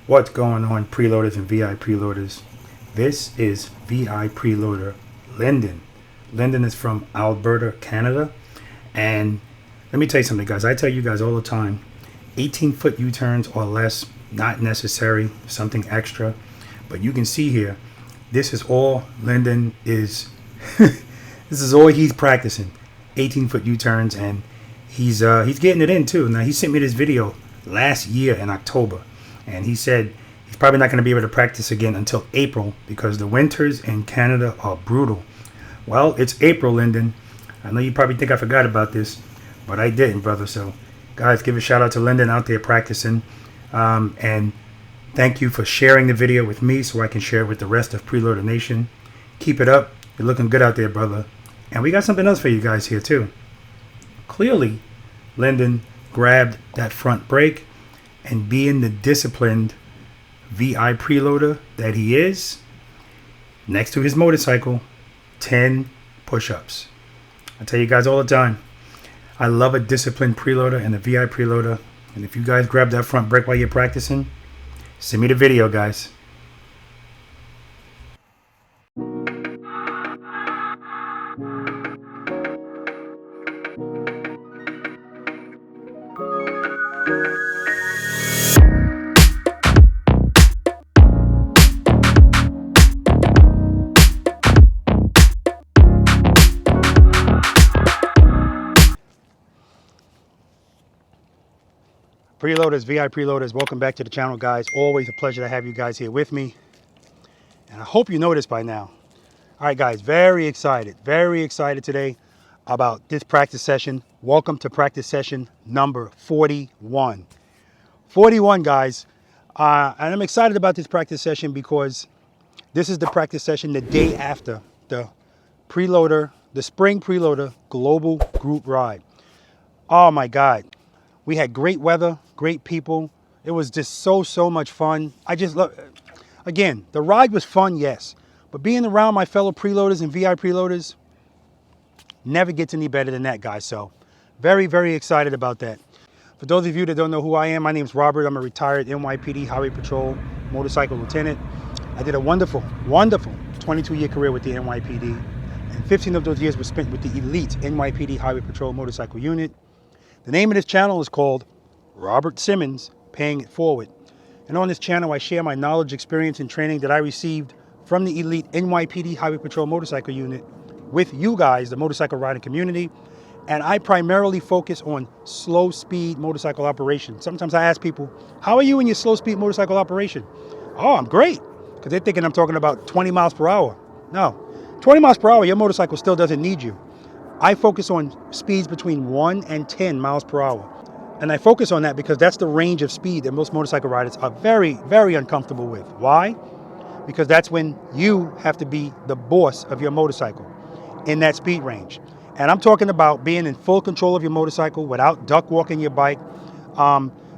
What's going on, preloaders and VI preloaders? This is VI Preloader Lyndon. Lyndon is from Alberta, Canada. And let me tell you something, guys. I tell you guys all the time, 18-foot U-turns or less, not necessary, something extra. But you can see here, this is all Lyndon is, this is all he's practicing, 18-foot U-turns, and he's getting it in too. Now, he sent me this video last year in October. And he said he's probably not going to be able to practice again until April because the winters in Canada are brutal. Well, it's April, Lyndon. I know you probably think I forgot about this, but I didn't, brother. So, guys, give a shout out to Lyndon out there practicing. And thank you for sharing the video with me so I can share it with the rest of Preloader Nation. Keep it up. You're looking good out there, brother. And we got something else for you guys here, too. Clearly, Lyndon grabbed that front brake. And being the disciplined VI preloader that he is, next to his motorcycle, 10 push-ups. I tell you guys all the time, I love a disciplined preloader and a VI preloader. And if you guys grab that front brake while you're practicing, send me the video, guys. Preloaders, VI preloaders, welcome back to the channel, guys. Always a pleasure to have you guys here with me. And I hope you know this by now. All right, guys, very excited today about this practice session. Welcome to practice session number 41. 41, guys. And I'm excited about this practice session because this is the practice session the day after the preloader, the spring preloader global group ride. Oh my God. We had great weather, great people. It was just so much fun. I just love, again, the ride was fun, yes. But being around my fellow preloaders and VI preloaders never gets any better than that, guys. So very excited about that. For those of you that don't know who I am, my name is Robert. I'm a retired NYPD Highway Patrol motorcycle lieutenant. I did a wonderful 22-year career with the NYPD. And 15 of those years were spent with the elite NYPD Highway Patrol motorcycle unit. The name of this channel is called Robert Simmons, Paying It Forward. And on this channel, I share my knowledge, experience, and training that I received from the elite NYPD Highway Patrol motorcycle unit with you guys, the motorcycle riding community. And I primarily focus on slow speed motorcycle operation. Sometimes I ask people, how are you in your slow speed motorcycle operation? Oh, I'm great. Because they're thinking I'm talking about 20 miles per hour. No, 20 miles per hour, your motorcycle still doesn't need you. I focus on speeds between 1 and 10 miles per hour. And I focus on that because that's the range of speed that most motorcycle riders are very uncomfortable with. Why? Because that's when you have to be the boss of your motorcycle in that speed range. And I'm talking about being in full control of your motorcycle without duck walking your bike.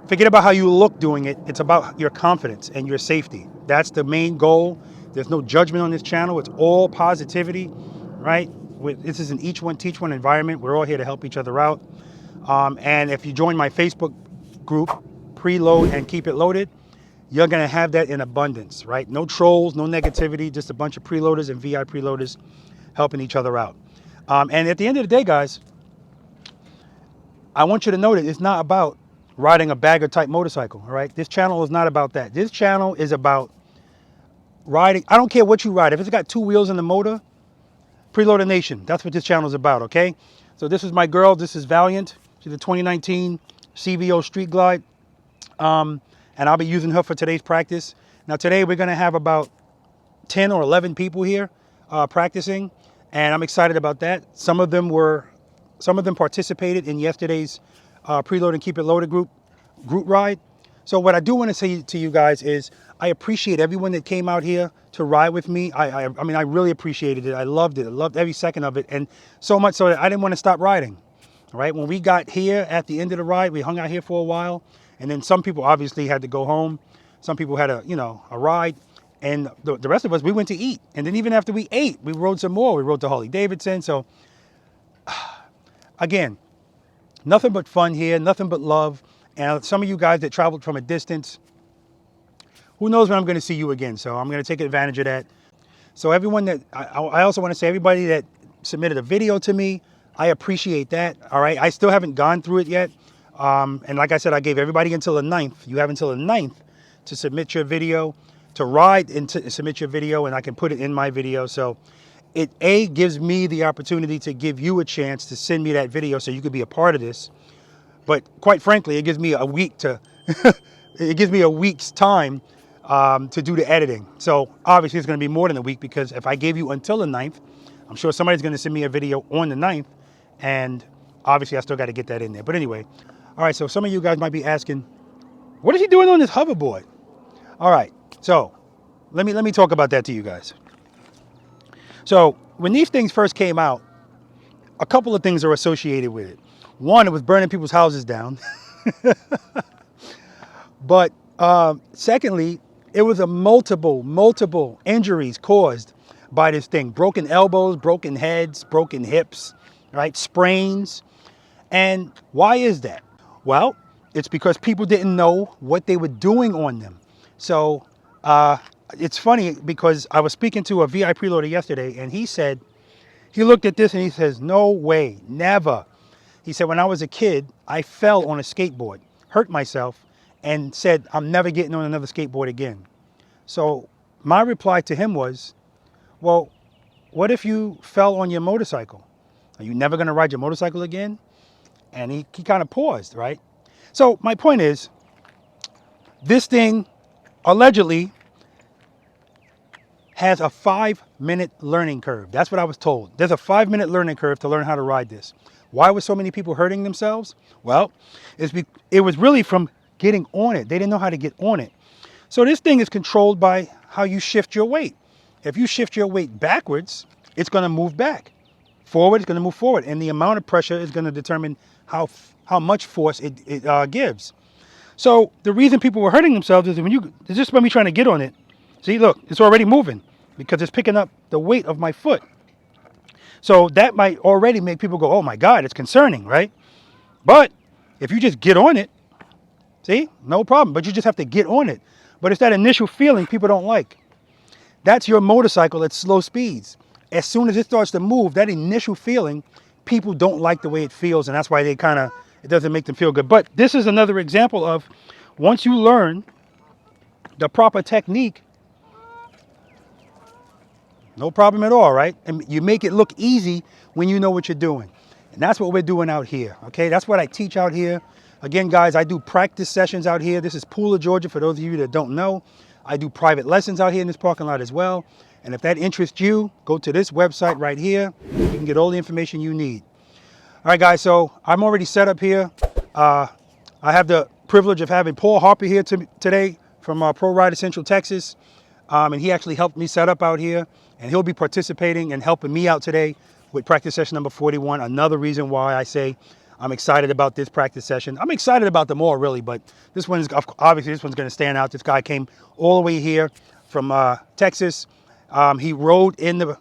Forget about how you look doing it. It's about your confidence and your safety. That's the main goal. There's no judgment on this channel. It's all positivity, right? This is an each one teach one environment. We're all here to help each other out. And if you join my Facebook group, Preload and Keep It Loaded, you're going to have that in abundance, right? No trolls, no negativity, just a bunch of preloaders and VI preloaders helping each other out. And at the end of the day, guys, I want you to know that it's not about riding a bagger type motorcycle, all right? This channel is not about that. This channel is about riding. I don't care what you ride. If it's got 2 wheels in the motor, Preloader Nation, that's what this channel is about, okay? So this is my girl, this is Valiant. She's a 2019 CVO Street Glide. And I'll be using her for today's practice. Now today we're gonna have about 10 or 11 people here practicing, and I'm excited about that. Some of them participated in yesterday's Preload and Keep It Loaded group ride. So what I do wanna say to you guys is I appreciate everyone that came out here to ride with me. I mean, I really appreciated it. I loved it. I loved every second of it. And so much so that I didn't want to stop riding. All right. When we got here at the end of the ride, we hung out here for a while. And then some people obviously had to go home. Some people had a ride. And the rest of us, we went to eat. And then even after we ate, we rode some more. We rode to Harley Davidson. So again, nothing but fun here, nothing but love. And some of you guys that traveled from a distance, who knows when I'm going to see you again. So I'm going to take advantage of that. So everyone that, I also want to say everybody that submitted a video to me, I appreciate that. All right. I still haven't gone through it yet. And like I said, I gave everybody until the 9th. You have until the 9th to submit your video, to ride and to submit your video, and I can put it in my video. So it gives me the opportunity to give you a chance to send me that video so you could be a part of this. But quite frankly, it gives me a week to, it gives me a week's time to do the editing. So obviously it's going to be more than a week, because if I gave you until the 9th, I'm sure somebody's going to send me a video on the 9th, and obviously I still got to get that in there. But anyway, all right, so some of you guys might be asking, what is he doing on this hoverboard? All right, so let me talk about that to you guys. So when these things first came out, a couple of things are associated with it. One, it was burning people's houses down. But secondly, it was a multiple injuries caused by this thing. Broken elbows, broken heads, broken hips, right? Sprains. And why is that? Well, it's because people didn't know what they were doing on them. So it's funny because I was speaking to a V.I.Preloader yesterday, and he said, he looked at this and he says, no way, never. He said, when I was a kid, I fell on a skateboard, hurt myself, and said, I'm never getting on another skateboard again. So my reply to him was, well, what if you fell on your motorcycle? Are you never going to ride your motorcycle again? And he kind of paused, right? So my point is, this thing allegedly has a 5-minute learning curve. That's what I was told. There's a 5-minute learning curve to learn how to ride this. Why were so many people hurting themselves? Well, it was really from getting on it. They didn't know how to get on it. So this thing is controlled by how you shift your weight. If you shift your weight backwards, it's going to move back. Forward, it's going to move forward. And the amount of pressure is going to determine how much force it gives. So the reason people were hurting themselves is it's just by me trying to get on it. See, look, it's already moving because it's picking up the weight of my foot. So that might already make people go, oh my God, it's concerning, right? But if you just get on it, see, no problem. But you just have to get on it. But it's that initial feeling people don't like. That's your motorcycle at slow speeds. As soon as it starts to move, that initial feeling, people don't like the way it feels. And that's why it doesn't make them feel good. But this is another example of, once you learn the proper technique, no problem at all, right? And you make it look easy when you know what you're doing. And that's what we're doing out here, okay? That's what I teach out here. Again, guys, I do practice sessions out here. This is Pooler, Georgia, for those of you that don't know. I do private lessons out here in this parking lot as well. And if that interests you, go to this website right here. You can get all the information you need. All right, guys, so I'm already set up here. I have the privilege of having Paul Harper here today from Pro Rider Central, Texas. And he actually helped me set up out here. And he'll be participating and helping me out today with practice session number 41. Another reason why I say I'm excited about this practice session. I'm excited about them all, really, but this one's obviously going to stand out. This guy came all the way here from Texas. He rode in the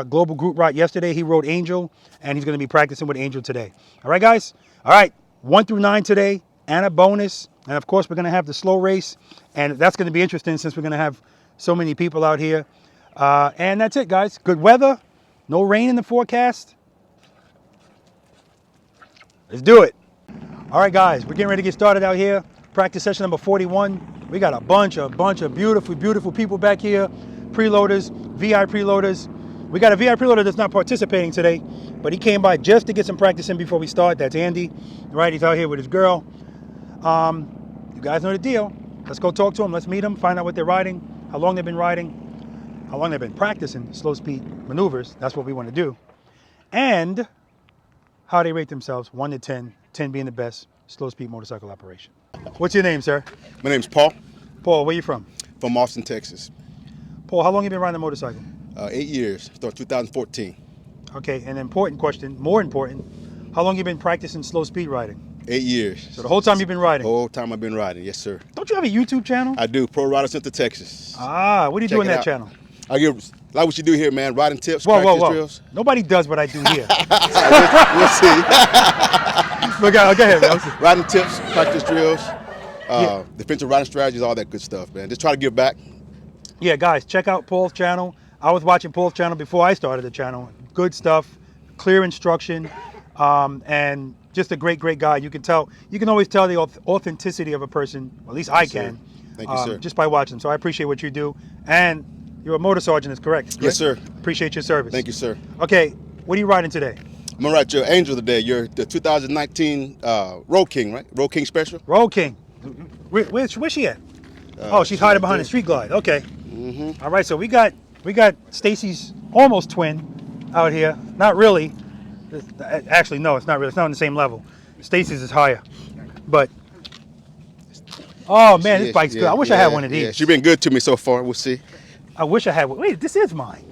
global group ride yesterday. He rode Angel, and he's going to be practicing with Angel today. All right, guys? All right, 1 through 9 today, and a bonus. And, of course, we're going to have the slow race, and that's going to be interesting since we're going to have so many people out here. And that's it, guys. Good weather. No rain in the forecast. Let's do it. All right, guys, we're getting ready to get started out here. Practice session number 41. We got a bunch of beautiful people back here. Preloaders, V.I.Preloaders. We got a V.I.Preloader that's not participating today, but he came by just to get some practice in before we start. That's Andy. Right, he's out here with his girl. You guys know the deal. Let's go talk to them. Let's meet them, find out what they're riding, how long they've been riding, how long they've been practicing slow speed maneuvers. That's what we want to do. And how they rate themselves, 1 to 10, 10 being the best slow speed motorcycle operation. What's your name, sir? My name's Paul. Paul, where you from? From Austin, Texas. Paul, how long you been riding a motorcycle? 8 years, started 2014. Okay, an important question, more important, how long you been practicing slow speed riding? 8 years. So the whole time you've been riding? The whole time I've been riding, yes, sir. Don't you have a YouTube channel? I do, Pro Rider Central, Texas. Ah, what do you do on that out. channel? I give, like what you do here, man, riding tips, Whoa. drills. Nobody does what I do here. We'll see. But go ahead, man. Riding tips, practice drills, defensive riding strategies, all that good stuff, man. Just try to give back. Yeah, guys, check out Paul's channel. I was watching Paul's channel before I started the channel. Good stuff, clear instruction, and just a great guy. You can always tell the authenticity of a person, or at least I can. Thank you, sir. Just by watching them. So I appreciate what you do. And you're a motor sergeant, is correct? Yes, sir. Appreciate your service. Thank you, sir. Okay, what are you riding today? I'm gonna ride your Angel today. You're the 2019 Road King, right? Road King Special. Road King. Where's she at? Oh, she's hiding behind the Street Glide. Okay. All right, so we got Stacy's almost twin out here. Not really. Actually, no, it's not really. It's not on the same level. Stacy's is higher. But oh man, this bike's good. I wish I had one of these. Yeah, she's been good to me so far. We'll see. I wish I had one. Wait, this is mine.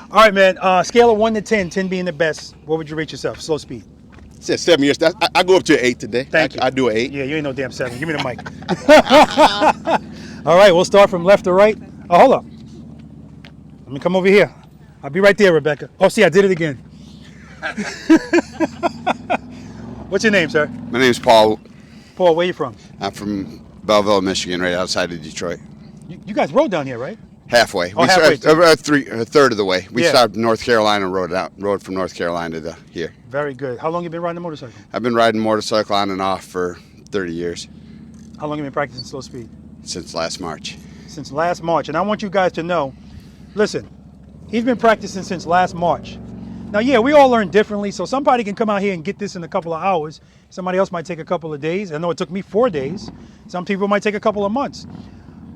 All right, man. Scale of 1 to 10, 10 being the best. What would you rate yourself? Slow speed. Said 7 years. I go up to an 8 today. Thank you. I do an 8. Yeah, you ain't no damn 7. Give me the mic. All right, we'll start from left to right. Oh, hold up. Let me come over here. I'll be right there, Rebecca. Oh, see, I did it again. What's your name, sir? My name's Paul. Paul, where you from? I'm from Belleville, Michigan, right outside of Detroit. You guys rode down here, right? Halfway. Oh, halfway. A third of the way. We Yeah. stopped in North Carolina and rode from North Carolina to here. Very good. How long you been riding the motorcycle? I've been riding motorcycle on and off for 30 years, How long you been practicing slow speed? since last March. Since last March. And I want you guys to know, listen, he's been practicing since last March. Now, yeah, we all learn differently, so somebody can come out here and get this in a couple of hours. Somebody else might take a couple of days. I know it took me 4 days. Some people might take a couple of months.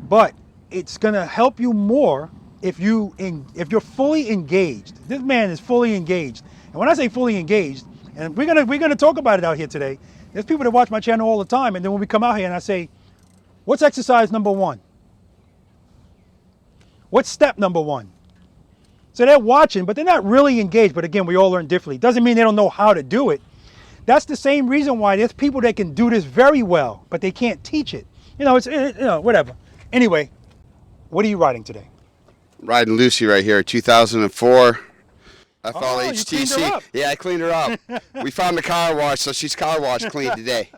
But it's gonna help you more if you're fully engaged. This man is fully engaged. And when I say fully engaged, and we're gonna talk about it out here today, there's people that watch my channel all the time, and then when we come out here and I say, what's exercise number 1? What's step number 1? So they're watching, but they're not really engaged. But again, we all learn differently. Doesn't mean they don't know how to do it. That's the same reason why there's people that can do this very well, but they can't teach it. It's whatever. Anyway, what are you riding today? Riding Lucy right here, 2004 you FLHTC. cleaned her up. Yeah, I cleaned her up. We found the car wash, so she's car wash clean today.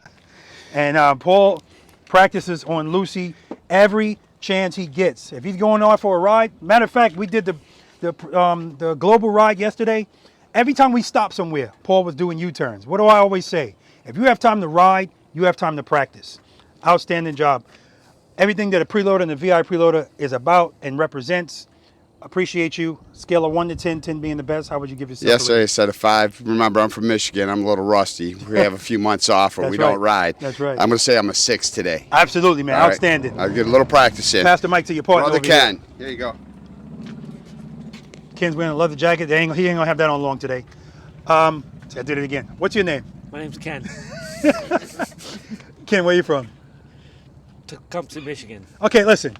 And Paul practices on Lucy every chance he gets. If he's going off for a ride, matter of fact, we did the global ride yesterday. Every time we stopped somewhere, Paul was doing U-turns. What do I always say? If you have time to ride, you have time to practice. Outstanding job. Everything that a preloader and a V.I.Preloader is about and represents. Appreciate you. Scale of 1 to 10, 10 being the best. How would you give yourself? Yes, sir. I said a 5. Remember, I'm from Michigan. I'm a little rusty. We have a few months off where That's we right. don't ride. That's right. I'm going to say I'm a 6 today. Absolutely, man. All right. Outstanding. I'll get a little practice in. Pass the mic to your partner. Brother over here. Ken. Here you go. Ken's wearing a leather jacket. He ain't gonna have that on long today. I did it again. What's your name? My name's Ken. Ken, where you from? Tecumseh, Michigan. Okay, listen.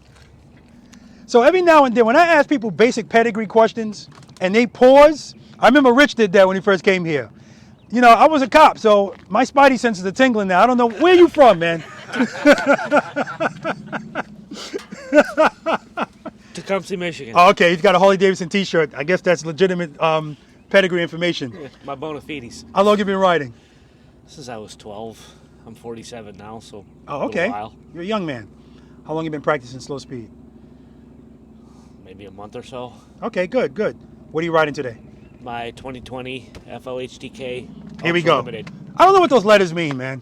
So every now and then, when I ask people basic pedigree questions and they pause, I remember Rich did that when he first came here. I was a cop, so my spidey senses are tingling now. I don't know. Where you from, man? Tecumseh, Michigan. Oh, okay, he's got a Harley Davidson t-shirt. I guess that's legitimate pedigree information. Yeah, my bona fides. How long have you been riding? Since I was 12. I'm 47 now, so Oh, a okay. little while. You're a young man. How long have you been practicing slow speed? Maybe a month or so. Okay, good. What are you riding today? My 2020 FLHDK. Here we Ultra go. Limited. I don't know what those letters mean, man.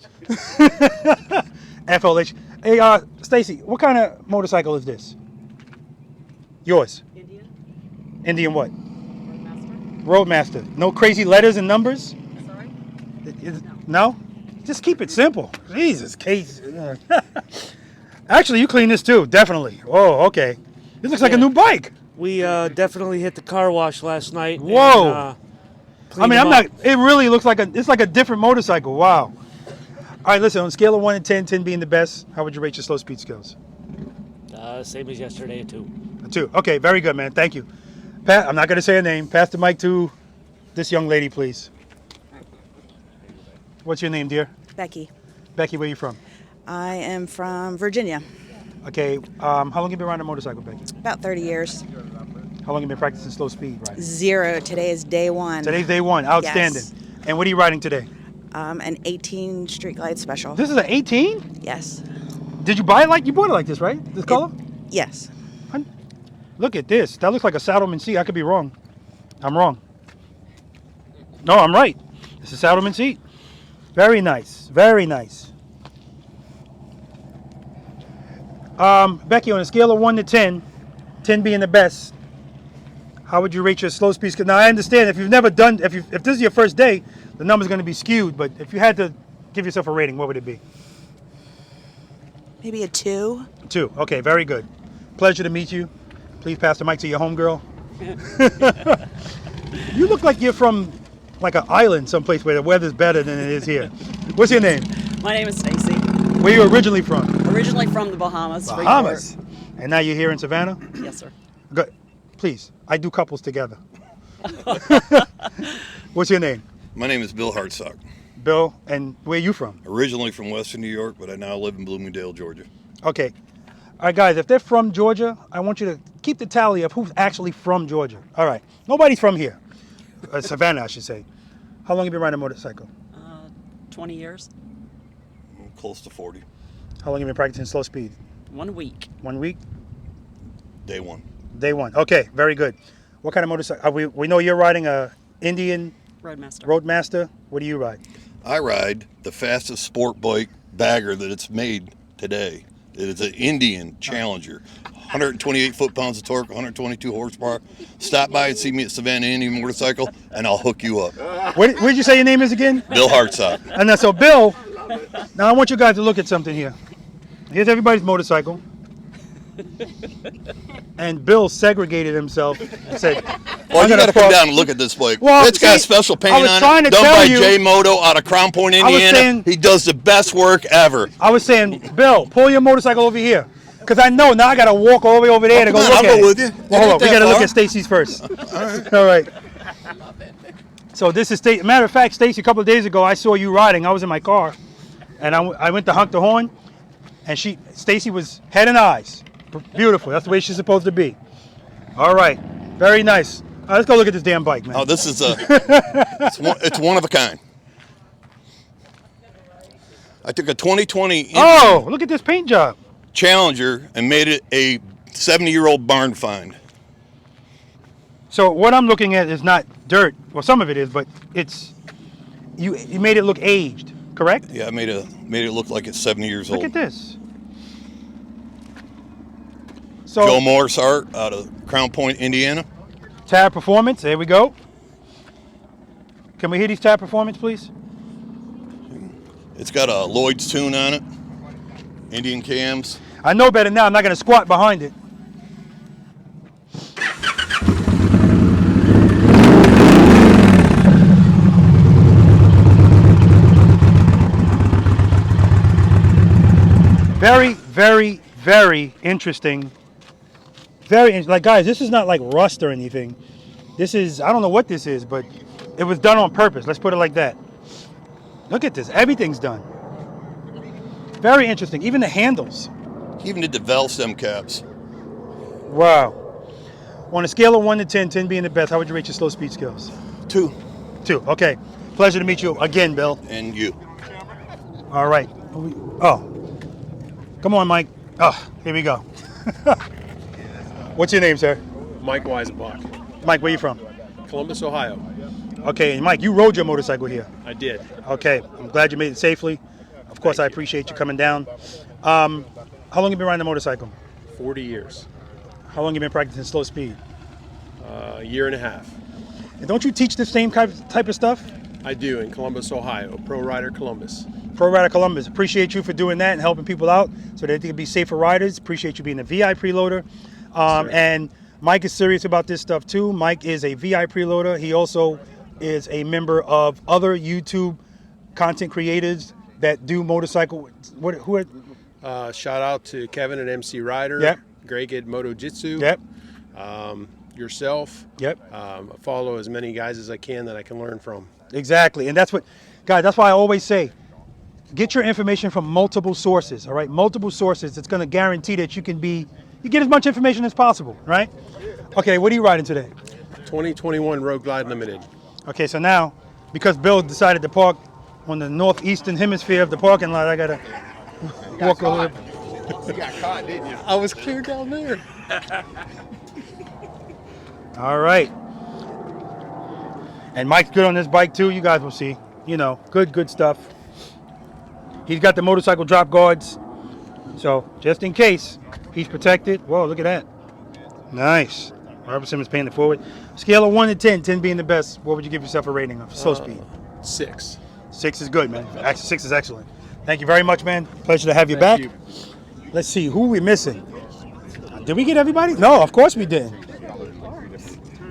FLH. Hey, Stacy, what kind of motorcycle is this? Yours? Indian what? Roadmaster. No crazy letters and numbers? Sorry? No? Just keep it simple. Jesus, Case. Actually, you clean this too, definitely. Oh, okay. This looks like a new bike. We definitely hit the car wash last night. Whoa. And, I mean, cleaned them up. it really looks like it's like a different motorcycle. Wow. All right, listen, on a scale of 1 to 10, 10 being the best, how would you rate your slow speed skills? Same as yesterday, too. A 2. Okay, very good, man. Thank you. Pat, I'm not going to say her name. Pass the mic to this young lady, please. What's your name, dear? Becky. Becky, where are you from? I am from Virginia. Okay, how long have you been riding a motorcycle, Becky? About 30 years. How long have you been practicing slow speed riding? 0. Today is day 1. Today's day 1. Outstanding. Yes. And what are you riding today? An 18 Street Glide Special. This is an 18? Yes. Did you buy it like, you bought it like this, right? This color? Yes. Look at this. That looks like a Saddleman seat. I could be wrong. I'm wrong. No, I'm right. It's a Saddleman seat. Very nice. Very nice. Becky, on a scale of 1 to 10, 10 being the best, how would you rate your slow speed? Now, I understand if you've never done, if this is your first day, the number's going to be skewed. But if you had to give yourself a rating, what would it be? Maybe a 2. 2. Okay, very good. Pleasure to meet you. Please pass the mic to your homegirl. You look like you're from like an island someplace where the weather's better than it is here. What's your name? My name is Stacy. Where are you originally from? Originally from the Bahamas. Bahamas. And now you're here in Savannah? Yes, sir. Good. Please, I do couples together. What's your name? My name is Bill Hartsock. Bill, and where are you from? Originally from Western New York, but I now live in Bloomingdale, Georgia. Okay. All right, guys, if they're from Georgia, I want you to keep the tally of who's actually from Georgia. All right. Nobody's from here. Savannah, I should say. How long have you been riding a motorcycle? 20 years. Close to 40. How long have you been practicing slow speed? 1 week. 1 week? Day one. Day one. Okay, very good. What kind of motorcycle? We know you're riding a Indian Roadmaster. Roadmaster. What do you ride? I ride the fastest sport bike bagger that it's made today. It is an Indian Challenger. 128 foot-pounds of torque, 122 horsepower. Stop by and see me at Savannah Indian Motorcycle, and I'll hook you up. Where'd you say your name is again? Bill Hartsock. And then, so Bill, now I want you guys to look at something here. Here's everybody's motorcycle. And Bill segregated himself and said, Well, you got to come down and look at this bike. Well, it's got a special paint on it, done by J Moto out of Crown Point, Indiana. He does the best work ever. I was saying, Bill, pull your motorcycle over here. Because I know now I got to walk all the way over there to go look at it. I'll go with you. Well, hold on, we got to look at Stacy's first. All right. So this is Stacy. Matter of fact, Stacy, a couple of days ago, I saw you riding. I was in my car, and I went to honk the horn, and Stacy was head and eyes. Beautiful. That's the way she's supposed to be. All right. Very nice. All right, let's go look at this damn bike, man. Oh, this is it's one of a kind. I took a 2020 Oh, look at this paint job. Challenger and made it a 70-year-old barn find. So what I'm looking at is not dirt. Well, some of it is, but it's you made it look aged, correct? Yeah, I made it look like it's 70 years old. Look at this. So Joe Morris art out of Crown Point, Indiana. Tab Performance, there we go. Can we hear these Tab Performance, please? It's got a Lloyd's tune on it, Indian cams. I know better now. I'm not going to squat behind it. Very, very, very interesting. Like, guys, this is not like rust or anything. This is, I don't know what this is, but it was done on purpose. Let's put it like that. Look at this. Everything's done. Very interesting. Even the handles. He even did the valve stem caps. Wow. On a scale of 1 to 10, 10 being the best, how would you rate your slow speed skills? 2. 2. Okay. Pleasure to meet you again, Bill. And you. All right. Oh. Come on, Mike. Oh, here we go. What's your name, sir? Mike Weisenbach. Mike, where you from? Columbus, Ohio. Okay, and Mike, you rode your motorcycle here. I did. Okay, I'm glad you made it safely. Of course, I appreciate you coming down. How long have you been riding the motorcycle? 40 years. How long have you been practicing slow speed? A year and a half. And don't you teach the same type of stuff? I do in Columbus, Ohio. Pro Rider Columbus. Pro Rider Columbus. Appreciate you for doing that and helping people out so that they can be safer riders. Appreciate you being a V.I.Preloader. And Mike is serious about this stuff too. Mike is a V.I.Preloader. He also is a member of other YouTube content creators that do motorcycle. Shout out to Kevin at MC Rider. Yep. Greg at Moto Jitsu. Yep. Yourself. Yep. Follow as many guys as I can that I can learn from. Exactly. And that's what, guys, that's why I always say, get your information from multiple sources, all right? Multiple sources. It's going to guarantee that you get as much information as possible, right? Okay, what are you riding today? 2021 Road Glide Limited. Okay, so now, because Bill decided to park on the northeastern hemisphere of the parking lot. I gotta walk over. You got caught, didn't you? I was clear down there. All right. And Mike's good on this bike too. You guys will see. You know, good stuff. He's got the motorcycle drop guards. So just in case, he's protected. Whoa, look at that. Nice. Harper Simmons paying it forward. Scale of 1 to 10, 10 being the best. What would you give yourself a rating of slow speed? 6. 6 is good, man. Actually, 6 is excellent. Thank you very much, man. Pleasure to have you back. you. Let's see, who are we missing? Did we get everybody? No, of course we didn't.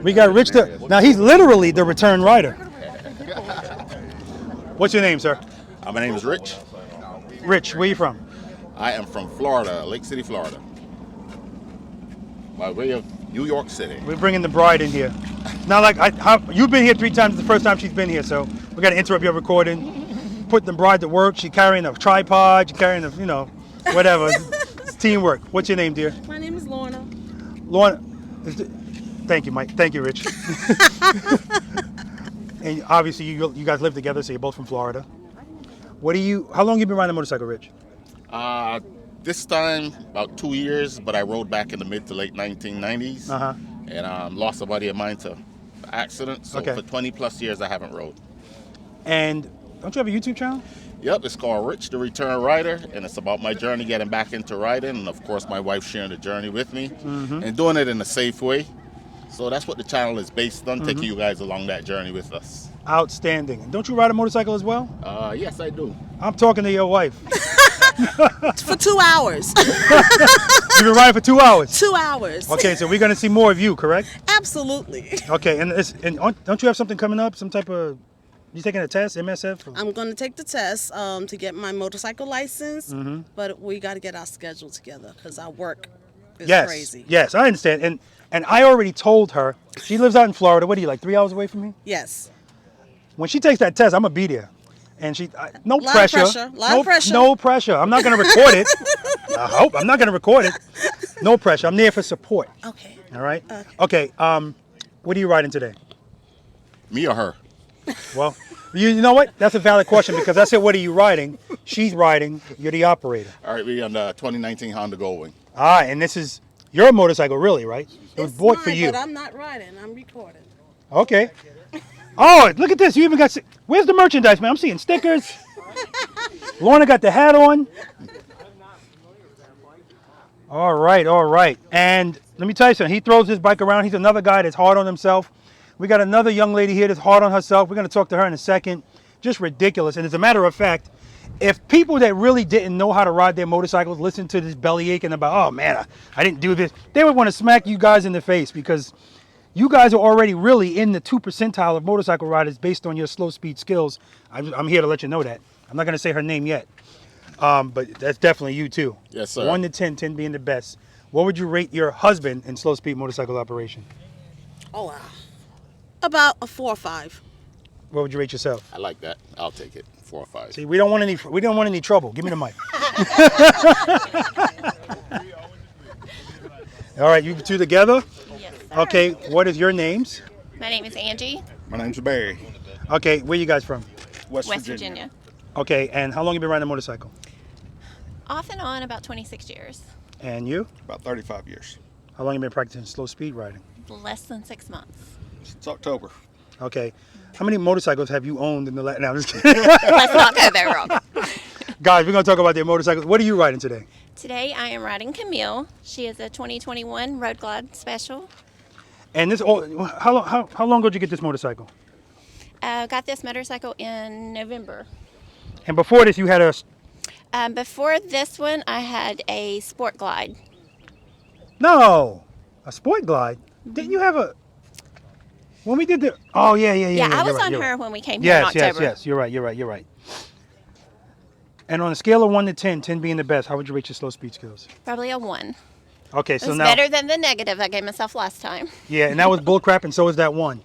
We got Rich. Now, he's literally the return rider. What's your name, sir? My name is Rich. Rich, where you from? I am from Florida, Lake City, Florida. By way of New York City. We're bringing the bride in here. Now, like, you've been here 3 times. The first time she's been here, so we got to interrupt your recording. Putting the bride to work. She's carrying a tripod. She's carrying a, you know, whatever. It's teamwork. What's your name, dear? My name is Lorna. Lorna. Thank you, Mike. Thank you, Rich. And obviously, you guys live together, so you're both from Florida. How long have you been riding a motorcycle, Rich? This time, about 2 years, but I rode back in the mid to late 1990s. Uh-huh. And lost a buddy of mine to accident. So Okay. for 20 plus years, I haven't rode. And don't you have a YouTube channel? Yep, it's called Rich the Return Rider, and it's about my journey getting back into riding, and of course my wife sharing the journey with me, and doing it in a safe way. So that's what the channel is based on, taking you guys along that journey with us. Outstanding. And don't you ride a motorcycle as well? Yes, I do. I'm talking to your wife. For 2 hours. You've been riding for 2 hours? 2 hours. Okay, so we're going to see more of you, correct? Absolutely. Okay, and don't you have something coming up? Some type of, you taking a test, MSF? I'm going to take the test to get my motorcycle license, Mm-hmm. but we got to get our schedule together because our work is Yes, crazy. yes, I understand. And I already told her, she lives out in Florida. What are you, like 3 hours away from me? Yes. When she takes that test, I'm going to be there. And no Lot of pressure. pressure, lot of pressure. No pressure. I'm not going to record it. I hope. I'm not going to record it. No pressure. I'm there for support. Okay. All right? Okay. What are you riding today? Me or her? Well, you know what? That's a valid question because I said, what are you riding? She's riding. You're the operator. All right, we're on the 2019 Honda Goldwing. And this is your motorcycle, really, right? It was bought for you. But I'm not riding. I'm recording. Okay. Oh, look at this. You even got... Where's the merchandise, man? I'm seeing stickers. Lorna got the hat on. All right. And let me tell you something. He throws his bike around. He's another guy that's hard on himself. We got another young lady here that's hard on herself. We're going to talk to her in a second. Just ridiculous. And as a matter of fact, if people that really didn't know how to ride their motorcycles listen to this belly aching about, oh, man, I didn't do this, they would want to smack you guys in the face because you guys are already really in the 2 percentile of motorcycle riders based on your slow speed skills. I'm here to let you know that. I'm not going to say her name yet, but that's definitely you too. Yes, sir. 1 to 10, 10 being the best. What would you rate your husband in slow speed motorcycle operation? Oh, wow. About a 4 or 5. What would you rate yourself? I like that. I'll take it. 4 or 5. See, we don't want any trouble. Give me the mic. All right, you two together? Yes, sir. Okay, what is your names? My name is Angie, My name's Barry. Okay, where you guys from? West Virginia. Okay, and how long have you been riding a motorcycle? Off and on about 26 years. And you? About 35 years. How long have you been practicing slow speed riding? Less than 6 months. It's October. Okay. How many motorcycles have you owned in the last... No, I'm just kidding. Let's not go there wrong. Guys, we're going to talk about their motorcycles. What are you riding today? Today I am riding Camille. She is a 2021 Road Glide Special. And this... How long ago did you get this motorcycle? Got this motorcycle in November. And before this, you had a... Before this one, I had a Sport Glide. No! A Sport Glide? Didn't you have a... When we did the... Oh, yeah. Yeah, I was you're on right. her when we came here in October. Yes. You're right. And on a scale of 1 to 10, 10 being the best, how would you rate your slow speed skills? Probably a 1. Okay, It's so now... better than the negative I gave myself last time. Yeah, and that was bullcrap, and so was that one.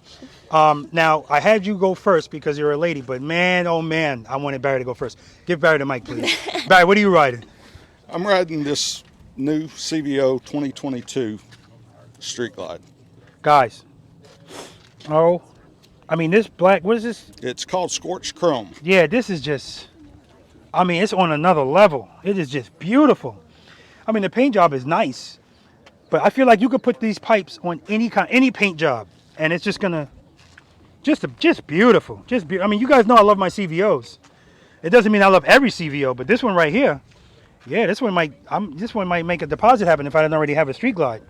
Now, I had you go first because you're a lady, but man, oh man, I wanted Barry to go first. Give Barry the mic, please. Barry, what are you riding? I'm riding this new CVO 2022 Street Glide. Guys, oh I mean, this black, what is this? It's called Scorched Chrome. Yeah, this is just, I mean, it's on another level. It is just beautiful. I mean, the paint job is nice, but I feel like you could put these pipes on any paint job, and it's just gonna, just beautiful. I mean, you guys know I love my CVOs. It doesn't mean I love every CVO, but this one right here, yeah, this one might make a deposit happen if I didn't already have a Street Glide.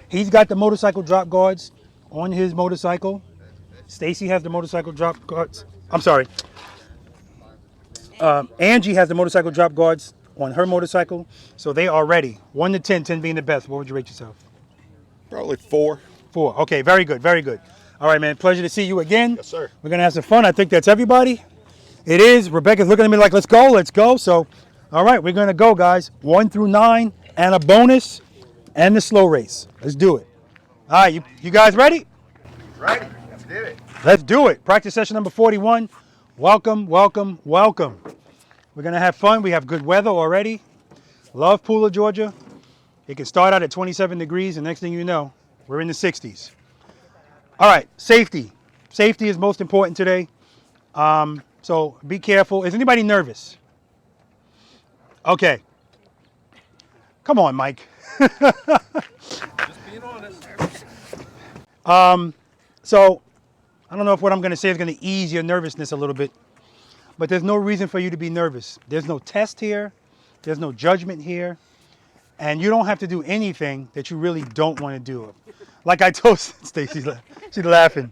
He's got the motorcycle drop guards on his motorcycle. Stacy has the motorcycle drop guards. I'm sorry. Angie has the motorcycle drop guards on her motorcycle. So they are ready. 1 to 10, 10 being the best. What would you rate yourself? Probably 4. 4. Okay, very good, very good. All right, man. Pleasure to see you again. Yes, sir. We're going to have some fun. I think that's everybody. It is. Rebecca's looking at me like, let's go, let's go. So, all right, we're going to go, guys. 1 through 9 and a bonus and the slow race. Let's do it. All right, you guys ready? Ready. Let's do it. Let's do it. Practice session number 41. Welcome, welcome, welcome. We're going to have fun. We have good weather already. Love Pooler, Georgia. It can start out at 27 degrees, and next thing you know, we're in the 60s. All right, safety. Safety is most important today. So be careful. Is anybody nervous? Okay. Come on, Mike. Just being honest. So I don't know if what I'm going to say is going to ease your nervousness a little bit, but there's no reason for you to be nervous. There's no test here. There's no judgment here. And you don't have to do anything that you really don't want to do. Like I told Stacy, she's laughing.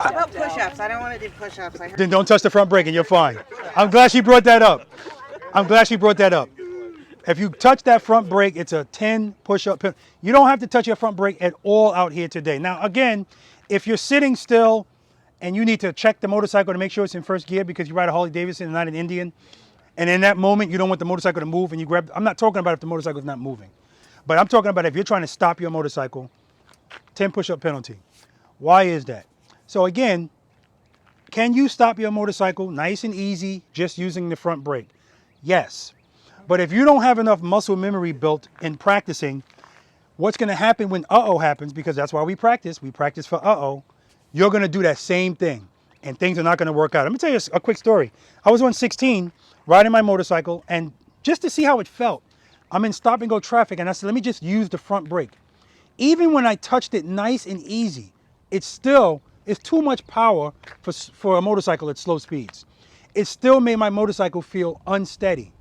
How about push-ups? I don't want to do push-ups. Then don't touch the front brake and you're fine. I'm glad she brought that up. I'm glad she brought that up. If you touch that front brake, it's a 10 push-up. You don't have to touch your front brake at all out here today. Now, again, if you're sitting still and you need to check the motorcycle to make sure it's in first gear because you ride a Harley Davidson and not an Indian, and in that moment you don't want the motorcycle to move and you grab, I'm not talking about if the motorcycle is not moving, but I'm talking about if you're trying to stop your motorcycle, 10 push-up penalty. Why is that? So again, can you stop your motorcycle nice and easy just using the front brake? Yes. But if you don't have enough muscle memory built in practicing, what's going to happen when uh-oh happens, because that's why we practice for uh-oh, you're going to do that same thing and things are not going to work out. Let me tell you a quick story. I was on 16 riding my motorcycle, and just to see how it felt, I'm in stop and go traffic and I said, let me just use the front brake. Even when I touched it nice and easy, it's too much power for a motorcycle at slow speeds. It still made my motorcycle feel unsteady.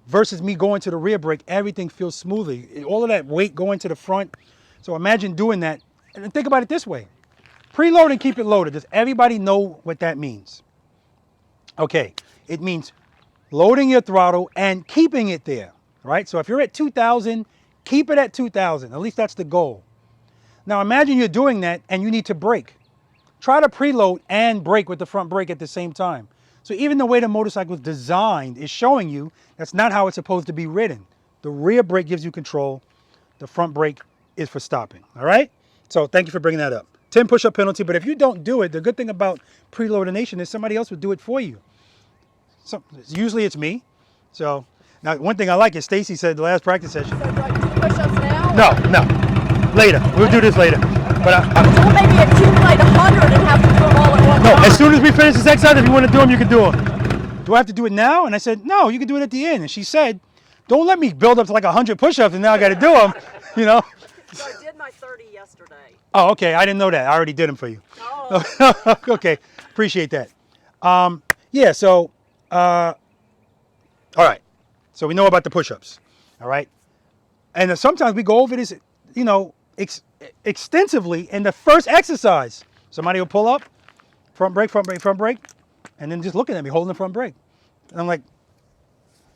Versus me going to the rear brake, everything feels smoothly. All of that weight going to the front. So imagine doing that. And think about it this way. Preload and keep it loaded. Does everybody know what that means? Okay, it means loading your throttle and keeping it there, right? So if you're at 2,000, keep it at 2,000. At least that's the goal. Now imagine you're doing that and you need to brake. Try to preload and brake with the front brake at the same time. So even the way the motorcycle is designed is showing you that's not how it's supposed to be ridden. The rear brake gives you control. The front brake is for stopping, all right? So thank you for bringing that up. 10 push-up penalty, but if you don't do it, the good thing about Preloader Nation is somebody else would do it for you. So usually it's me. So now one thing I like is Stacy said the last practice session. So do I do push-ups now? No. Later. We'll do this later. But so maybe accumulate 100 and have to do them all at one time. No, as soon as we finish this exercise, if you want to do them, you can do them. Do I have to do it now? And I said, no, you can do it at the end. And she said, don't let me build up to like 100 push-ups and now I got to do them, you know. So I did my 30 yesterday. Oh, okay. I didn't know that. I already did them for you. Oh. Okay. Appreciate that. Yeah, so, all right. So we know about the push-ups, all right? And sometimes we go over this, you know, extensively in the first exercise. Somebody will pull up, front brake, and then just looking at me, holding the front brake. And I'm like,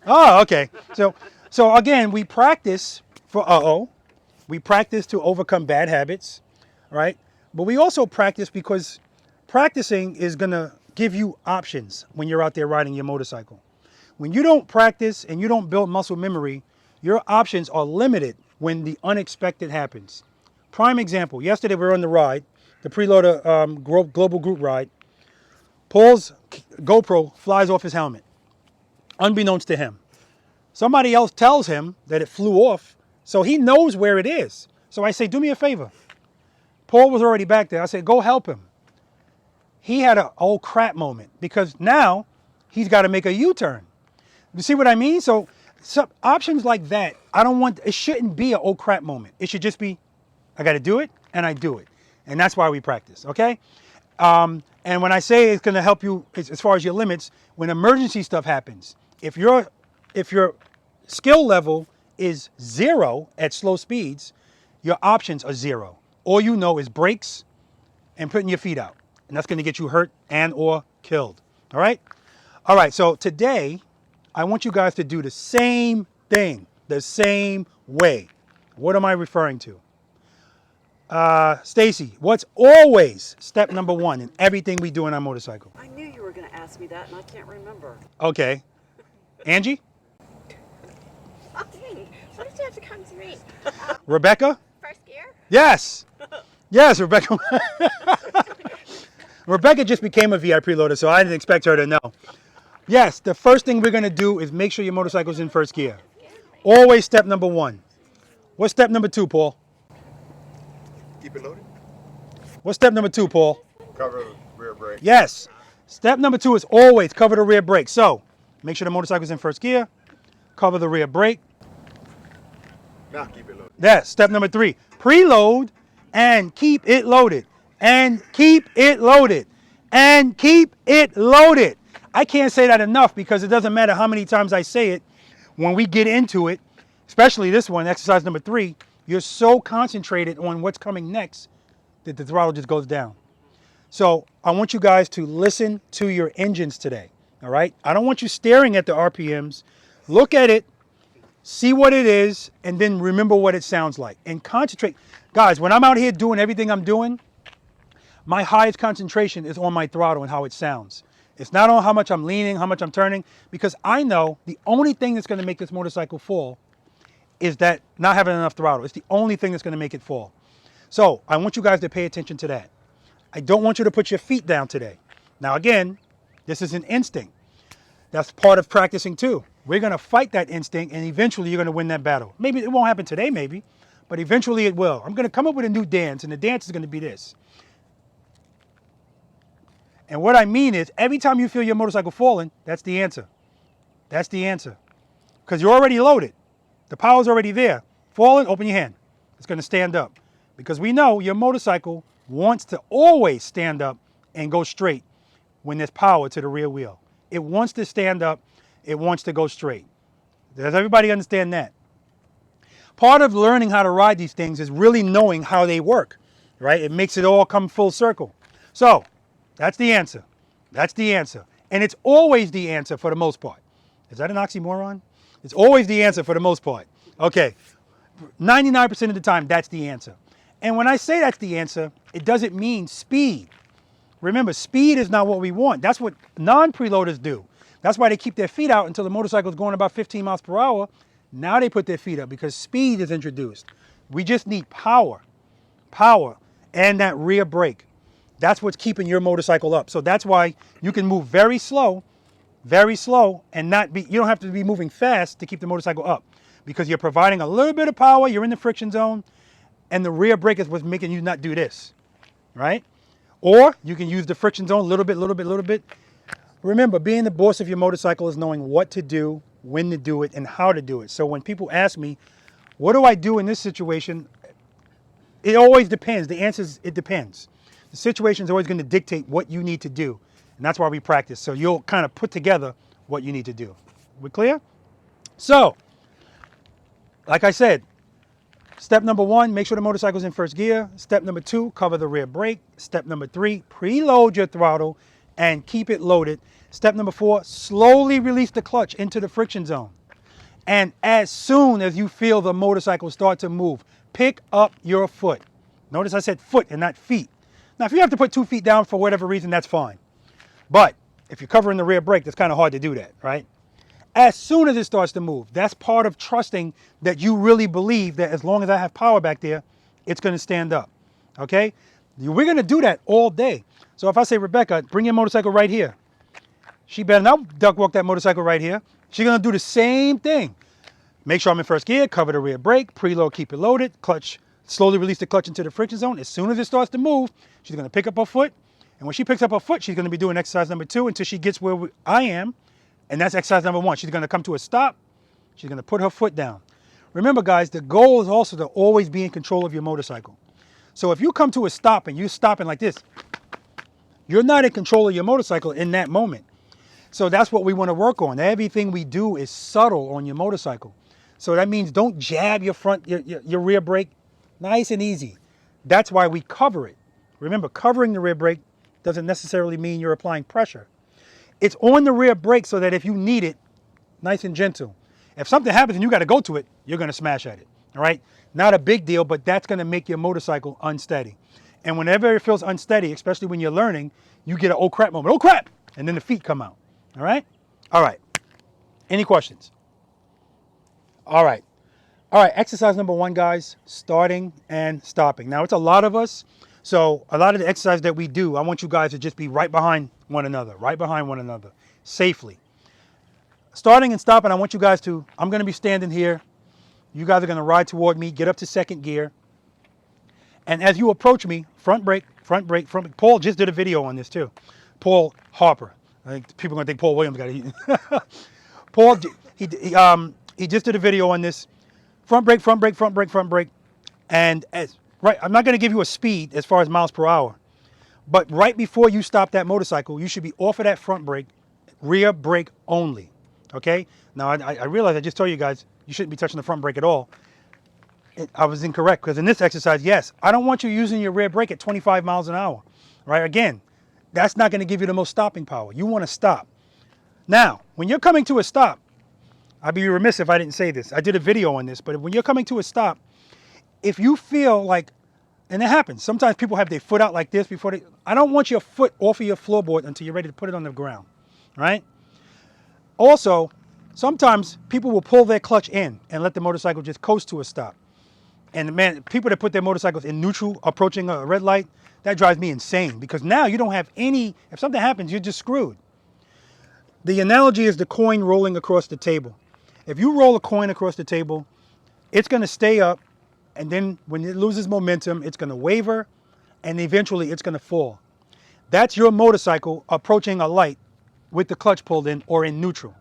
oh, okay. So again, we practice for uh-oh. We practice to overcome bad habits, right? But we also practice because practicing is going to give you options when you're out there riding your motorcycle. When you don't practice and you don't build muscle memory, your options are limited when the unexpected happens. Prime example, yesterday we were on the ride, the Preloader global group ride. Paul's GoPro flies off his helmet, unbeknownst to him. Somebody else tells him that it flew off, so he knows where it is. So I say, do me a favor. Paul was already back there. I said, go help him. he had an oh crap moment because now he's got to make a U-turn. You see what I mean? So some options like that, it shouldn't be an oh crap moment. It should just be, I got to do it and I do it. And that's why we practice, okay? And when I say it's going to help you as far as your limits, when emergency stuff happens, if your skill level is 0 at slow speeds, your options are 0. All you know is brakes and putting your feet out. And that's going to get you hurt and or killed. All right? All right, so today, I want you guys to do the same thing, the same way. What am I referring to? Stacy, what's always step number 1 in everything we do on our motorcycle? I knew you were going to ask me that, and I can't remember. Okay. Angie? Oh, dang. What did you have to come to me? Rebecca? First gear? Yes. Yes, Rebecca. Rebecca just became a V.I.Preloader, so I didn't expect her to know. Yes, the first thing we're going to do is make sure your motorcycle's in first gear. Always step number 1. What's step number 2, Paul? Keep it loaded. What's step number 2, Paul? Cover rear brake. Yes. Step number 2 is always cover the rear brake. So, make sure the motorcycle's in first gear. Cover the rear brake. Now keep it loaded. Yes. Step number 3, preload and keep it loaded. And keep it loaded. And keep it loaded. I can't say that enough because it doesn't matter how many times I say it. When we get into it, especially this one, exercise number 3, you're so concentrated on what's coming next that the throttle just goes down. So I want you guys to listen to your engines today, all right? I don't want you staring at the RPMs. Look at it, see what it is, and then remember what it sounds like. And concentrate. Guys, when I'm out here doing everything I'm doing, my highest concentration is on my throttle and how it sounds. It's not on how much I'm leaning, how much I'm turning, because I know the only thing that's going to make this motorcycle fall is that not having enough throttle. It's the only thing that's going to make it fall. So I want you guys to pay attention to that. I don't want you to put your feet down today. Now again, this is an instinct. That's part of practicing too. We're going to fight that instinct and eventually you're going to win that battle. Maybe it won't happen today, maybe, but eventually it will. I'm going to come up with a new dance and the dance is going to be this. And what I mean is, every time you feel your motorcycle falling, that's the answer. That's the answer. Because you're already loaded. The power's already there. Falling, open your hand. It's going to stand up. Because we know your motorcycle wants to always stand up and go straight when there's power to the rear wheel. It wants to stand up. It wants to go straight. Does everybody understand that? Part of learning how to ride these things is really knowing how they work, right? It makes it all come full circle. So, that's the answer. That's the answer. And it's always the answer for the most part. Is that an oxymoron? It's always the answer for the most part. Okay. 99% of the time, that's the answer. And when I say that's the answer, it doesn't mean speed. Remember, speed is not what we want. That's what non-preloaders do. That's why they keep their feet out until the motorcycle is going about 15 miles per hour. Now they put their feet up because speed is introduced. We just need power. Power and that rear brake. That's what's keeping your motorcycle up. So that's why you can move very slow, and you don't have to be moving fast to keep the motorcycle up because you're providing a little bit of power, you're in the friction zone, and the rear brake is what's making you not do this, right? Or you can use the friction zone a little bit. Remember, being the boss of your motorcycle is knowing what to do, when to do it, and how to do it. So when people ask me, what do I do in this situation? It always depends. The answer is it depends. The situation is always going to dictate what you need to do. And that's why we practice. So you'll kind of put together what you need to do. We clear? So, like I said, step number 1, make sure the motorcycle's in first gear. Step number 2, cover the rear brake. Step number 3, preload your throttle and keep it loaded. Step number 4, slowly release the clutch into the friction zone. And as soon as you feel the motorcycle start to move, pick up your foot. Notice I said foot and not feet. Now, if you have to put 2 feet down for whatever reason, that's fine. But if you're covering the rear brake, that's kind of hard to do that, right? As soon as it starts to move, that's part of trusting that you really believe that as long as I have power back there, it's going to stand up, okay? We're going to do that all day. So if I say, Rebecca, bring your motorcycle right here. She better not duck walk that motorcycle right here. She's going to do the same thing. Make sure I'm in first gear, cover the rear brake, preload, keep it loaded, clutch, slowly release the clutch into the friction zone. As soon as it starts to move, she's going to pick up her foot, And when she picks up her foot, she's going to be doing exercise number 2 until she gets where I am, and that's exercise number 1. She's going to come to a stop. She's going to put her foot down. Remember, guys, the goal is also to always be in control of your motorcycle. So if you come to a stop and you're stopping like this, you're not in control of your motorcycle in that moment. So that's what we want to work on. Everything we do is subtle on your motorcycle. So that means don't jab your rear brake. Nice and easy. That's why we cover it. Remember, covering the rear brake doesn't necessarily mean you're applying pressure. It's on the rear brake so that if you need it, nice and gentle. If something happens and you got to go to it, you're going to smash at it. All right? Not a big deal, but that's going to make your motorcycle unsteady. And whenever it feels unsteady, especially when you're learning, you get an oh crap moment. Oh crap! And then the feet come out. All right? All right. Any questions? All right. All right, exercise number 1, guys, starting and stopping. Now, it's a lot of us, so a lot of the exercise that we do, I want you guys to just be right behind one another, safely. Starting and stopping, I want you guys to, I'm going to be standing here. You guys are going to ride toward me, get up to 2nd gear. And as you approach me, front brake, front brake, front brake. Paul just did a video on this too. Paul Harper. I think people are going to think Paul Williams got it. Paul, he just did a video on this. Front brake, front brake, front brake, front brake. And I'm not going to give you a speed as far as miles per hour. But right before you stop that motorcycle, you should be off of that front brake, rear brake only. Okay? Now, I realize I just told you guys you shouldn't be touching the front brake at all. I was incorrect because in this exercise, yes, I don't want you using your rear brake at 25 miles an hour. Right? Again, that's not going to give you the most stopping power. You want to stop. Now, when you're coming to a stop, I'd be remiss if I didn't say this. I did a video on this, but when you're coming to a stop, if you feel like, and it happens, sometimes people have their foot out like this before I don't want your foot off of your floorboard until you're ready to put it on the ground, right? Also, sometimes people will pull their clutch in and let the motorcycle just coast to a stop. And man, people that put their motorcycles in neutral approaching a red light, that drives me insane because now you don't have any, if something happens, you're just screwed. The analogy is the coin rolling across the table. If you roll a coin across the table, it's going to stay up, and then when it loses momentum, it's going to waver, and eventually it's going to fall. That's your motorcycle approaching a light with the clutch pulled in or in neutral.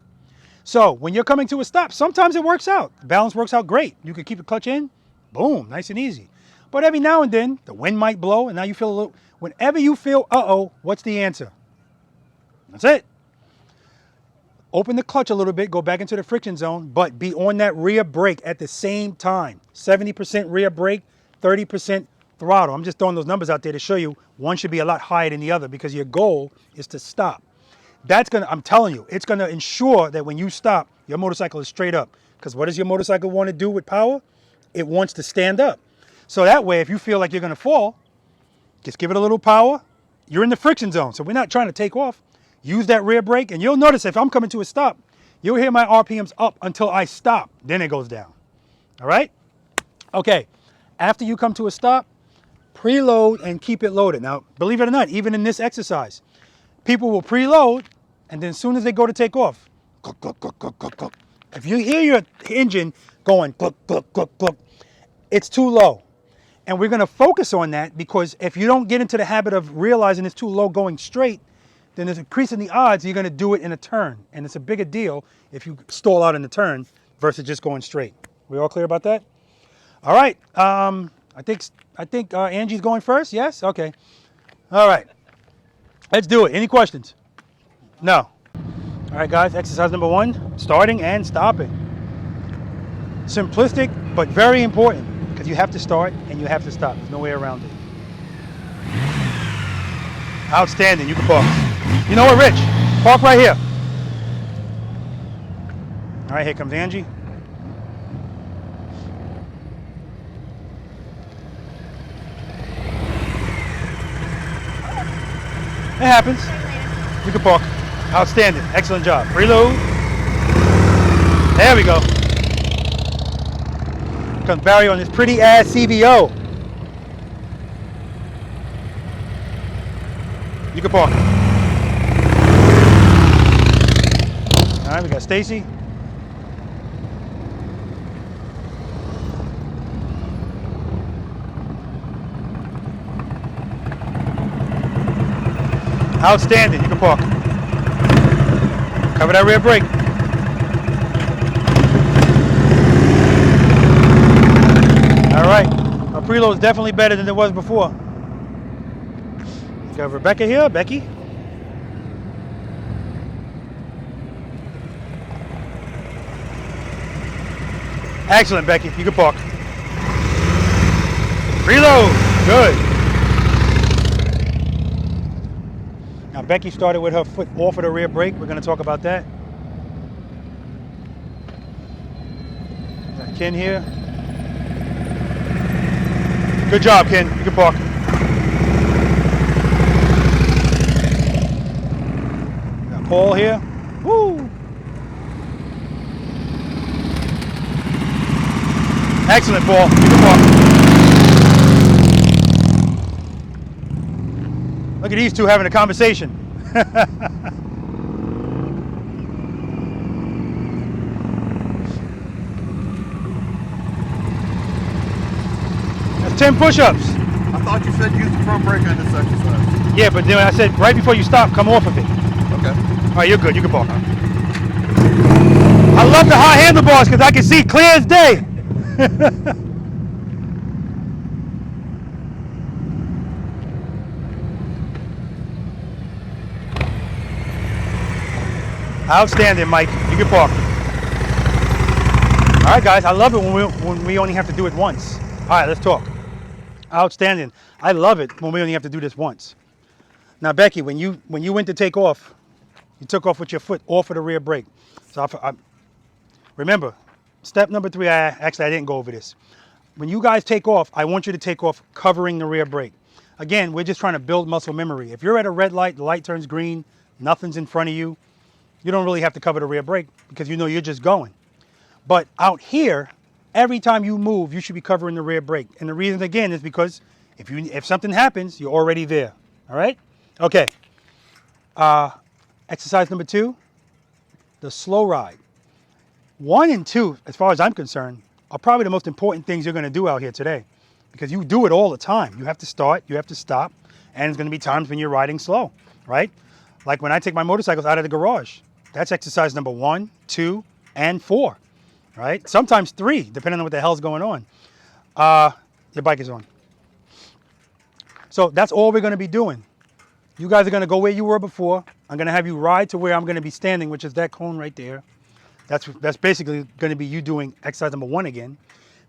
So when you're coming to a stop, sometimes it works out. The balance works out great. You can keep the clutch in, boom, nice and easy. But every now and then, the wind might blow, and now you feel a little, whenever you feel, uh-oh, what's the answer? That's it. Open the clutch a little bit, go back into the friction zone, but be on that rear brake at the same time. 70% rear brake, 30% throttle. I'm just throwing those numbers out there to show you one should be a lot higher than the other because your goal is to stop. That's going to, I'm telling you, it's going to ensure that when you stop, your motorcycle is straight up. Because what does your motorcycle want to do with power? It wants to stand up. So that way, if you feel like you're going to fall, just give it a little power. You're in the friction zone, so we're not trying to take off. Use that rear brake, and you'll notice if I'm coming to a stop, you'll hear my RPMs up until I stop. Then it goes down. All right? Okay. After you come to a stop, preload and keep it loaded. Now, believe it or not, even in this exercise, people will preload, and then as soon as they go to take off, cluck, cluck, cluck, cluck, cluck, cluck. If you hear your engine going cluck, cluck, cluck, cluck, it's too low. And we're going to focus on that because if you don't get into the habit of realizing it's too low going straight, then there's increasing the odds you're going to do it in a turn. And it's a bigger deal if you stall out in the turn versus just going straight. We all clear about that? All right. I think Angie's going first. Yes? Okay. All right. Let's do it. Any questions? No. All right, guys. Exercise number 1, starting and stopping. Simplistic, but very important because you have to start and you have to stop. There's no way around it. Outstanding. You can park. You know what, Rich? Park right here. All right, here comes Angie. It happens. You can park. Outstanding. Excellent job. Preload. There we go. Here comes Barry on this pretty ass CVO. You can park. All right, we got Stacy. Outstanding. You can park. Cover that rear brake. All right. Our preload is definitely better than it was before. We got Rebecca here. Becky. Excellent, Becky. You can park. Reload. Good. Now, Becky started with her foot off of the rear brake. We're going to talk about that. Got Ken here. Good job, Ken. You can park. Got Paul here. Woo! Excellent, Paul. You can park. Look at these two having a conversation. That's 10 push-ups. I thought you said use the front brake on this exercise. Yeah, but then I said right before you stop, come off of it. Okay. All right, you're good. You can park. I love the high handlebars because I can see clear as day. Outstanding, Mike. You can park. All right, guys. I love it when we only have to do it once. All right, let's talk. Outstanding. I love it when we only have to do this once. Now, Becky, when you went to take off, you took off with your foot off of the rear brake. So remember, step number 3. I didn't go over this. When you guys take off, I want you to take off covering the rear brake. Again, we're just trying to build muscle memory. If you're at a red light, the light turns green, nothing's in front of you, you don't really have to cover the rear brake because you know you're just going. But out here, every time you move, you should be covering the rear brake. And the reason, again, is because if something happens, you're already there. All right? Okay. Exercise number 2, the slow ride. 1 and 2, as far as I'm concerned, are probably the most important things you're going to do out here today because you do it all the time. You have to start, you have to stop, and there's going to be times when you're riding slow, right? Like when I take my motorcycles out of the garage. That's exercise number 1, 2, and 4, right? Sometimes 3, depending on what the hell's going on. Your bike is on. So that's all we're going to be doing. You guys are going to go where you were before. I'm going to have you ride to where I'm going to be standing, which is that cone right there. That's basically going to be you doing exercise number 1 again.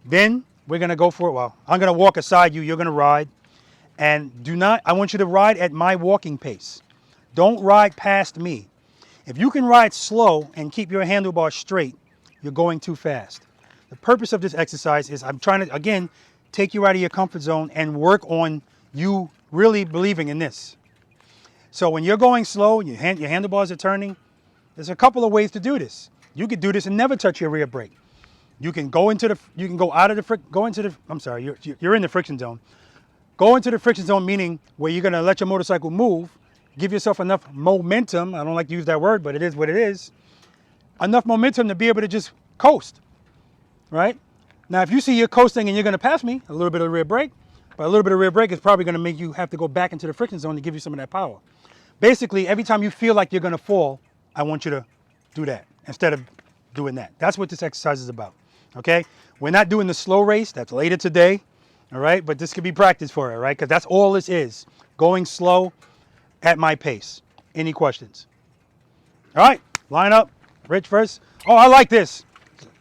Then we're going to go for it. Well, I'm going to walk aside you. You're going to ride. And I want you to ride at my walking pace. Don't ride past me. If you can ride slow and keep your handlebar straight, you're going too fast. The purpose of this exercise is I'm trying to, again, take you out of your comfort zone and work on you really believing in this. So when you're going slow and your handlebars are turning, there's a couple of ways to do this. You could do this and never touch your rear brake. You can go into the, you're in the friction zone. Go into the friction zone, meaning where you're gonna let your motorcycle move, give yourself enough momentum. I don't like to use that word, but it is what it is. Enough momentum to be able to just coast, right? Now, if you see you're coasting and you're gonna pass me, a little bit of rear brake, but a little bit of rear brake is probably gonna make you have to go back into the friction zone to give you some of that power. Basically, every time you feel like you're gonna fall, I want you to do that instead of doing that. That's what this exercise is about, okay? We're not doing the slow race, that's later today, all right? But this could be practice for it, right? Because that's all this is, going slow at my pace. Any questions? All right, line up. Rich first. Oh, I like this.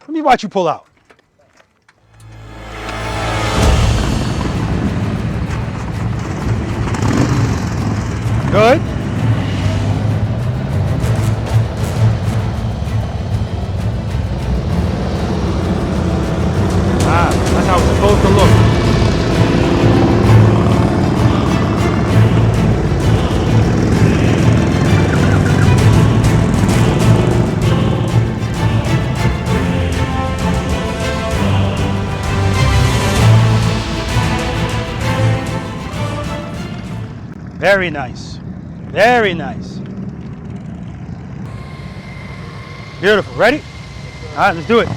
Let me watch you pull out. Good. That's how it's supposed to look. Very nice. Very nice. Beautiful. Ready? All right, let's do it.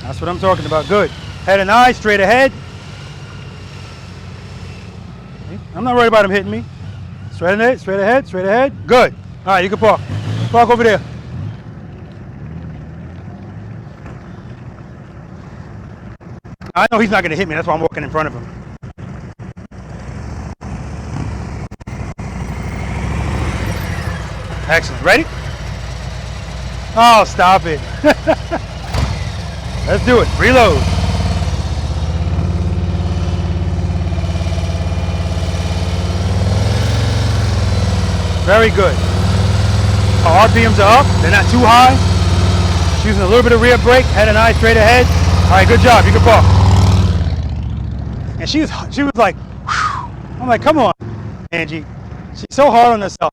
That's what I'm talking about. Good. Head and eye, straight ahead. I'm not worried about him hitting me. Straight ahead, straight ahead, straight ahead. Good. All right, you can park. Park over there. I know he's not going to hit me. That's why I'm walking in front of him. Excellent. Ready? Oh, stop it. Let's do it. Reload. Very good. Our RPMs are up. They're not too high. She's using a little bit of rear brake. Head and eye straight ahead. All right, good job. You can park. And she was like, whew. I'm like, come on, Angie. She's so hard on herself.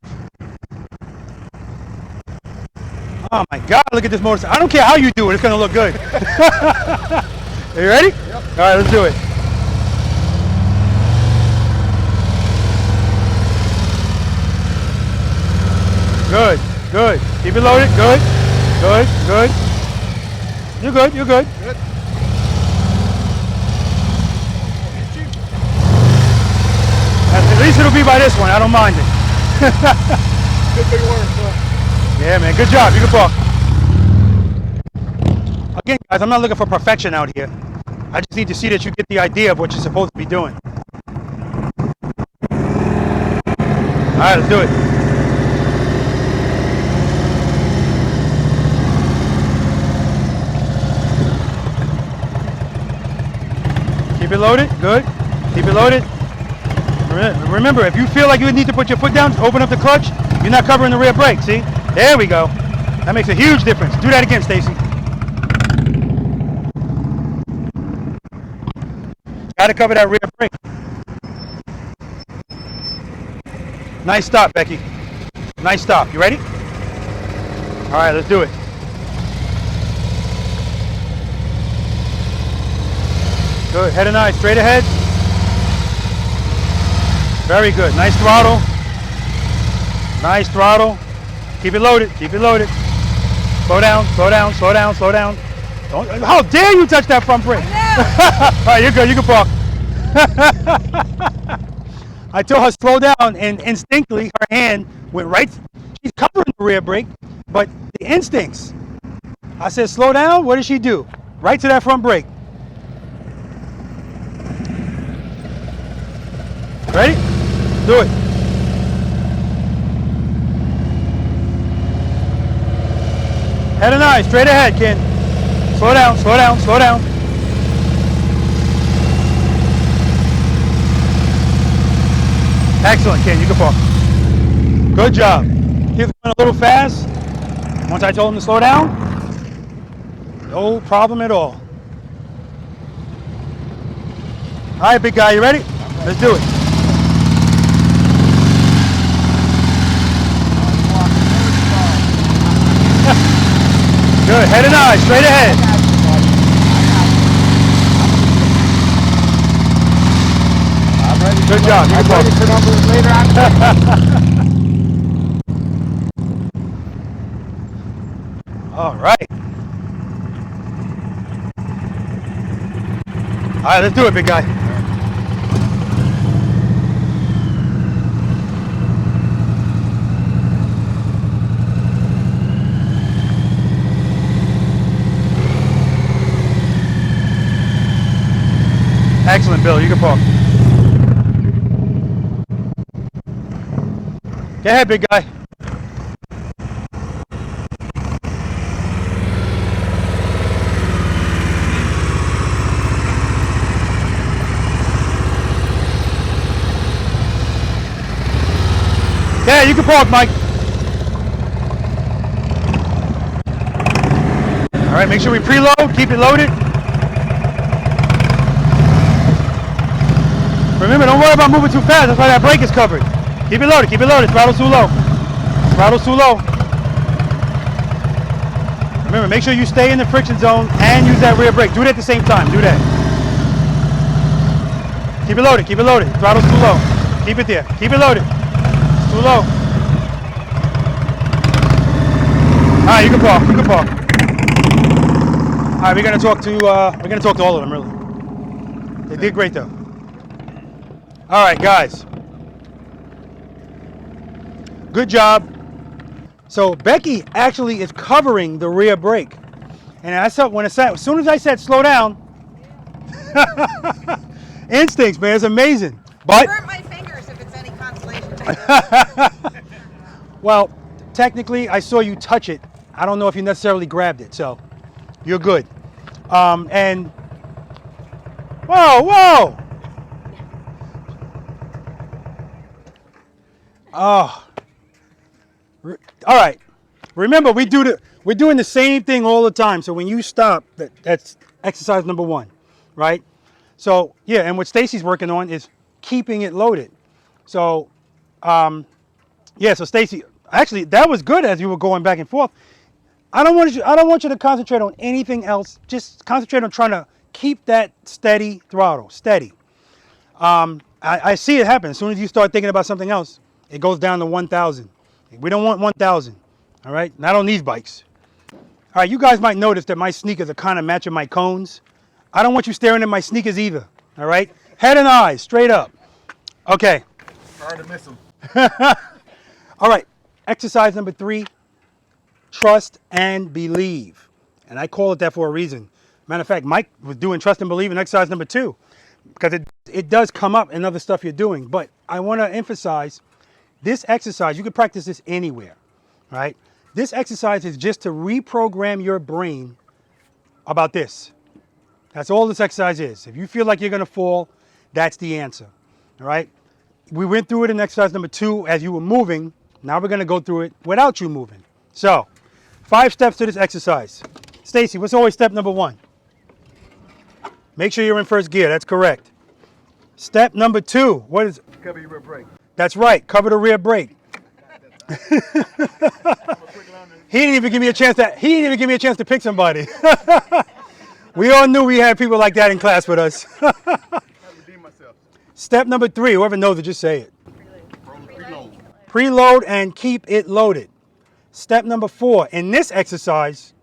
Oh my God, look at this motorcycle. I don't care how you do it, it's gonna look good. Are you ready? Yep. All right, let's do it. Good, good. Keep it loaded, good, good, good. You're good, you're good. Good. At least it'll be by this one, I don't mind it. Good big work, so. Yeah, man, good job. You can park. Again, guys, I'm not looking for perfection out here. I just need to see that you get the idea of what you're supposed to be doing. All right, let's do it. Keep it loaded. Good. Keep it loaded. Remember, if you feel like you need to put your foot down, open up the clutch. You're not covering the rear brake, see? There we go. That makes a huge difference. Do that again, Stacy. Gotta cover that rear brake. Nice stop, Becky. Nice stop. You ready? All right, let's do it. Good. Head and eye straight ahead. Very good. Nice throttle. Nice throttle. Keep it loaded. Keep it loaded. Slow down. Slow down. Slow down. Slow down. Don't, how dare you touch that front brake? All right, you're good. You can park. I told her slow down, and instinctively her hand went right. She's covering the rear brake, but the instincts. I said slow down. What did she do? Right to that front brake. Ready? Do it. Head and eye, straight ahead, Ken. Slow down, slow down, slow down. Excellent, Ken, you can park. Good job. He was going a little fast. Once I told him to slow down, no problem at all. All right, big guy, you ready? Let's do it. Good, head and eye, straight ahead. I'm ready. Good job. I'm ready for numbers later on. All right. All right, let's do it, big guy. Excellent, Bill. You can park. Go ahead, big guy. Yeah, you can park, Mike. All right, make sure we preload. Keep it loaded. Remember, don't worry about moving too fast. That's why that brake is covered. Keep it loaded. Keep it loaded. Throttle's too low. Throttle's too low. Remember, make sure you stay in the friction zone and use that rear brake. Do it at the same time. Do that. Keep it loaded. Keep it loaded. Throttle's too low. Keep it there. Keep it loaded. It's too low. All right, you can park. You can park. All right, we're gonna talk to all of them. Really, they did great though. All right, guys. Good job. So Becky actually is covering the rear brake. And I saw when as soon as I said slow down, instincts, man, it's amazing. But Burn my fingers if it's any consolation. well, technically, I saw you touch it. I don't know if you necessarily grabbed it, so you're good. And whoa. Oh. All right. Remember, we're doing the same thing all the time. So when you stop, that's exercise number 1, right? So yeah, and what Stacy's working on is keeping it loaded. So yeah, so Stacy, actually that was good as you were going back and forth. I don't want you to concentrate on anything else. Just concentrate on trying to keep that steady throttle, steady. I see it happen. As soon as you start thinking about something else, it goes down to 1,000. We don't want 1,000, all right? Not on these bikes. All right, you guys might notice that my sneakers are kind of matching my cones. I don't want you staring at my sneakers either, all right? Head and eyes, straight up. Okay. Hard to miss them. All right, exercise number 3, trust and believe. And I call it that for a reason. Matter of fact, Mike was doing trust and believe in exercise number 2 because it does come up in other stuff you're doing. But I want to emphasize this exercise, you can practice this anywhere, right? This exercise is just to reprogram your brain about this. That's all this exercise is. If you feel like you're going to fall, that's the answer, all right? We went through it in exercise number 2 as you were moving. Now we're going to go through it without you moving. So, 5 steps to this exercise. Stacy, what's always step number 1? Make sure you're in first gear. That's correct. Step number 2, what is it? Cover your rear brake. That's right. Cover the rear brake. He didn't even give me a chance to pick somebody. We all knew we had people like that in class with us. Step number 3, whoever knows it, just say it. Preload and keep it loaded. Step number 4 in this exercise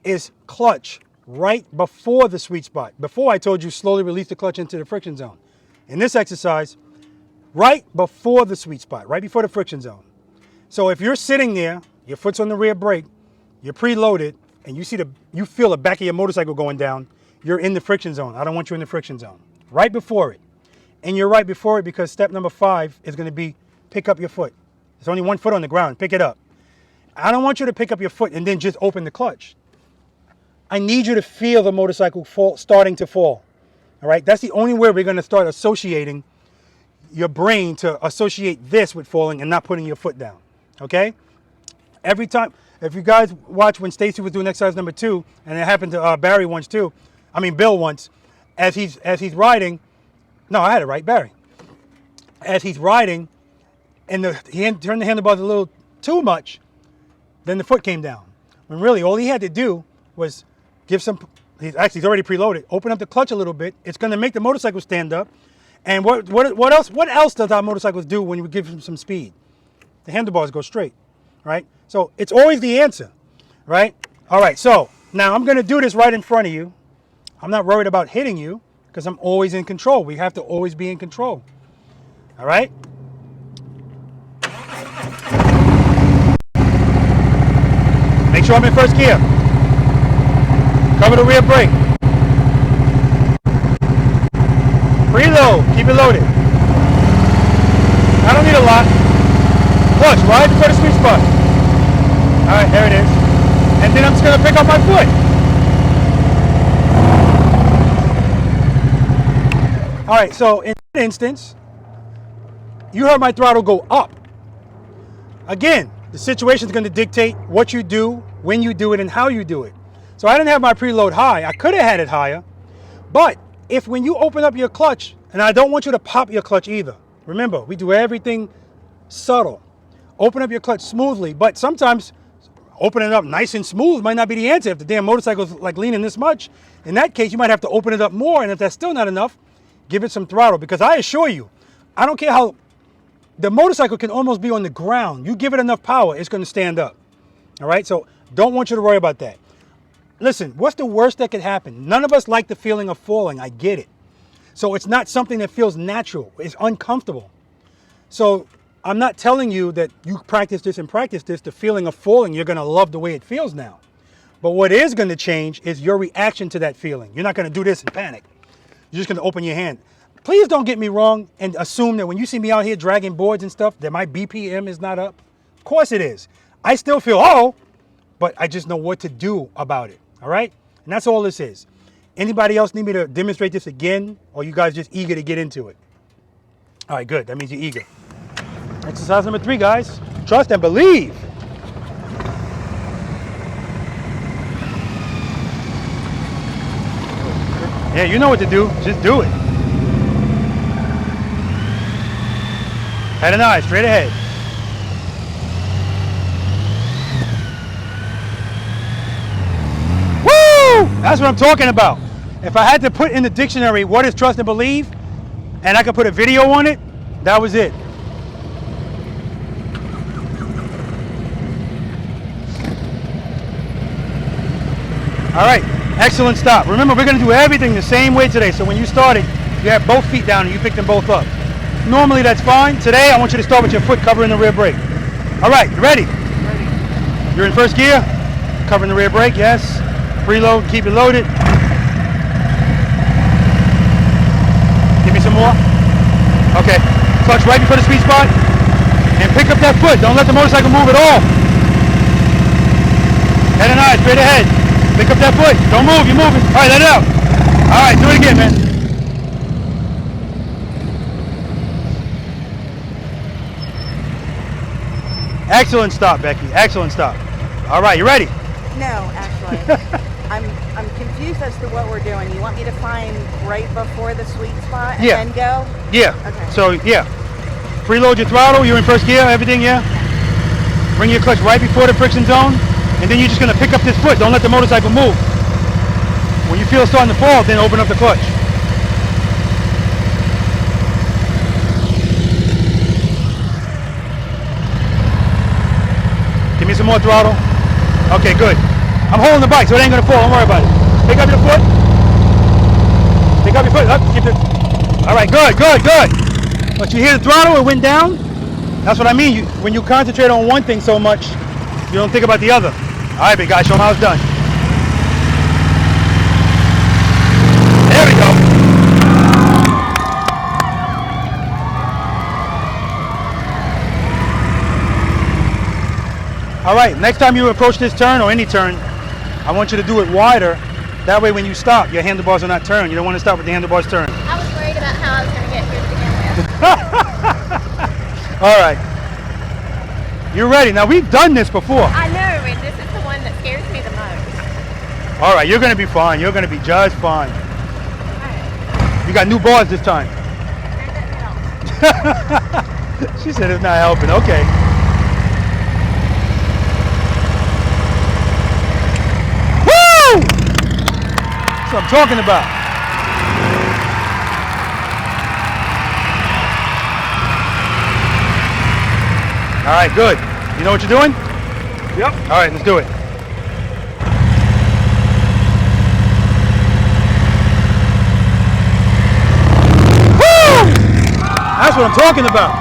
is clutch right before the sweet spot. Before I told you slowly release the clutch into the friction zone. In this exercise, right before the sweet spot, right before the friction zone. So if you're sitting there, your foot's on the rear brake, you're preloaded, and you feel the back of your motorcycle going down, you're in the friction zone. I don't want you in the friction zone. Right before it. And you're right before it because step number 5 is going to be pick up your foot. There's only one foot on the ground. Pick it up. I don't want you to pick up your foot and then just open the clutch. I need you to feel the motorcycle starting to fall. All right? That's the only way we're going to start associating your brain to associate this with falling and not putting your foot down. Okay? Every time, if you guys watch when Stacy was doing exercise number 2, and it happened to Barry once too, Bill once, as he's riding, no, I had it right, Barry. As he's riding, and he turned the handlebars a little too much, then the foot came down. When really all he had to do was he's already preloaded, open up the clutch a little bit. It's going to make the motorcycle stand up. And what else does our motorcycles do when we give them some speed? The handlebars go straight, right? So it's always the answer, right? All right, so now I'm going to do this right in front of you. I'm not worried about hitting you because I'm always in control. We have to always be in control, all right? Make sure I'm in first gear. Cover the rear brake. Preload, keep it loaded. I don't need a lot. Clutch, right before the sweet spot. All right, there it is. And then I'm just gonna pick up my foot. All right, so in that instance, you heard my throttle go up. Again, the situation is gonna dictate what you do, when you do it, and how you do it. So I didn't have my preload high. I could have had it higher, but if when you open up your clutch, and I don't want you to pop your clutch either. Remember, we do everything subtle. Open up your clutch smoothly, but sometimes opening it up nice and smooth might not be the answer if the damn motorcycle's like leaning this much. In that case, you might have to open it up more, and if that's still not enough, give it some throttle, because I assure you, I don't care how, the motorcycle can almost be on the ground. You give it enough power, it's gonna stand up. All right, so don't want you to worry about that. Listen, what's the worst that could happen? None of us like the feeling of falling, I get it. So it's not something that feels natural, it's uncomfortable. So I'm not telling you that you practice this and practice this, the feeling of falling, you're going to love the way it feels now. But what is going to change is your reaction to that feeling. You're not going to do this and panic. You're just going to open your hand. Please don't get me wrong and assume that when you see me out here dragging boards and stuff, that my BPM is not up. Of course it is. I still feel, oh, but I just know what to do about it, all right? And that's all this is. Anybody else need me to demonstrate this again, or you guys just eager to get into it? All right, good. That means you're eager. Exercise number 3, guys. Trust and believe. Yeah, you know what to do. Just do it. Head and eyes, straight ahead. Woo! That's what I'm talking about. If I had to put in the dictionary what is trust and believe, and I could put a video on it, that was it. All right, excellent stop. Remember, we're going to do everything the same way today. So when you started, you have both feet down and you pick them both up. Normally that's fine. Today, I want you to start with your foot covering the rear brake. All right, you ready? Ready. You're in first gear, covering the rear brake, yes. Preload, keep it loaded. Give me some more. Okay, clutch right before the sweet spot. And pick up that foot. Don't let the motorcycle move at all. Head and eyes, straight ahead. Pick up that foot. Don't move, you're moving. All right, let it out. All right, do it again, man. Excellent stop, Becky. Excellent stop. All right, you ready? No, actually. I'm confused as to what we're doing. You want me to find right before the sweet spot and then go? Yeah. Okay. So, yeah. Preload your throttle. You're in first gear, everything, yeah? Bring your clutch right before the friction zone. And then you're just going to pick up this foot. Don't let the motorcycle move. When you feel it starting to fall, then open up the clutch. Give me some more throttle. Okay, good. I'm holding the bike, so it ain't going to fall. Don't worry about it. Pick up your foot. Pick up your foot. Up. Keep it. All right, good, good, good. But you hear the throttle, it went down. That's what I mean. When you concentrate on one thing so much, you don't think about the other. All right, big guy, show them how it's done. There we go. All right, next time you approach this turn or any turn, I want you to do it wider. That way when you stop, your handlebars are not turned. You don't want to stop with the handlebars turned. I was worried about how I was going to get here to begin with. All right. You're ready. Now, we've done this before. I know, and this is the one that scares me the most. All right, you're going to be fine. You're going to be just fine. Right. You got new bars this time. That doesn't help. She said it's not helping. Okay. Woo! That's what I'm talking about. All right, good. You know what you're doing? Yep. All right, let's do it. Woo! That's what I'm talking about.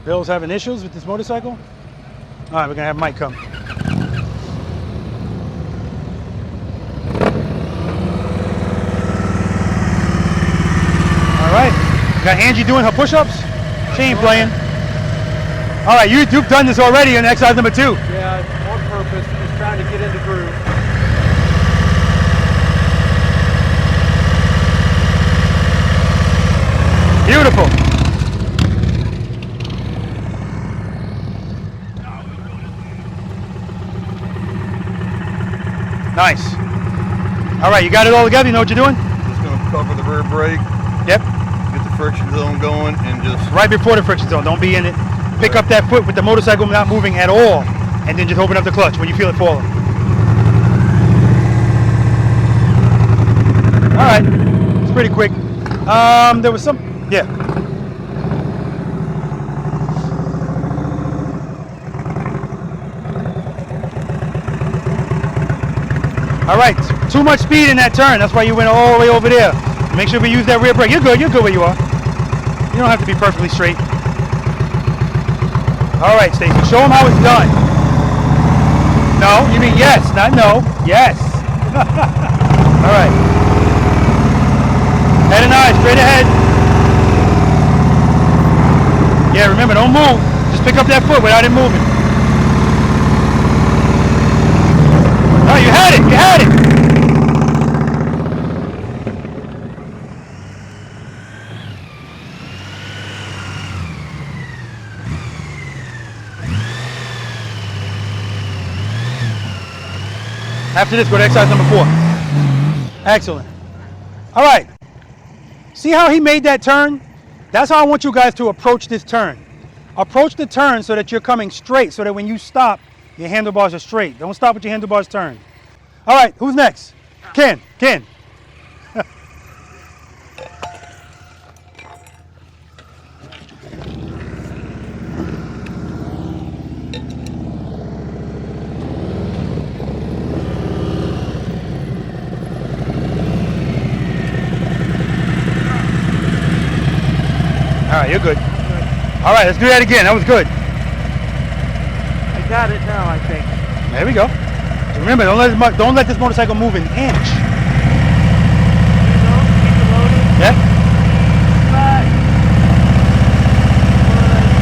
Bill's having issues with this motorcycle? All right, we're gonna have Mike come. Got Angie doing her push-ups? She ain't playing. All right, you've done this already in exercise number 2. Yeah, on purpose, just trying to get in the groove. Beautiful. Nice. All right, you got it all together? You know what you're doing? Just going to cover the rear brake. Yep. Get the friction zone going and just... Right before the friction zone. Don't be in it. Pick up that foot with the motorcycle not moving at all. And then just open up the clutch when you feel it falling. All right. It's pretty quick. There was some... Yeah. All right, too much speed in that turn. That's why you went all the way over there. Make sure we use that rear brake. You're good where you are. You don't have to be perfectly straight. All right, Stacy, show them how it's done. No, you mean yes, not no. Yes. All right. Head and eyes, straight ahead. Yeah, remember, don't move. Just pick up that foot without it moving. Oh, you had it, you had it. After this, go to exercise number 4. Excellent. All right. See how he made that turn? That's how I want you guys to approach this turn. Approach the turn so that you're coming straight, so that when you stop, your handlebars are straight. Don't stop with your handlebars turned. All right, who's next? Ken. All right, you're good. All right, let's do that again. That was good. I got it now, I think. There we go. Remember, don't let this motorcycle move an inch. Yeah.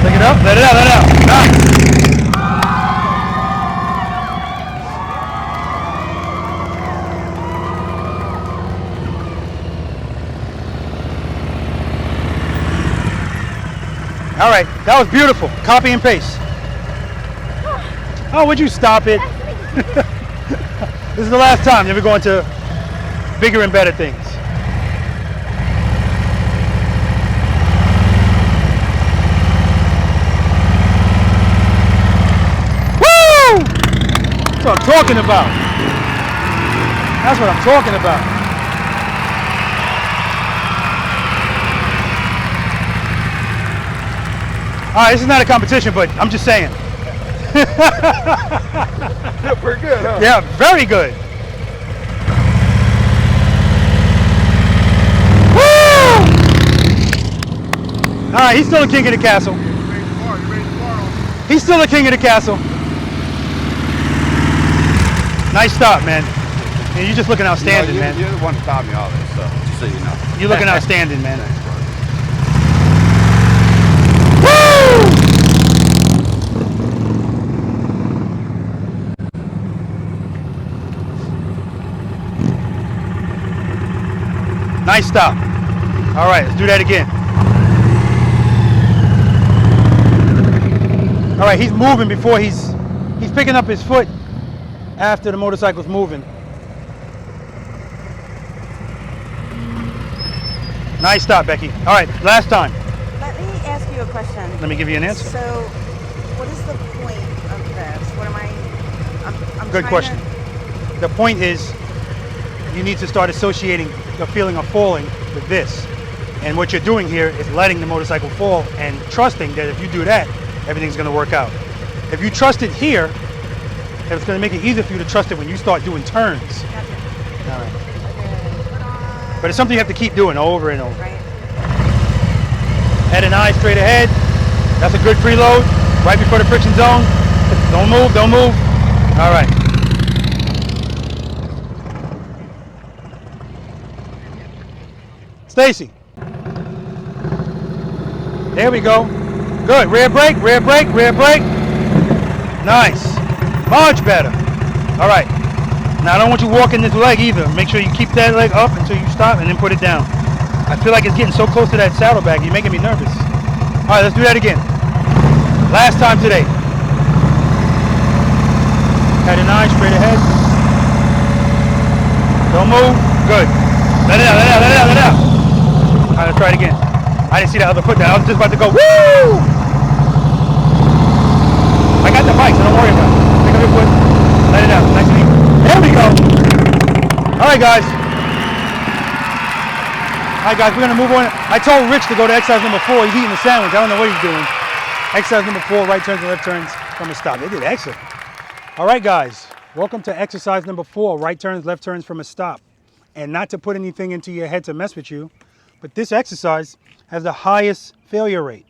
Pick it up. Let it out. Let it out. Nice. All right, that was beautiful. Copy and paste. Oh, would you stop it? This is the last time. Then we're going to bigger and better things. Woo! That's what I'm talking about. That's what I'm talking about. All right, this is not a competition, but I'm just saying. Yeah, pretty good, huh? Yeah, very good. Woo! All right, he's still the king of the castle. He's still the king of the castle. Nice stop, man. And you're just looking outstanding, man. You're the one who taught me all this, so just so you know. You're looking outstanding, man. Nice stop. All right, let's do that again. All right, he's moving before he's picking up his foot after the motorcycle's moving. Nice stop, Becky. All right, last time. Let me ask you a question. Let me give you an answer. So, what is the point of this? What am I'm Good question. The point is, you need to start associating the feeling of falling with this. And what you're doing here is letting the motorcycle fall and trusting that if you do that, everything's going to work out. If you trust it here, it's going to make it easier for you to trust it when you start doing turns. Gotcha. All right. But it's something you have to keep doing over and over. Right. Head and eye straight ahead. That's a good preload. Right before the friction zone. Don't move, don't move. All right. Stacy. There we go. Good. Rear brake, rear brake, rear brake. Nice. Much better. All right. Now I don't want you walking this leg either. Make sure you keep that leg up until you stop and then put it down. I feel like it's getting so close to that saddlebag. You're making me nervous. All right, let's do that again. Last time today. Head and eye straight ahead. Don't move. Good. Let it out, let it out, let it out, let it out. All right, let's try it again. I didn't see that other foot there. I was just about to go, woo! I got the bike, so don't worry about it. Pick up your foot, let it out, nice and easy. There we go. All right, guys. All right, guys, we're gonna move on. I told Rich to go to exercise number 4. He's eating a sandwich. I don't know what he's doing. Exercise number 4, right turns and left turns from a stop. They did excellent. All right, guys. Welcome to exercise number 4, right turns, left turns from a stop. And not to put anything into your head to mess with you, but this exercise has the highest failure rate,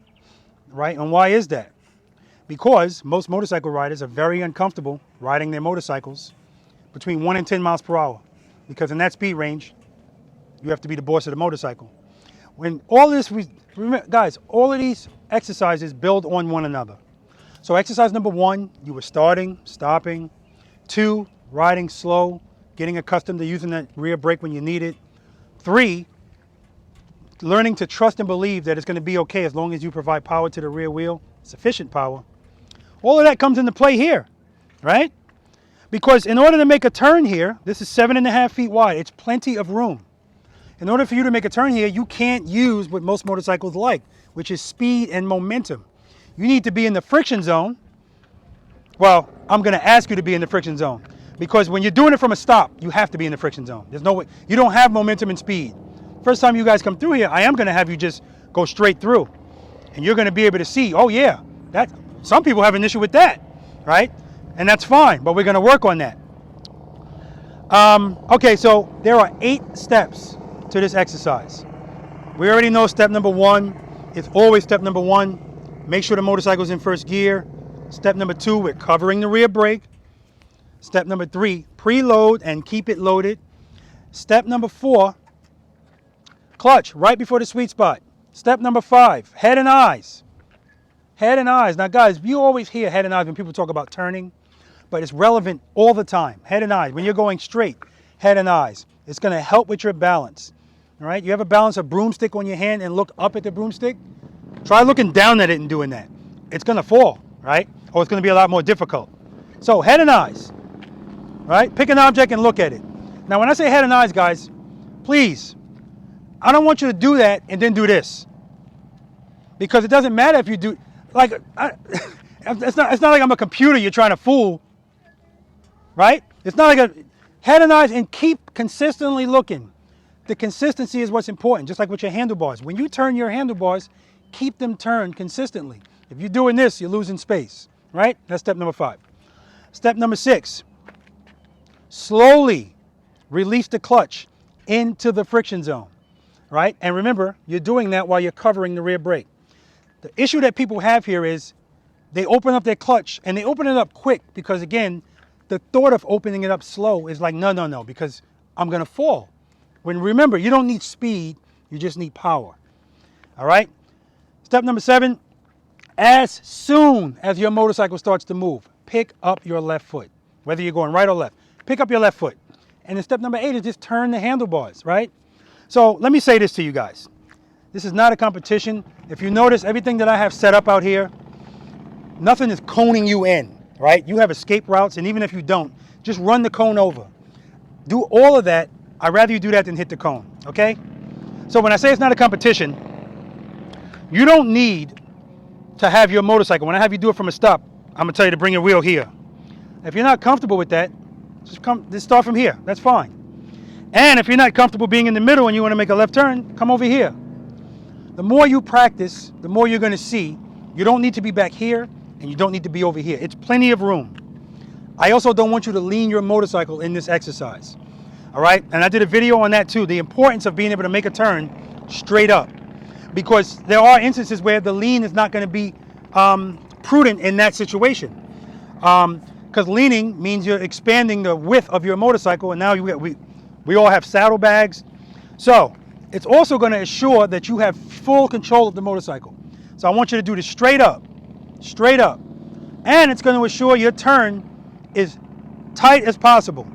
right? And why is that? Because most motorcycle riders are very uncomfortable riding their motorcycles between 1 and 10 miles per hour. Because in that speed range, you have to be the boss of the motorcycle. When all this, remember, guys, all of these exercises build on one another. So exercise number 1, you were starting, stopping. 2, riding slow, getting accustomed to using that rear brake when you need it. 3, learning to trust and believe that it's going to be okay as long as you provide power to the rear wheel, sufficient power. All of that comes into play here, right? Because in order to make a turn here, this is 7.5 feet wide. It's plenty of room. In order for you to make a turn here, you can't use what most motorcycles like, which is speed and momentum. You need to be in the friction zone. Well, I'm going to ask you to be in the friction zone because when you're doing it from a stop, you have to be in the friction zone. There's no way. You don't have momentum and speed. First time you guys come through here, I am going to have you just go straight through. And you're going to be able to see, oh yeah, that some people have an issue with that, right? And that's fine, but we're going to work on that. Okay, so there are 8 steps to this exercise. We already know step number 1. It's always step number 1. Make sure the motorcycle's in first gear. Step number 2, we're covering the rear brake. Step number 3, preload and keep it loaded. Step number 4, clutch right before the sweet spot. Step number 5, head and eyes. Head and eyes. Now guys, you always hear head and eyes when people talk about turning, but it's relevant all the time. Head and eyes. When you're going straight, head and eyes. It's going to help with your balance. All right? You ever balance a broomstick on your hand and look up at the broomstick? Try looking down at it and doing that. It's going to fall, right? Or it's going to be a lot more difficult. So head and eyes, right? Pick an object and look at it. Now when I say head and eyes, guys, please, I don't want you to do that and then do this. Because it doesn't matter if you do, like, it's not like I'm a computer you're trying to fool, right? It's not like a head and eyes, and keep consistently looking. The consistency is what's important, just like with your handlebars. When you turn your handlebars, keep them turned consistently. If you're doing this, you're losing space, right? That's step number 5. Step number 6, slowly release the clutch into the friction zone, right? And remember, you're doing that while you're covering the rear brake. The issue that people have here is they open up their clutch and they open it up quick because, again, the thought of opening it up slow is like, no, because I'm going to fall. When remember, you don't need speed, you just need power. All right? Step number 7, as soon as your motorcycle starts to move, pick up your left foot, whether you're going right or left. Pick up your left foot. And then step number 8 is just turn the handlebars, right? So let me say this to you guys. This is not a competition. If you notice, everything that I have set up out here, nothing is coning you in, right? You have escape routes, and even if you don't, just run the cone over. Do all of that. I'd rather you do that than hit the cone, okay? So when I say it's not a competition, you don't need to have your motorcycle. When I have you do it from a stop, I'm gonna tell you to bring your wheel here. If you're not comfortable with that, just start from here. That's fine. And if you're not comfortable being in the middle and you want to make a left turn, come over here. The more you practice, the more you're going to see. You don't need to be back here, and you don't need to be over here. It's plenty of room. I also don't want you to lean your motorcycle in this exercise. All right? And I did a video on that too, the importance of being able to make a turn straight up. Because there are instances where the lean is not going to be prudent in that situation. Because leaning means you're expanding the width of your motorcycle, and now we all have saddlebags. So it's also going to assure that you have full control of the motorcycle. So I want you to do this straight up. And it's going to assure your turn is tight as possible.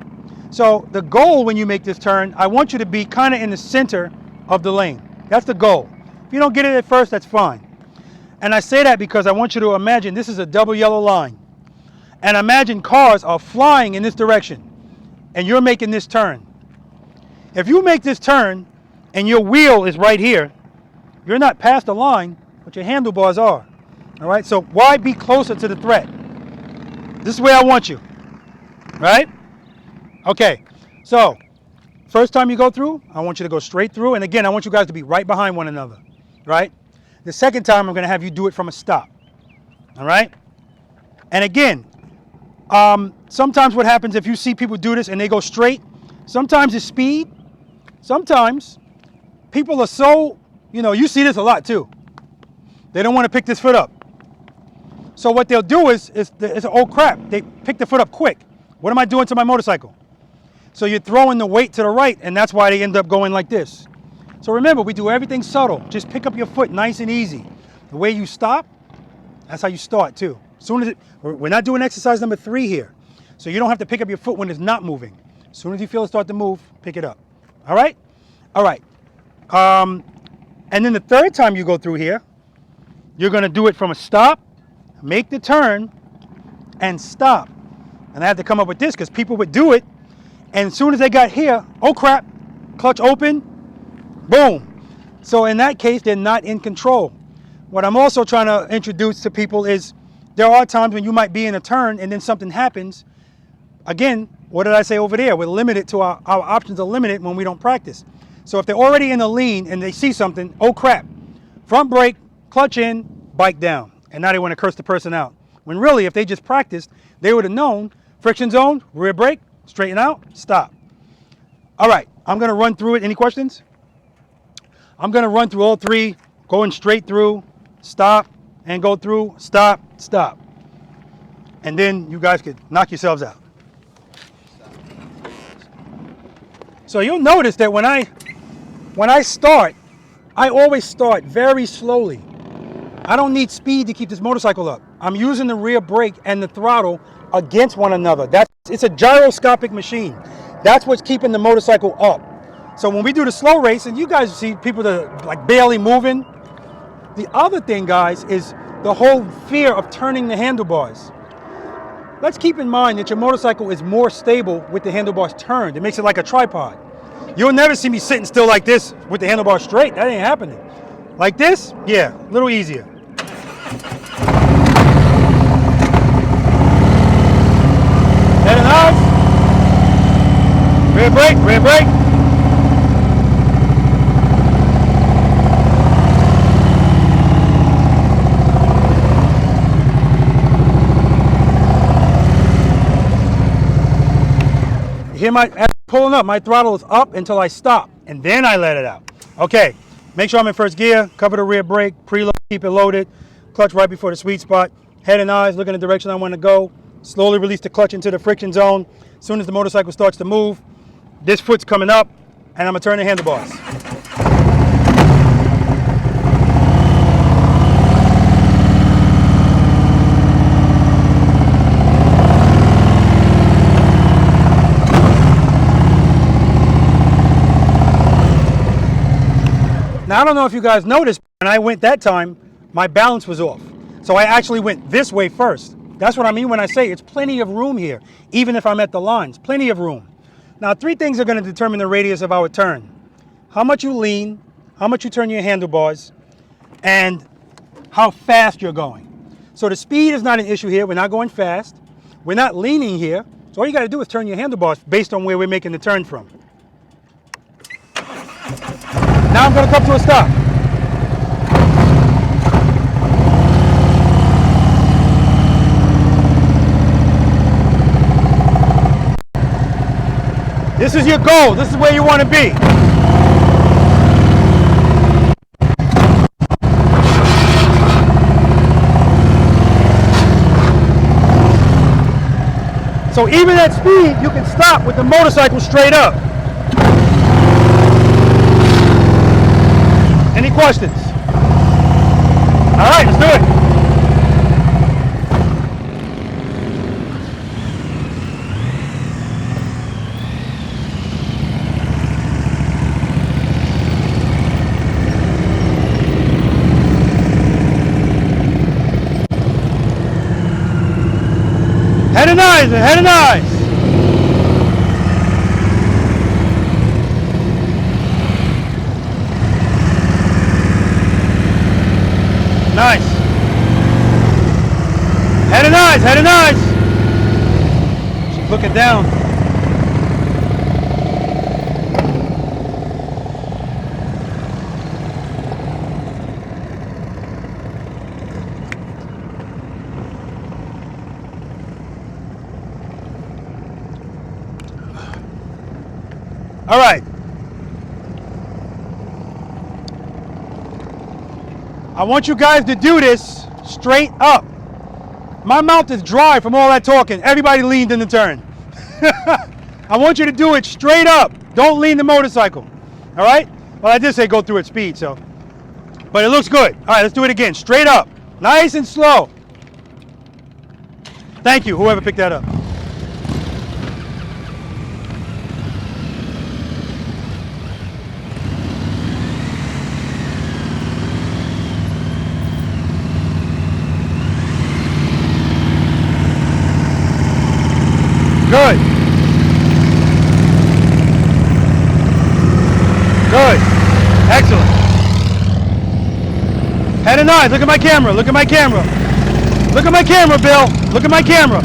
So the goal when you make this turn, I want you to be kind of in the center of the lane. That's the goal. If you don't get it at first, that's fine. And I say that because I want you to imagine this is a double yellow line. And imagine cars are flying in this direction and you're making this turn. If you make this turn and your wheel is right here, you're not past the line, but your handlebars are. All right, so why be closer to the threat? This is where I want you, right? Okay, so first time you go through, I want you to go straight through. And again, I want you guys to be right behind one another, right? The second time, I'm going to have you do it from a stop, all right? And again, Sometimes what happens if you see people do this and they go straight, sometimes it's speed. Sometimes people are so, you see this a lot too. They don't want to pick this foot up. So what they'll do is oh crap, they pick the foot up quick. What am I doing to my motorcycle? So you're throwing the weight to the right, and that's why they end up going like this. So remember, we do everything subtle. Just pick up your foot nice and easy. The way you stop, that's how you start too. We're not doing exercise number 3 here. So you don't have to pick up your foot when it's not moving. As soon as you feel it start to move, pick it up. All right? All right. And then the third time you go through here, you're going to do it from a stop, make the turn, and stop. And I had to come up with this because people would do it, and as soon as they got here, oh crap, clutch open, boom. So in that case, they're not in control. What I'm also trying to introduce to people is there are times when you might be in a turn and then something happens. Again, what did I say over there? We're limited to our options are limited when we don't practice. So if they're already in a lean and they see something, oh crap, front brake, clutch in, bike down. And now they want to curse the person out. When really, if they just practiced, they would have known friction zone, rear brake, straighten out, stop. All right, I'm going to run through it. Any questions? I'm going to run through all 3, going straight through, stop, and go through, stop, stop. And then you guys could knock yourselves out. So you'll notice that when I start, I always start very slowly. I don't need speed to keep this motorcycle up. I'm using the rear brake and the throttle against one another. It's a gyroscopic machine. That's what's keeping the motorcycle up. So when we do the slow race, and you guys see people that are like barely moving, the other thing, guys, is the whole fear of turning the handlebars. Let's keep in mind that your motorcycle is more stable with the handlebars turned. It makes it like a tripod. You'll never see me sitting still like this with the handlebars straight. That ain't happening. Like this, yeah, a little easier. Head and eyes. Rear brake, rear brake. You hear as I'm pulling up, my throttle is up until I stop, and then I let it out. Okay, make sure I'm in first gear, cover the rear brake, preload, keep it loaded, clutch right before the sweet spot, head and eyes, look in the direction I want to go, slowly release the clutch into the friction zone. As soon as the motorcycle starts to move, this foot's coming up, and I'm going to turn the handlebars. Now, I don't know if you guys noticed, when I went that time, my balance was off. So I actually went this way first. That's what I mean when I say it's plenty of room here, even if I'm at the lines, plenty of room. Now, 3 things are going to determine the radius of our turn. How much you lean, how much you turn your handlebars, and how fast you're going. So the speed is not an issue here. We're not going fast. We're not leaning here. So all you got to do is turn your handlebars based on where we're making the turn from. Now I'm going to come to a stop. This is your goal. This is where you want to be. So even at speed, you can stop with the motorcycle straight up. Any questions? All right, let's do it. Head and eyes, head and eyes. Nice. Head and eyes, head and eyes. She's looking down. All right. I want you guys to do this straight up. My mouth is dry from all that talking. Everybody leaned in the turn. I want you to do it straight up. Don't lean the motorcycle. All right? Well, I did say go through at speed, so. But it looks good. All right, let's do it again. Straight up. Nice and slow. Thank you, whoever picked that up. Good. Good. Excellent. Head and eyes. Look at my camera. Look at my camera. Look at my camera, Bill. Look at my camera.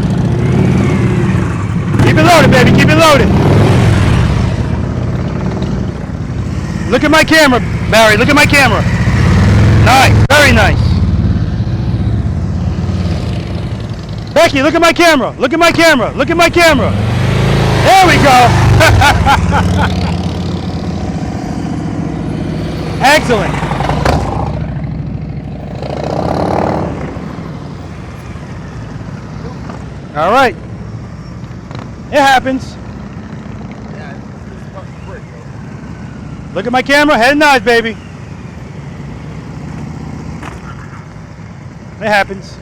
Keep it loaded, baby. Keep it loaded. Look at my camera, Barry. Look at my camera. Nice. Very nice. Becky, look at my camera. Look at my camera. Look at my camera. There we go. Excellent. All right. It happens. Look at my camera. Head and eyes, baby. It happens.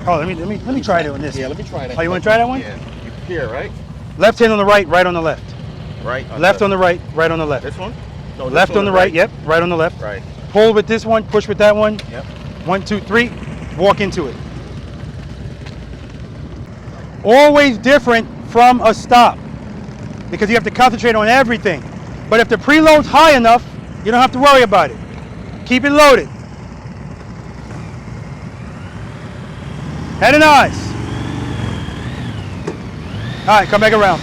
Oh, let me try doing this. Yeah, let me try that. Oh, you want to try that one? Yeah. Here, right? Left hand on the right, right on the left. Right. Left on the right, right on the left. This one? No, Left on the right, yep. Right on the left. Right. Pull with this one, push with that one. Yep. 1, 2, 3. Walk into it. Always different from a stop because you have to concentrate on everything. But if the preload's high enough, you don't have to worry about it. Keep it loaded. Head and eyes. All right, come back around.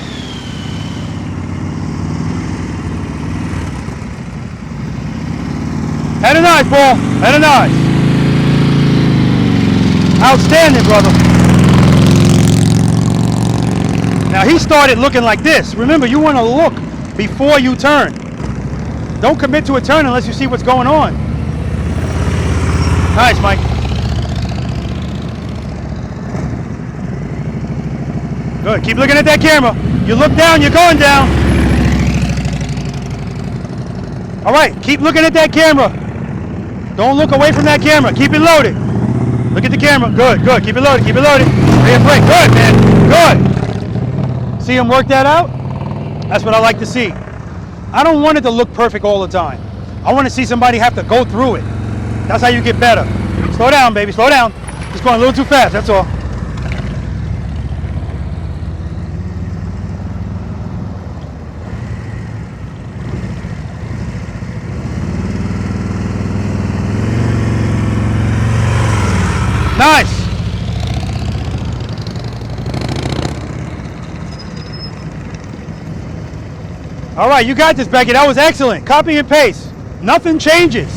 Head and eyes, Paul. Head and eyes. Outstanding, brother. Now he started looking like this. Remember, you want to look before you turn. Don't commit to a turn unless you see what's going on. Nice, Mike. Good. Keep looking at that camera. You look down, you're going down. All right, keep looking at that camera. Don't look away from that camera. Keep it loaded. Look at the camera. Good, good. Keep it loaded. Keep it loaded. Rear brake. Good, man. Good. See him work that out? That's what I like to see. I don't want it to look perfect all the time. I want to see somebody have to go through it. That's how you get better. Slow down, baby. Slow down. Just going a little too fast. That's all. Nice. All right, you got this, Becky. That was excellent. Copy and paste. Nothing changes.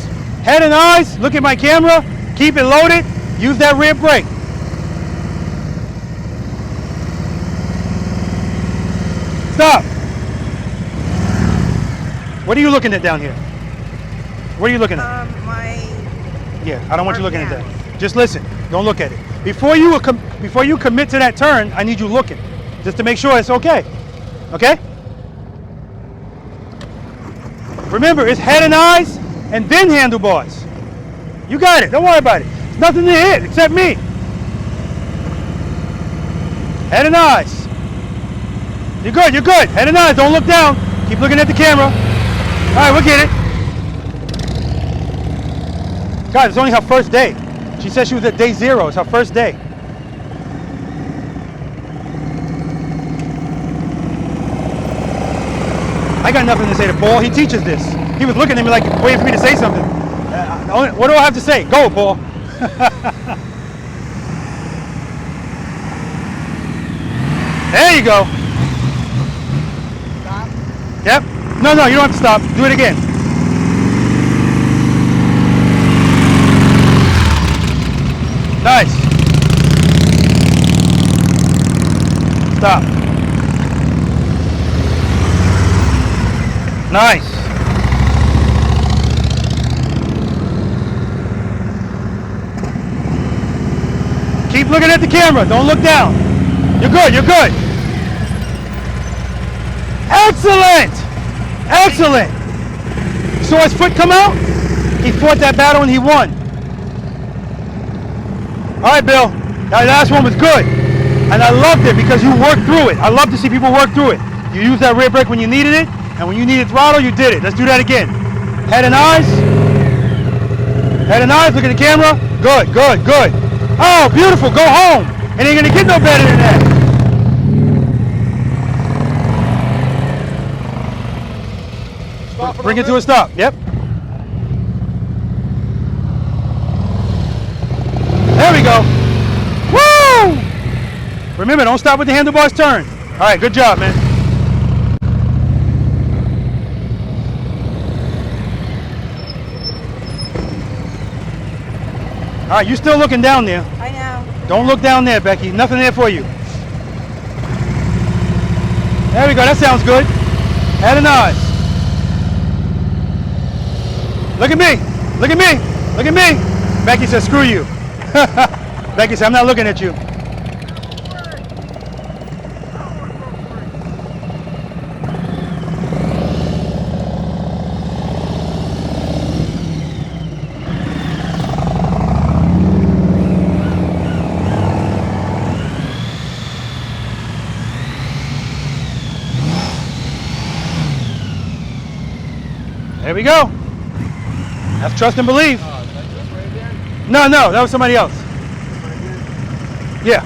Head and eyes. Look at my camera. Keep it loaded. Use that rear brake. Stop. What are you looking at down here? What are you looking at? Yeah, I don't want you looking at that. Just listen. Don't look at it. Before you commit to that turn, I need you looking, just to make sure it's okay. Okay? Remember, it's head and eyes, and then handlebars. You got it. Don't worry about it. There's nothing to hit except me. Head and eyes. You're good. You're good. Head and eyes. Don't look down. Keep looking at the camera. All right, we'll get it. Guys, it's only her first day. She said she was at day 0. It's her first day. I got nothing to say to Paul. He teaches this. He was looking at me like waiting for me to say something. What do I have to say? Go, Paul. There you go. Stop. Yep. No, you don't have to stop. Do it again. Nice. stop. Nice. Keep looking at the camera. Don't look down. You're good. You're good. Excellent. Excellent. You saw his foot come out? He fought that battle and he won. All right, Bill. That last one was good. And I loved it because you worked through it. I love to see people work through it. You used that rear brake when you needed it, and when you needed throttle, you did it. Let's do that again. Head and eyes. Head and eyes. Look at the camera. Good, good, good. Oh, beautiful. Go home. It ain't going to get no better than that. Bring it to a stop. Yep. There we go. Woo! Remember, don't stop with the handlebars turn. All right, good job, man. All right, you still looking down there. I know. Don't look down there, Becky. Nothing there for you. There we go. That sounds good. Head and eyes. Look at me. Look at me. Look at me. Becky said, screw you. Becky said, I'm not looking at you. There we go. That's trust and believe. No, no, that was somebody else. Yeah.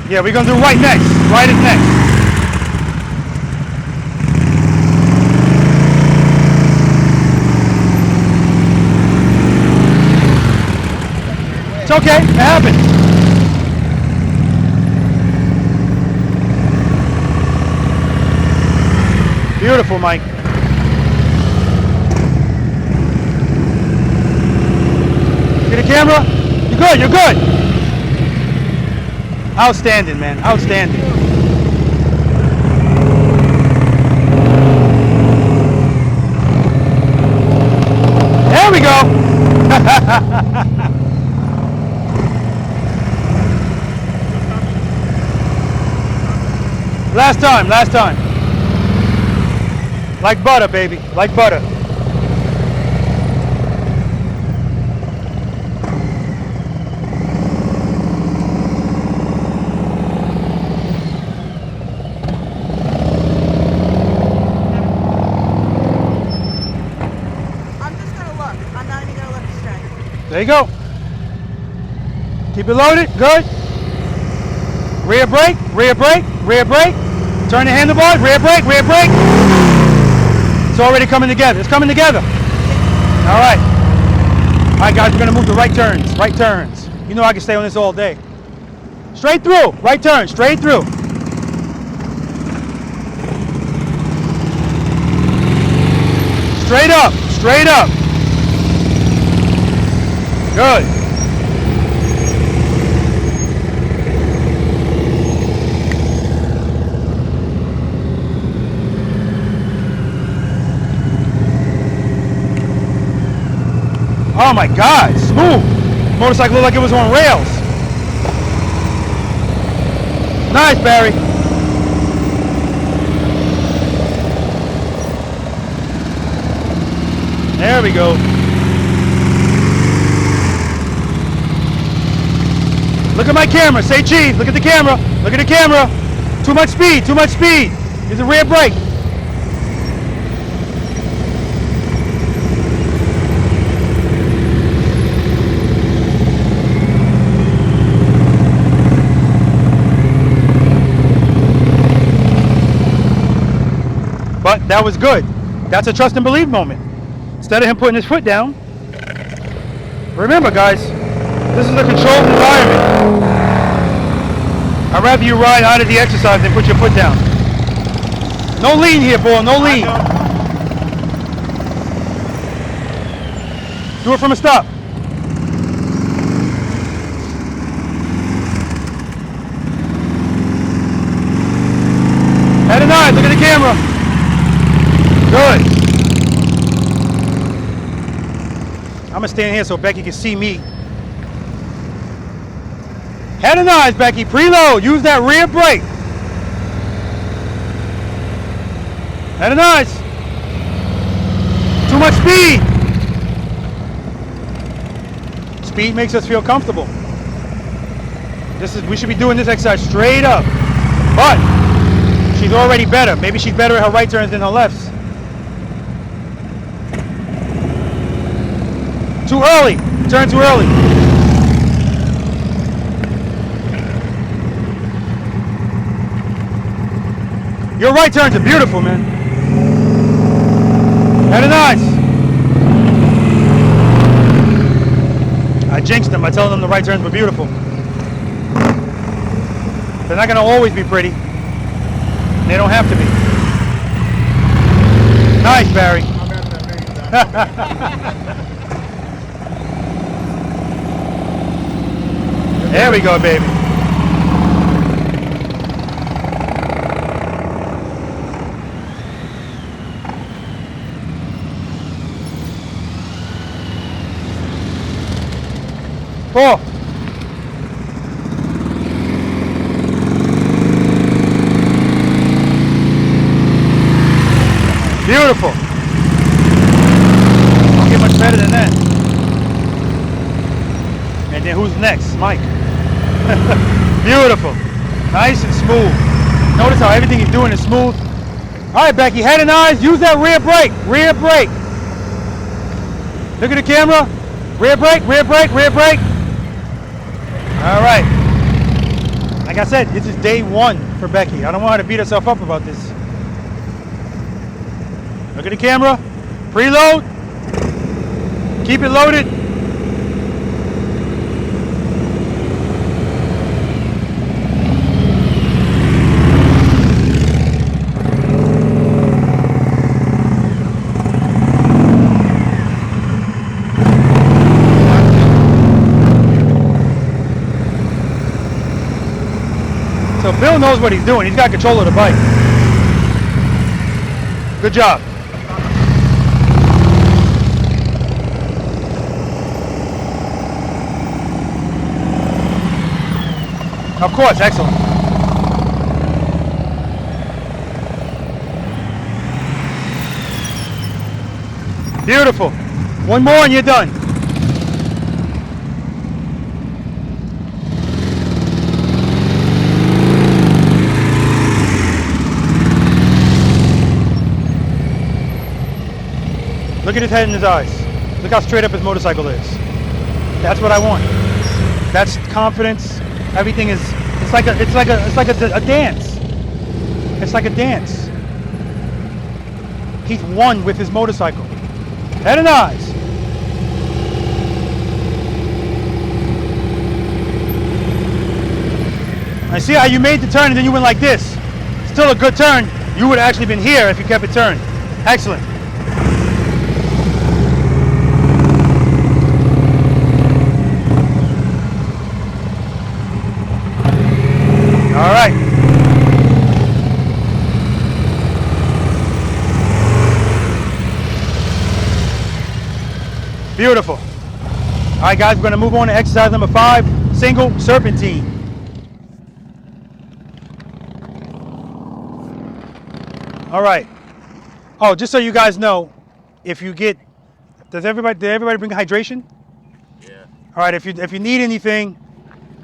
Yeah, we're going to do right next. Right is next. It's okay. It happens. Beautiful, Mike. See the camera? You're good, you're good. Outstanding, man, outstanding. There we go. Last time, last time. Like butter, baby, like butter. There you go. Keep it loaded. Good. Rear brake, rear brake, rear brake. Turn the handlebars, rear brake, rear brake. It's already coming together. It's coming together. All right. All right, guys, we're going to move to right turns. Right turns. You know I can stay on this all day. Straight through. Right turn. Straight through. Straight up. Straight up. Good. Oh my God, smooth. Motorcycle looked like it was on rails. Nice, Barry. There we go. Look at my camera. Say cheese. Look at the camera. Look at the camera. Too much speed. Too much speed. Here's a rear brake. But that was good. That's a trust and believe moment. Instead of him putting his foot down. Remember, guys, this is a controlled environment. I'd rather you ride out of the exercise than put your foot down. No lean here, boy, no lean. Do it from a stop. camera. Good. I'm gonna stand here so Becky can see me. Head and eyes, Becky. Preload. Use that rear brake. Head and eyes. Too much speed. Speed makes us feel comfortable. We should be doing this exercise straight up. But she's already better. Maybe she's better at her right turns than her lefts. Too early. Turn too early. Your right turns are beautiful, man. Head and eyes. I jinxed them by telling them the right turns were beautiful. They're not going to always be pretty. They don't have to be. Nice, Barry. There we go, baby. Four. Beautiful. Don't get much better than that. And then who's next? Mike. Beautiful. Nice and smooth. Notice how everything he's doing is smooth. All right, Becky, head and eyes. Use that rear brake. Rear brake. Look at the camera. Rear brake, rear brake, rear brake. All right. Like I said, this is day one for Becky. I don't want her to beat herself up about this. Look at the camera. Preload. Keep it loaded. So Bill knows what he's doing. He's got control of the bike. Good job. Of course, excellent. Beautiful. One more and you're done. Look at his head and his eyes. Look how straight up his motorcycle is. That's what I want. That's confidence. Everything is. It's like a dance. It's like a dance. He's one with his motorcycle. Head and eyes. I see how you made the turn and then you went like this. Still a good turn. You would have actually been here if you kept it turned. Excellent. All right. Beautiful. All right, guys, we're going to move on to exercise number 5, single serpentine. All right. Oh, just so you guys know, if you get, did everybody bring hydration? Yeah. All right, if you need anything,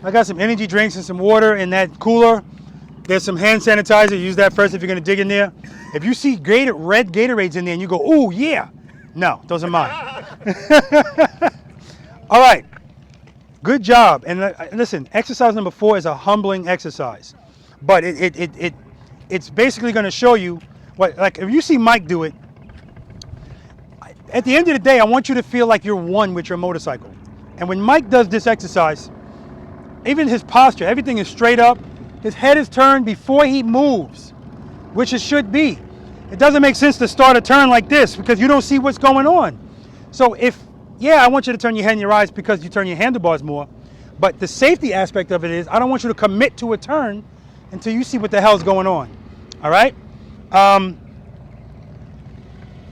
I got some energy drinks and some water in that cooler. There's some hand sanitizer. Use that first if you're going to dig in there. If you see red Gatorades in there and you go, ooh, yeah. No, those are mine. All right. Good job. And listen, exercise number 4 is a humbling exercise. But it's basically going to show you what, like if you see Mike do it, at the end of the day, I want you to feel like you're one with your motorcycle. And when Mike does this exercise, even his posture, everything is straight up. His head is turned before he moves, which it should be. It doesn't make sense to start a turn like this because you don't see what's going on. So I want you to turn your head and your eyes because you turn your handlebars more. But the safety aspect of it is I don't want you to commit to a turn until you see what the hell's going on. All right?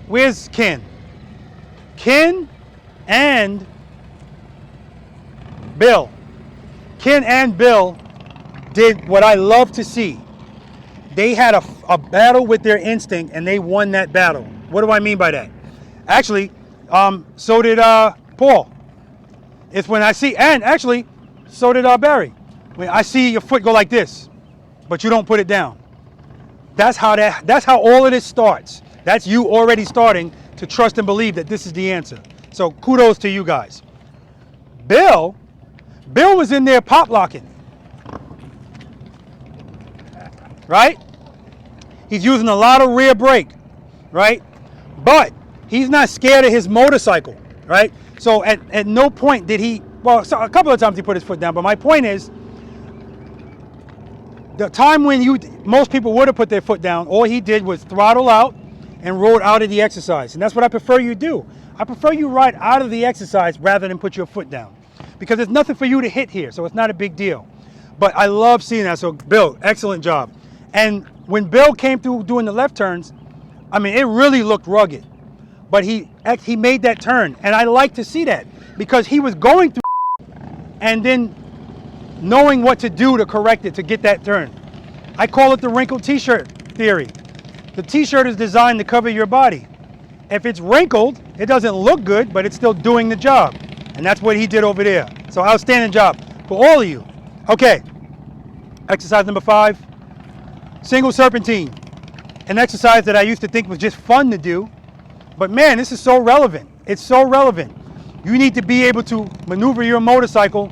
Where's Ken? Ken and Bill. Ken and Bill did what I love to see. They had a battle with their instinct and they won that battle. What do I mean by that? Actually, so did Paul. It's when I see, and actually, so did Barry. When I see your foot go like this, but you don't put it down. That's how all of this starts. That's you already starting to trust and believe that this is the answer. So kudos to you guys. Bill was in there pop locking. Right? He's using a lot of rear brake, right? But he's not scared of his motorcycle, right? So at no point did he, well, so a couple of times he put his foot down, but my point is, the time when most people would have put their foot down, all he did was throttle out and rode out of the exercise. And that's what I prefer you do. I prefer you ride out of the exercise rather than put your foot down. Because there's nothing for you to hit here, so it's not a big deal. But I love seeing that, so Bill, excellent job. And when Bill came through doing the left turns, I mean, it really looked rugged. But he made that turn, and I like to see that because he was going through and then knowing what to do to correct it to get that turn. I call it the wrinkled t-shirt theory. The t-shirt is designed to cover your body. If it's wrinkled, it doesn't look good, but it's still doing the job. And that's what he did over there. So outstanding job for all of you. Okay, exercise number 5, single serpentine. An exercise that I used to think was just fun to do, but man, this is so relevant. It's so relevant. You need to be able to maneuver your motorcycle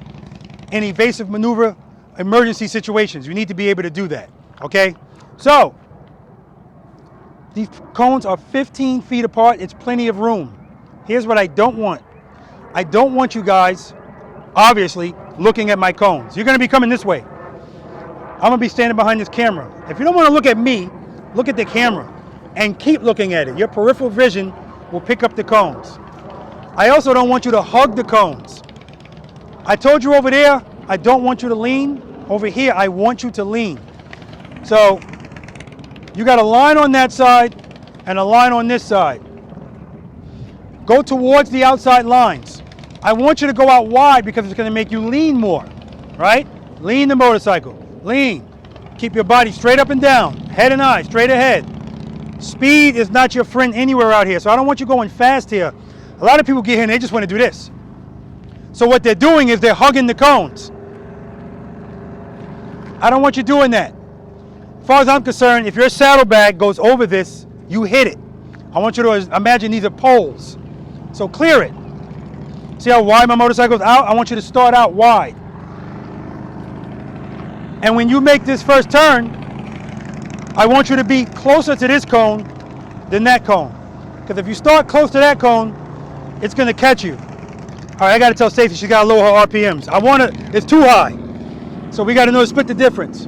in evasive maneuver emergency situations. You need to be able to do that, okay? So, these cones are 15 feet apart. It's plenty of room. Here's what I don't want. I don't want you guys, obviously, looking at my cones. You're gonna be coming this way. I'm gonna be standing behind this camera. If you don't wanna look at me, look at the camera and keep looking at it. Your peripheral vision will pick up the cones. I also don't want you to hug the cones. I told you over there, I don't want you to lean. Over here, I want you to lean. So, you got a line on that side and a line on this side. Go towards the outside lines. I want you to go out wide because it's going to make you lean more, right? Lean the motorcycle. Lean. Keep your body straight up and down. Head and eyes straight ahead. Speed is not your friend anywhere out here, so I don't want you going fast here. A lot of people get here and they just want to do this. So what they're doing is they're hugging the cones. I don't want you doing that. As far as I'm concerned, if your saddlebag goes over this, you hit it. I want you to imagine these are poles. So clear it. See how wide my motorcycle's out? I want you to start out wide. And when you make this first turn, I want you to be closer to this cone than that cone. Because if you start close to that cone, it's going to catch you. All right, I got to tell Stacey she's got to lower her RPMs. It's too high. So we got to know to split the difference.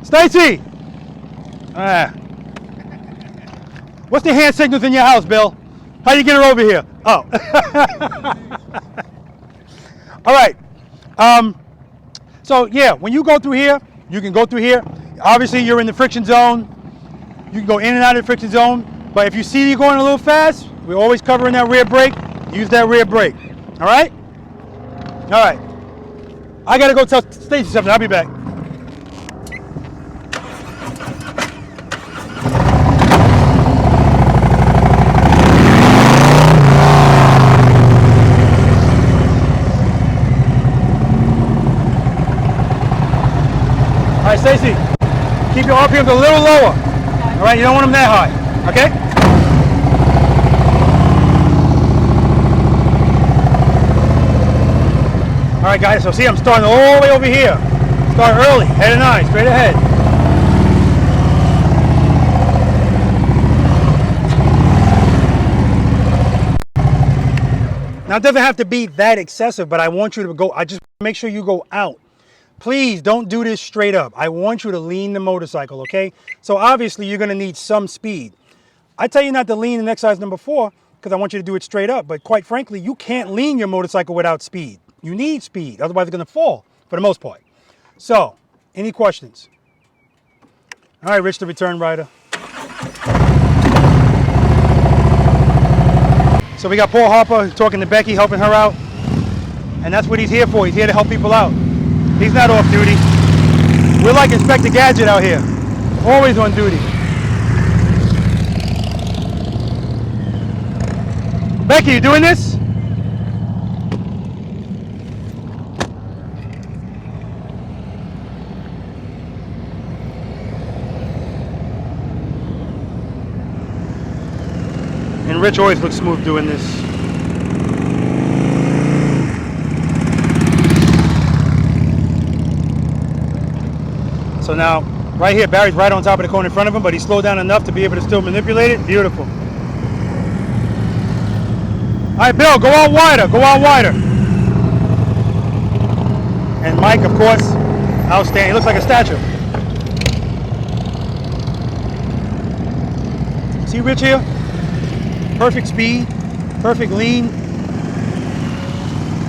Stacey! What's the hand signals in your house, Bill? How you get her over here? Oh. All right. So yeah, when you go through here, you can go through here. Obviously, you're in the friction zone. You can go in and out of the friction zone. But if you see you're going a little fast, we're always covering that rear brake. Use that rear brake. All right? All right. I got to go tell Stacey something. I'll be back. All right, Stacey, keep your RPMs a little lower. All right, you don't want them that high, okay? All right, guys, so see, I'm starting all the way over here. Start early, head and eyes, straight ahead. Now, it doesn't have to be that excessive, but I want you to go, I just make sure you go out. Please don't do this straight up. I want you to lean the motorcycle, okay? So obviously you're gonna need some speed. I tell you not to lean in exercise number 4 because I want you to do it straight up, but quite frankly, you can't lean your motorcycle without speed. You need speed, otherwise it's gonna fall for the most part. So, any questions? All right, Rich, the return rider. So we got Paul Harper talking to Becky, helping her out. And that's what he's here for. He's here to help people out. He's not off duty. We're like Inspector Gadget out here. Always on duty. Becky, you doing this? And Rich always looks smooth doing this. So now, right here, Barry's right on top of the cone in front of him, but he slowed down enough to be able to still manipulate it. Beautiful. All right, Bill, go out wider, go out wider. And Mike, of course, outstanding. He looks like a statue. See Rich here? Perfect speed, perfect lean.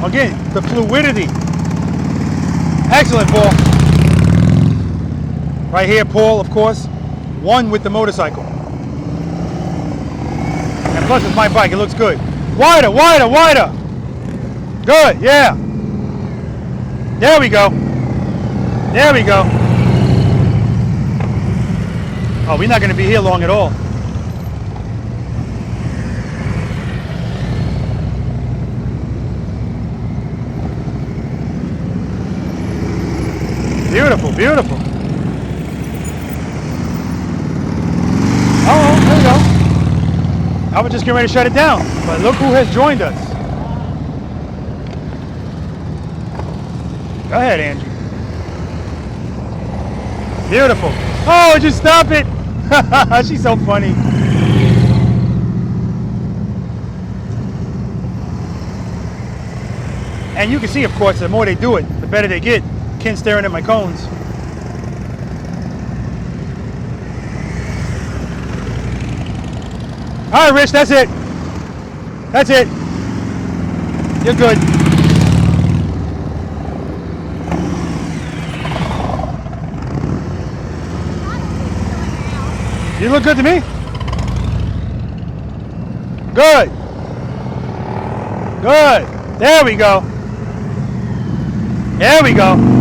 Again, the fluidity. Excellent, Paul. Right here, Paul, of course, won with the motorcycle. And plus it's my bike, it looks good. Wider, wider, wider. Good, yeah. There we go. There we go. Oh, we're not going to be here long at all. Beautiful, beautiful. Oh, there we go. I was just getting ready to shut it down, but look who has joined us. Go ahead, Angie. Beautiful. Oh, just stop it. She's so funny. And you can see, of course, the more they do it, the better they get. Ken's staring at my cones. All right, Rich, that's it. That's it. You're good. You look good to me. Good. Good. There we go. There we go.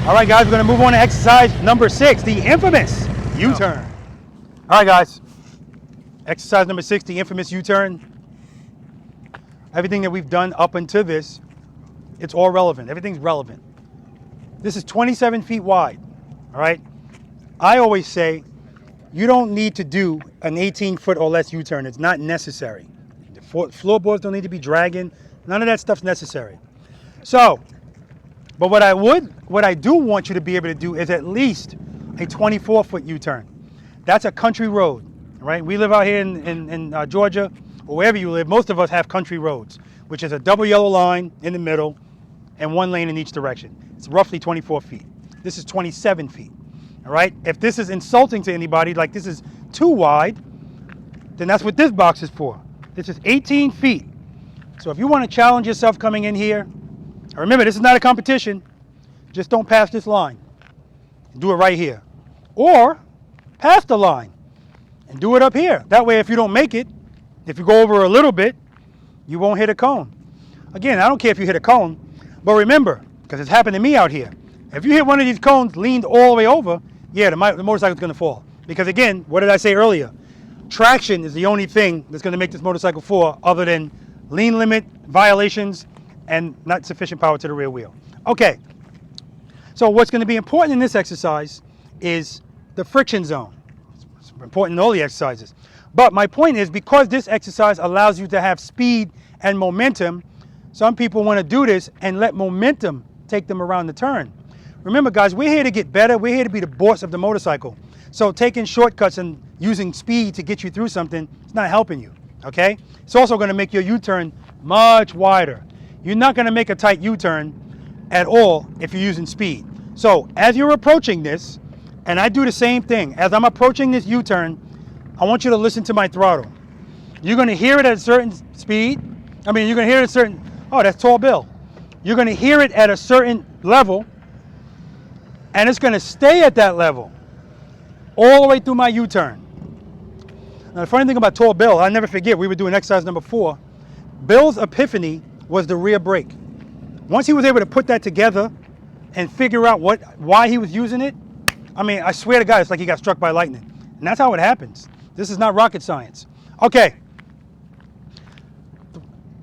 All right, guys, we're going to move on to exercise number 6, the infamous U-turn. All right, guys. Exercise number 6, the infamous U-turn. Everything that we've done up until this, it's all relevant. Everything's relevant. This is 27 feet wide, all right? I always say you don't need to do an 18-foot or less U-turn. It's not necessary. The floorboards don't need to be dragging. None of that stuff's necessary. So, but what I do want you to be able to do is at least a 24-foot U-turn. That's a country road, right? We live out here in Georgia, or wherever you live. Most of us have country roads, which is a double yellow line in the middle and one lane in each direction. It's roughly 24 feet. This is 27 feet, all right? If this is insulting to anybody, like this is too wide, then that's what this box is for. This is 18 feet. So if you want to challenge yourself coming in here, remember, this is not a competition. Just don't pass this line. Do it right here. Or pass the line and do it up here. That way, if you don't make it, if you go over a little bit, you won't hit a cone. Again, I don't care if you hit a cone, but remember, because it's happened to me out here, if you hit one of these cones leaned all the way over, yeah, the motorcycle's going to fall. Because again, what did I say earlier? Traction is the only thing that's going to make this motorcycle fall other than lean limit violations and not sufficient power to the rear wheel. Okay, so what's going to be important in this exercise is the friction zone. It's important in all the exercises. But my point is, because this exercise allows you to have speed and momentum, some people want to do this and let momentum take them around the turn. Remember, guys, we're here to get better. We're here to be the boss of the motorcycle. So taking shortcuts and using speed to get you through something, it's not helping you, okay? It's also going to make your U-turn much wider. You're not going to make a tight U-turn at all if you're using speed. So as you're approaching this, and I do the same thing, as I'm approaching this U-turn, I want you to listen to my throttle. You're going to hear it at a certain speed. You're going to hear it at a certain, oh, that's Tall Bill. You're going to hear it at a certain level, and it's going to stay at that level all the way through my U-turn. Now, the funny thing about Tall Bill, I'll never forget, we were doing exercise number 4. Bill's epiphany was the rear brake. Once he was able to put that together and figure out why he was using it, I mean, I swear to God, it's like he got struck by lightning. And that's how it happens. This is not rocket science. Okay.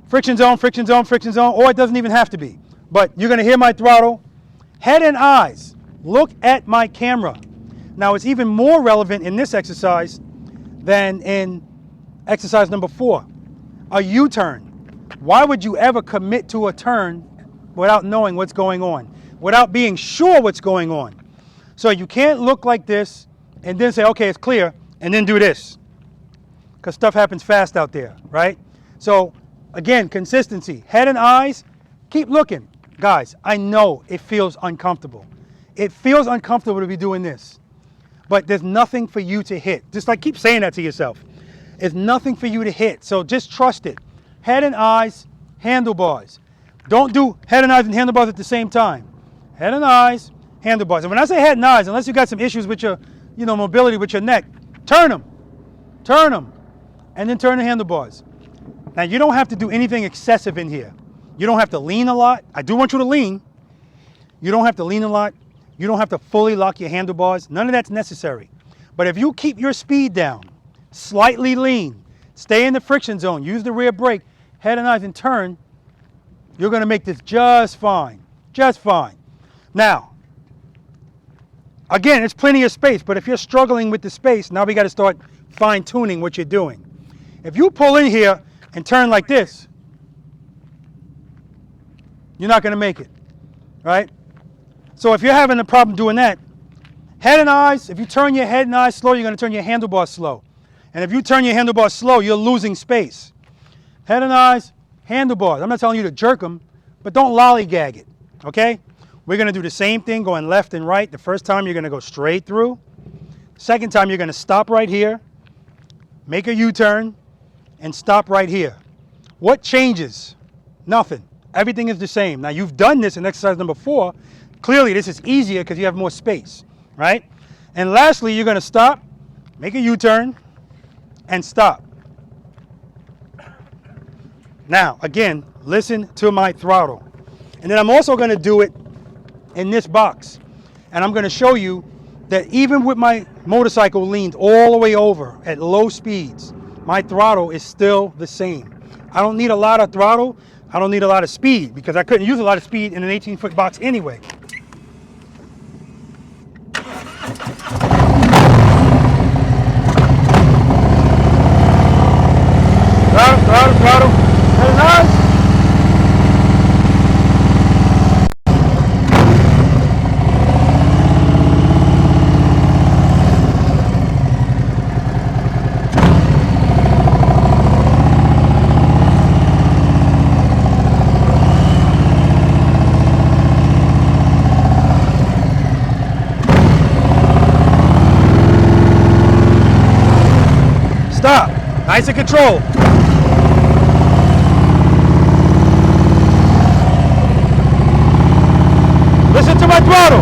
Friction zone, friction zone, friction zone, or it doesn't even have to be. But you're going to hear my throttle. Head and eyes, look at my camera. Now, it's even more relevant in this exercise than in exercise number 4. A U-turn. Why would you ever commit to a turn without knowing what's going on, without being sure what's going on? So you can't look like this and then say, okay, it's clear, and then do this, because stuff happens fast out there, right? So again, consistency, head and eyes, keep looking. Guys, I know it feels uncomfortable. It feels uncomfortable to be doing this, but there's nothing for you to hit. Just like keep saying that to yourself. There's nothing for you to hit, so just trust it. Head and eyes, handlebars. Don't do head and eyes and handlebars at the same time. Head and eyes, handlebars. And when I say head and eyes, unless you got some issues with your, mobility with your neck, turn them, and then turn the handlebars. Now, you don't have to do anything excessive in here. You don't have to lean a lot. I do want you to lean. You don't have to lean a lot. You don't have to fully lock your handlebars. None of that's necessary. But if you keep your speed down, slightly lean, stay in the friction zone, use the rear brake, head and eyes, and turn, you're going to make this just fine. Just fine. Now, again, it's plenty of space, but if you're struggling with the space, now we got to start fine-tuning what you're doing. If you pull in here and turn like this, you're not going to make it, right? So if you're having a problem doing that, head and eyes, if you turn your head and eyes slow, you're going to turn your handlebars slow. And if you turn your handlebars slow, you're losing space. Head and eyes, handlebars. I'm not telling you to jerk them, but don't lollygag it, okay? We're going to do the same thing going left and right. The first time, you're going to go straight through. Second time, you're going to stop right here, make a U-turn, and stop right here. What changes? Nothing. Everything is the same. Now, you've done this in exercise number 4. Clearly, this is easier because you have more space, right? And lastly, you're going to stop, make a U-turn, and stop. Now, again, listen to my throttle. And then I'm also going to do it in this box. And I'm going to show you that even with my motorcycle leaned all the way over at low speeds, my throttle is still the same. I don't need a lot of throttle. I don't need a lot of speed because I couldn't use a lot of speed in an 18-foot box anyway. Throttle. Very nice. Stop. Nice and control. Listen to my throttle.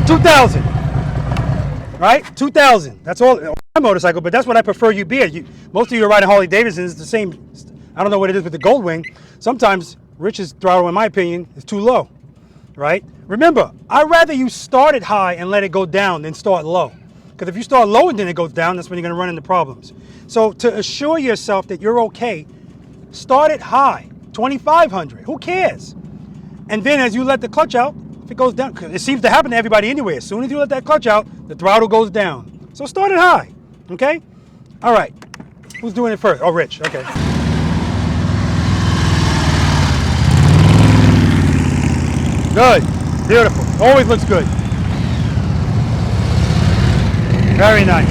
$2,000. Right? $2,000. That's all on my motorcycle, but that's what I prefer you be at. Most of you are riding Harley Davidson. It's the same. I don't know what it is with the Gold Wing. Sometimes Rich's throttle, in my opinion, is too low. Right? Remember, I'd rather you start it high and let it go down than start low. Because if you start low and then it goes down, that's when you're going to run into problems. So to assure yourself that you're okay, start it high, 2,500. Who cares? And then as you let the clutch out, if it goes down, 'cause it seems to happen to everybody anyway. As soon as you let that clutch out, the throttle goes down. So start it high, okay? All right. Who's doing it first? Oh, Rich. Okay. Good. Beautiful. Always looks good. Very nice.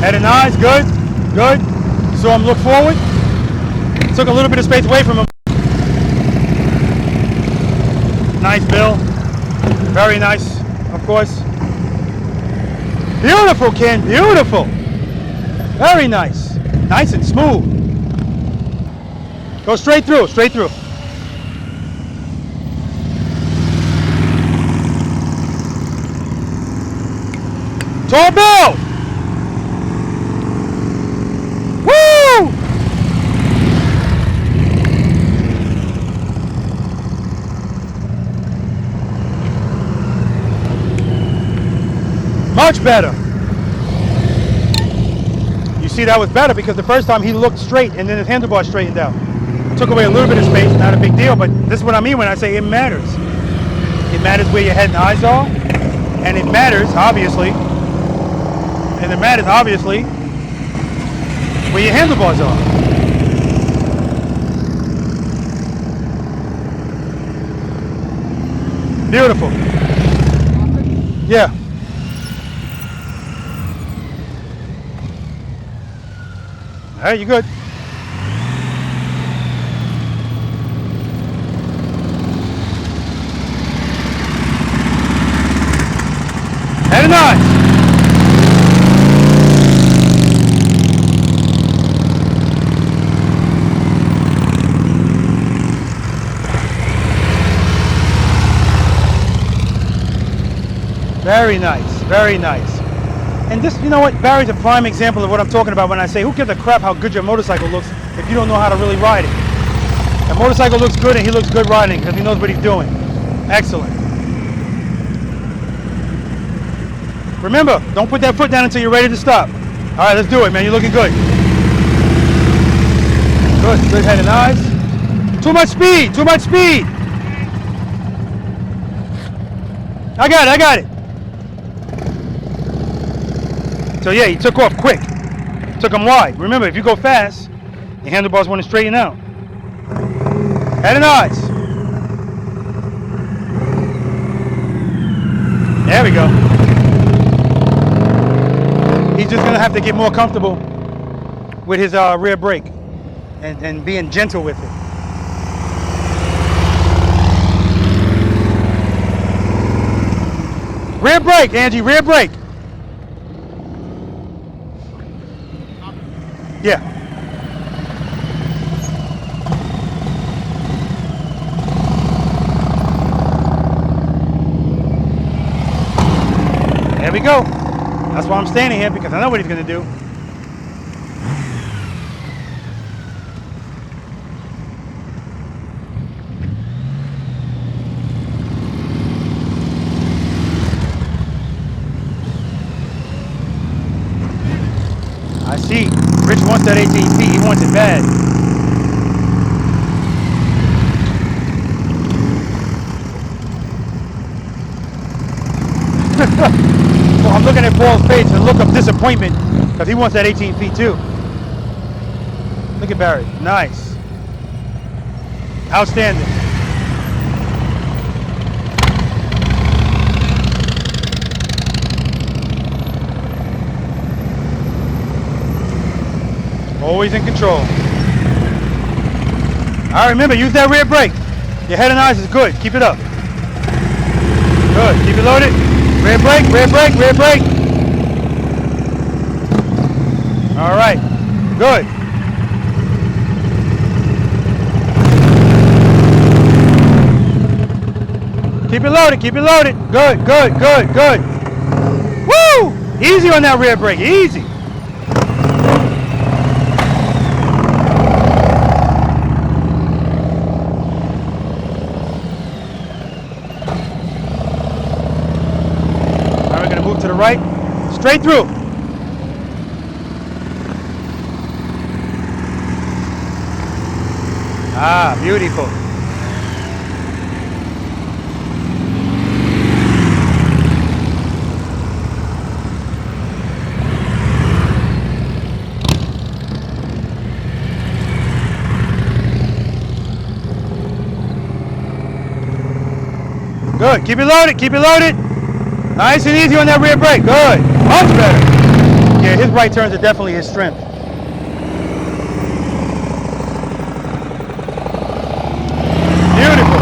Head and eyes. Good. Good. So I'm look forward. Took a little bit of space away from him. Nice, Bill. Very nice, of course. Beautiful, Ken. Beautiful. Very nice. Nice and smooth. Go straight through, straight through. Tall bill! Woo! Much better. You see, that was better because the first time he looked straight and then his handlebar straightened out. Took away a little bit of space, not a big deal, but this is what I mean when I say it matters. It matters where your head and eyes are, and it matters, obviously, where your handlebars are. Beautiful. Yeah. All right, you good. Head and eyes. Very nice, very nice. And this, you know what, Barry's a prime example of what I'm talking about when I say, who gives a crap how good your motorcycle looks if you don't know how to really ride it? The motorcycle looks good and he looks good riding because he knows what he's doing. Excellent. Remember, don't put that foot down until you're ready to stop. All right, let's do it, man. You're looking good. Good, good head and eyes. Too much speed, too much speed. I got it, I got it. So yeah, he took off quick. Took him wide. Remember, if you go fast, your handlebars want to straighten out. Head and eyes. There we go. He's just going to have to get more comfortable with his rear brake and being gentle with it. Rear brake, Angie, rear brake. Yeah. There we go. That's why I'm standing here, because I know what he's going to do. I see. Rich wants that 18 feet. He wants it bad. So I'm looking at Paul's face and look of disappointment because he wants that 18 feet too. Look at Barry. Nice. Outstanding. Always in control. All right, remember, use that rear brake. Your head and eyes is good. Keep it up. Good. Keep it loaded. Rear brake, rear brake, rear brake. All right. Good. Keep it loaded, keep it loaded. Good, good, good, good. Woo! Easy on that rear brake, easy. To the right, straight through. Ah, beautiful. Good, keep it loaded, keep it loaded. Nice and easy on that rear brake. Good. Much better. Yeah, his right turns are definitely his strength. Beautiful.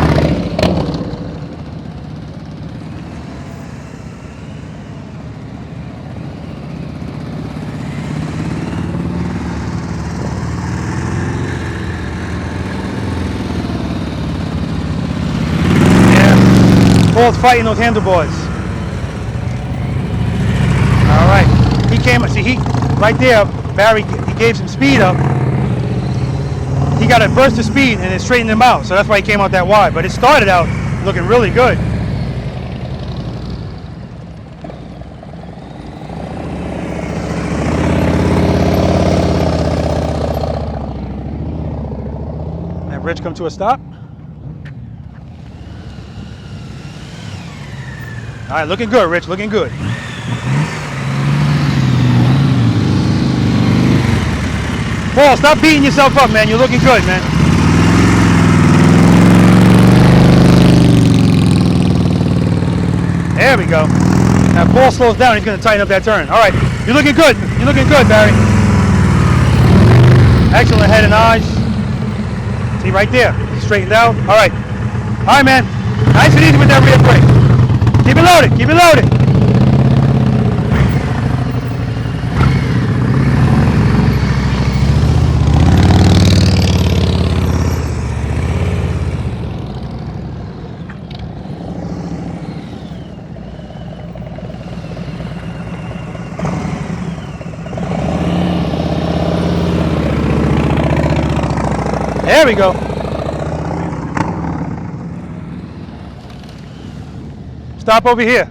Paul's fighting those handlebars. All right. He came, see, right there, Barry, he gave some speed up. He got a burst of speed and it straightened him out. So that's why he came out that wide. But it started out looking really good. That bridge come to a stop. All right, looking good, Rich, looking good. Paul, stop beating yourself up, man. You're looking good, man. There we go. Now, Paul slows down. He's going to tighten up that turn. All right, you're looking good. You're looking good, Barry. Excellent head and eyes. See, right there. Straightened out. All right. All right, man. Nice and easy with that rear brake. Keep it loaded. Keep it loaded. There we go. Stop over here.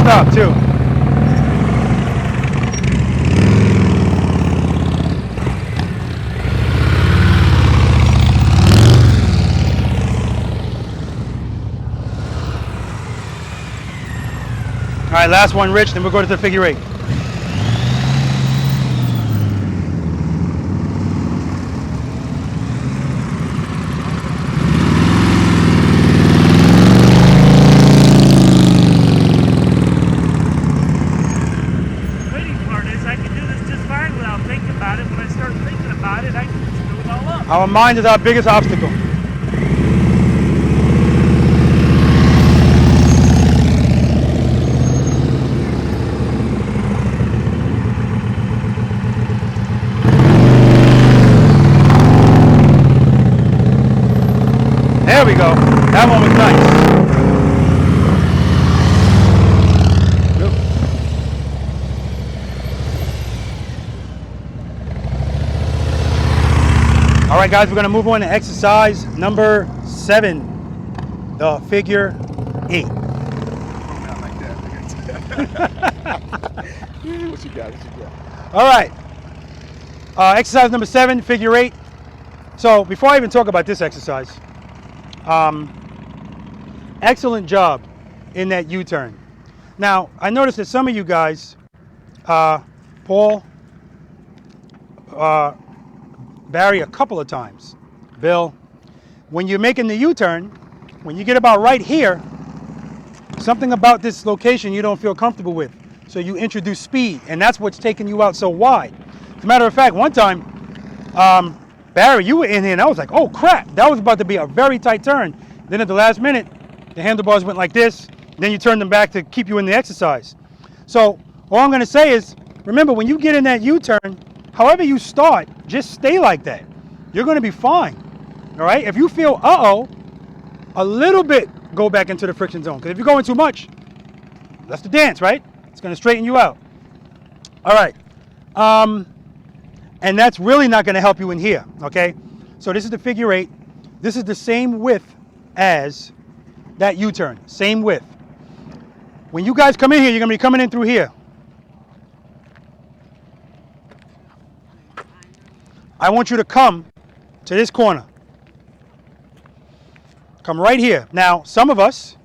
Stop too. All right, last one, Rich, then we'll go to the figure eight. Our mind is our biggest obstacle. There we go. That one was nice. All right, guys, we're going to move on to exercise number 7, the figure 8. What you got? All right. Exercise number 7, figure 8. So before I even talk about this exercise, excellent job in that U-turn. Now, I noticed that some of you guys, Paul, Barry a couple of times, Bill, when you're making the U-turn, when you get about right here, something about this location you don't feel comfortable with. So you introduce speed, and that's what's taking you out so wide. As a matter of fact, one time, Barry, you were in here, and I was like, oh crap, that was about to be a very tight turn. Then at the last minute, the handlebars went like this, then you turned them back to keep you in the exercise. So all I'm gonna say is, remember, when you get in that U-turn, however you start, just stay like that. You're gonna be fine, all right? If you feel, uh-oh, a little bit, go back into the friction zone. Because if you're going too much, that's the dance, right? It's gonna straighten you out. All right, and that's really not gonna help you in here, okay? So this is the figure 8. This is the same width as that U-turn, same width. When you guys come in here, you're gonna be coming in through here. I want you to come to this corner. Come right here. Now, some of us,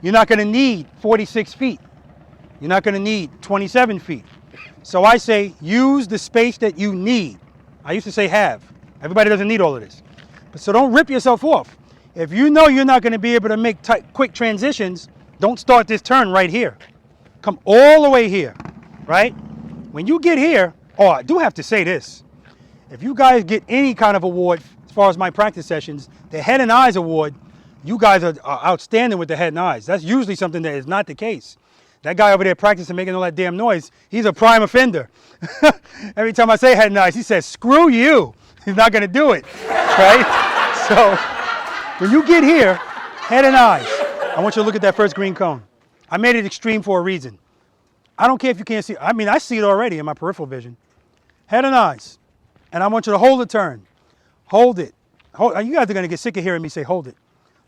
you're not going to need 46 feet. You're not going to need 27 feet. So I say use the space that you need. I used to say have. Everybody doesn't need all of this. But so don't rip yourself off. If you know you're not going to be able to make quick transitions, don't start this turn right here. Come all the way here, right? When you get here, oh, I do have to say this. If you guys get any kind of award as far as my practice sessions, the Head and Eyes Award, you guys are outstanding with the head and eyes. That's usually something that is not the case. That guy over there practicing making all that damn noise, he's a prime offender. Every time I say head and eyes, he says, screw you. He's not going to do it, right? So when you get here, head and eyes, I want you to look at that first green cone. I made it extreme for a reason. I don't care if you can't see it. I mean, I see it already in my peripheral vision. Head and eyes. And I want you to hold the turn. Hold it. You guys are going to get sick of hearing me say hold it.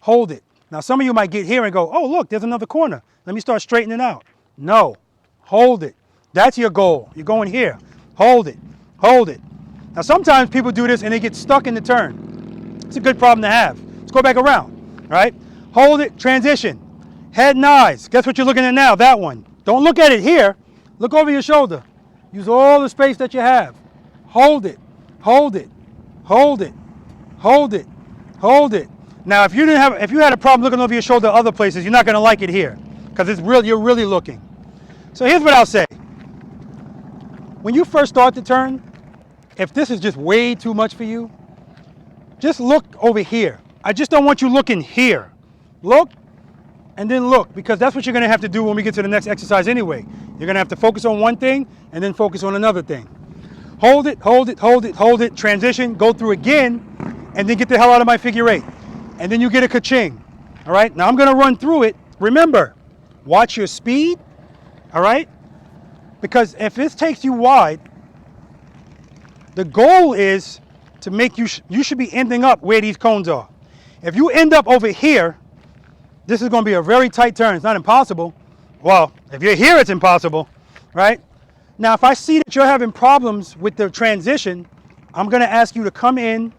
Hold it. Now, some of you might get here and go, oh, look, there's another corner. Let me start straightening out. No. Hold it. That's your goal. You're going here. Hold it. Hold it. Now, sometimes people do this and they get stuck in the turn. It's a good problem to have. Let's go back around. All right? Hold it. Transition. Head and eyes. Guess what you're looking at now? That one. Don't look at it here. Look over your shoulder. Use all the space that you have. Hold it. Hold it. Hold it. Hold it. Hold it. Now, if you had a problem looking over your shoulder other places, you're not going to like it here because you're really looking. So here's what I'll say. When you first start the turn, if this is just way too much for you, just look over here. I just don't want you looking here. Look and then look, because that's what you're going to have to do when we get to the next exercise anyway. You're going to have to focus on one thing and then focus on another thing. Hold it, hold it, hold it, hold it, transition, go through again, and then get the hell out of my figure eight. And then you get a ka-ching. All right, now I'm going to run through it. Remember, watch your speed, all right? Because if this takes you wide, the goal is to make you should be ending up where these cones are. If you end up over here, this is going to be a very tight turn. It's not impossible. Well, if you're here, it's impossible, right? Now, if I see that you're having problems with the transition, I'm going to ask you to come in,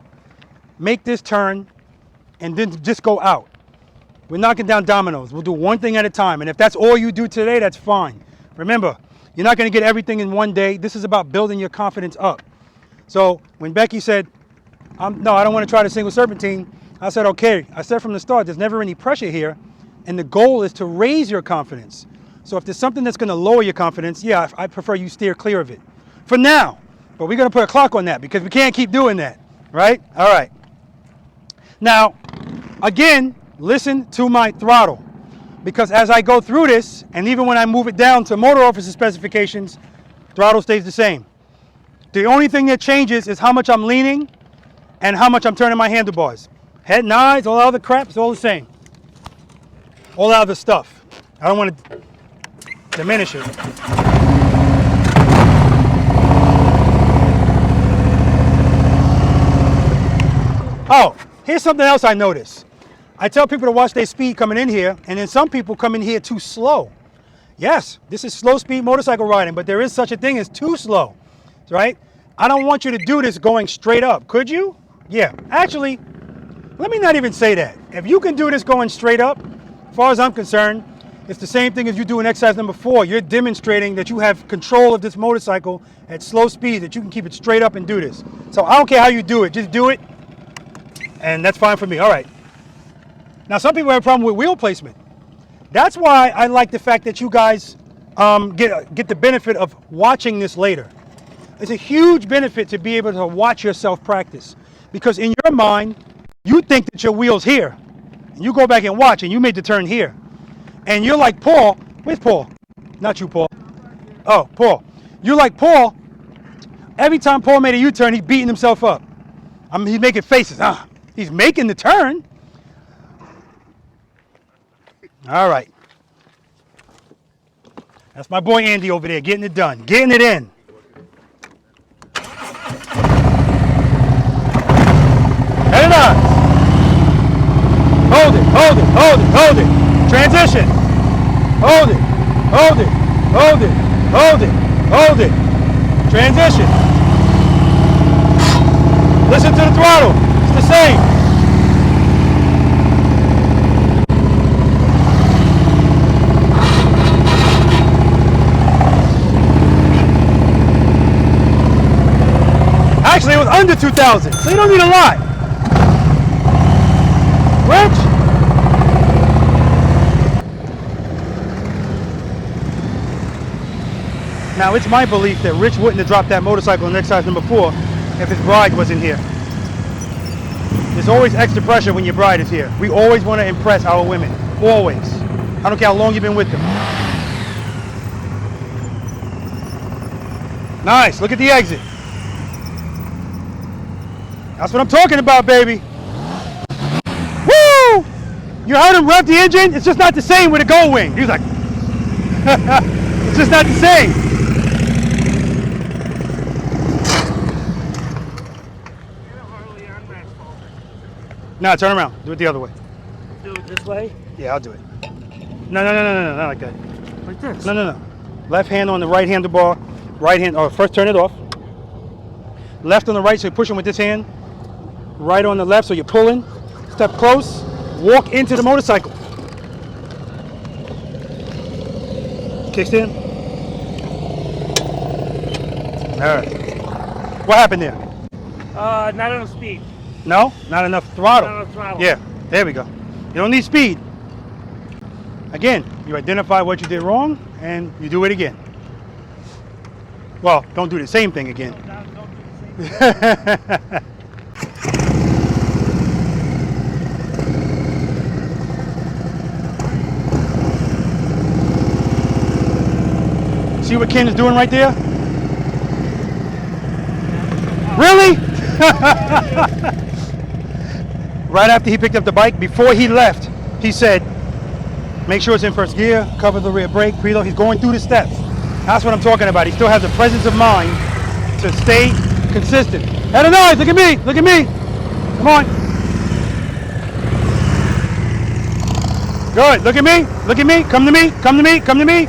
make this turn, and then just go out. We're knocking down dominoes. We'll do one thing at a time. And if that's all you do today, that's fine. Remember, you're not going to get everything in one day. This is about building your confidence up. So when Becky said, no, I don't want to try the single serpentine, I said, okay. I said from the start, there's never any pressure here. And the goal is to raise your confidence. So if there's something that's going to lower your confidence, yeah, I prefer you steer clear of it. For now. But we're going to put a clock on that because we can't keep doing that. Right? All right. Now, again, listen to my throttle. Because as I go through this, and even when I move it down to motor officer specifications, throttle stays the same. The only thing that changes is how much I'm leaning and how much I'm turning my handlebars. Head and eyes, all other crap, it's all the same. All other stuff. I don't want to diminish it. Oh, here's something else I noticed. I tell people to watch their speed coming in here, and then some people come in here too slow. Yes, this is slow speed motorcycle riding, but there is such a thing as too slow, right? I don't want you to do this going straight up. Could you? Yeah, actually, let me not even say that. If you can do this going straight up, as far as I'm concerned, it's the same thing as you do in exercise number 4. You're demonstrating that you have control of this motorcycle at slow speed, that you can keep it straight up and do this. So I don't care how you do it, just do it, and that's fine for me. All right. Now, some people have a problem with wheel placement. That's why I like the fact that you guys get the benefit of watching this later. It's a huge benefit to be able to watch yourself practice, because in your mind, you think that your wheel's here. And you go back and watch, and you made the turn here. And you're like, Paul, where's Paul? Not you, Paul. Oh, Paul. You're like, Paul, every time Paul made a U-turn, he's beating himself up. He's making faces. He's making the turn. All right. That's my boy Andy over there, getting it done, getting it in. Head and eyes. Hold it, hold it, hold it, hold it. Transition. Hold it, hold it, hold it, hold it, hold it. Transition. Listen to the throttle. It's the same. under 2,000, so you don't need a lot. Rich? Now, it's my belief that Rich wouldn't have dropped that motorcycle in exercise number 4 if his bride wasn't here. There's always extra pressure when your bride is here. We always want to impress our women. Always. I don't care how long you've been with them. Nice. Look at the exit. That's what I'm talking about, baby. Woo! You heard him rev the engine? It's just not the same with a gold wing. He was like, it's just not the same. No, turn around. Do it the other way. Do it this way? Yeah, I'll do it. No, not like that. Like this? No. Left hand on the right handlebar. Right hand, first turn it off. Left on the right, so you're pushing with this hand. Right on the left, so you're pulling. Step close. Walk into the motorcycle. Kickstand. All right. What happened there? Not enough speed. No? Not enough throttle. Not enough throttle. Yeah, there we go. You don't need speed. Again, you identify what you did wrong and you do it again. Well, don't do the same thing again. Don't do the same thing. See what Ken is doing right there? Really? Right after he picked up the bike, before he left, he said, make sure it's in first gear, cover the rear brake, preload. He's going through the steps. That's what I'm talking about. He still has the presence of mind to stay consistent. Head of noise, look at me, look at me. Come on. Good, look at me, look at me, come to me, come to me, come to me.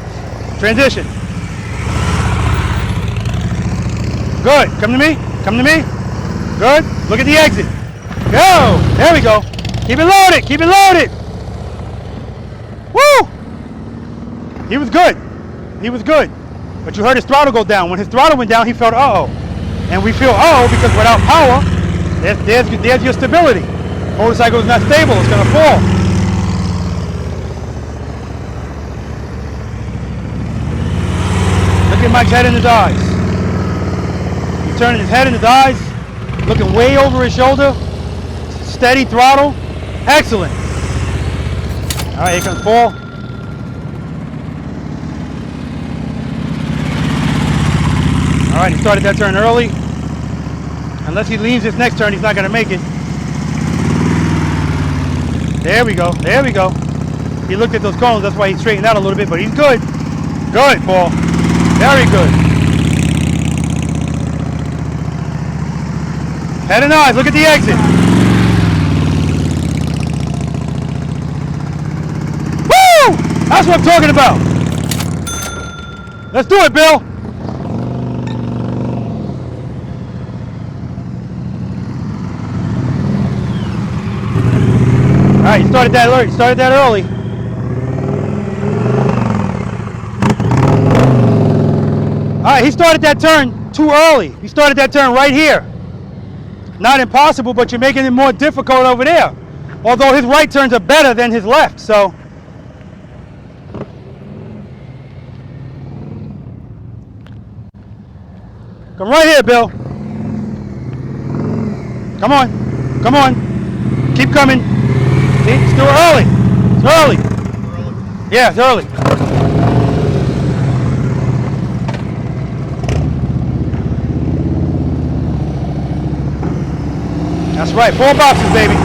Transition. Good, come to me, come to me. Good, look at the exit. Go, there we go. Keep it loaded, keep it loaded. Woo! He was good, he was good. But you heard his throttle go down. When his throttle went down, he felt uh-oh. And we feel uh-oh because without power, there's your stability. Motorcycle is not stable, it's gonna fall. Look at Mike's head in his eyes. He's turning his head in his eyes, looking way over his shoulder. Steady throttle. Excellent. All right, here comes Paul. All right, he started that turn early. Unless he leans this next turn, he's not going to make it. There we go. There we go. He looked at those cones. That's why he straightened out a little bit, but he's good. Good, Paul. Very good. Head and eyes. Look at the exit. Woo! That's what I'm talking about. Let's do it, Bill. All right, you started that early. All right, he started that turn too early. He started that turn right here. Not impossible, but you're making it more difficult over there. Although his right turns are better than his left, so. Come right here, Bill. Come on, come on. Keep coming. See, it's still early. It's early. Yeah, it's early. That's right, 4 boxes, baby.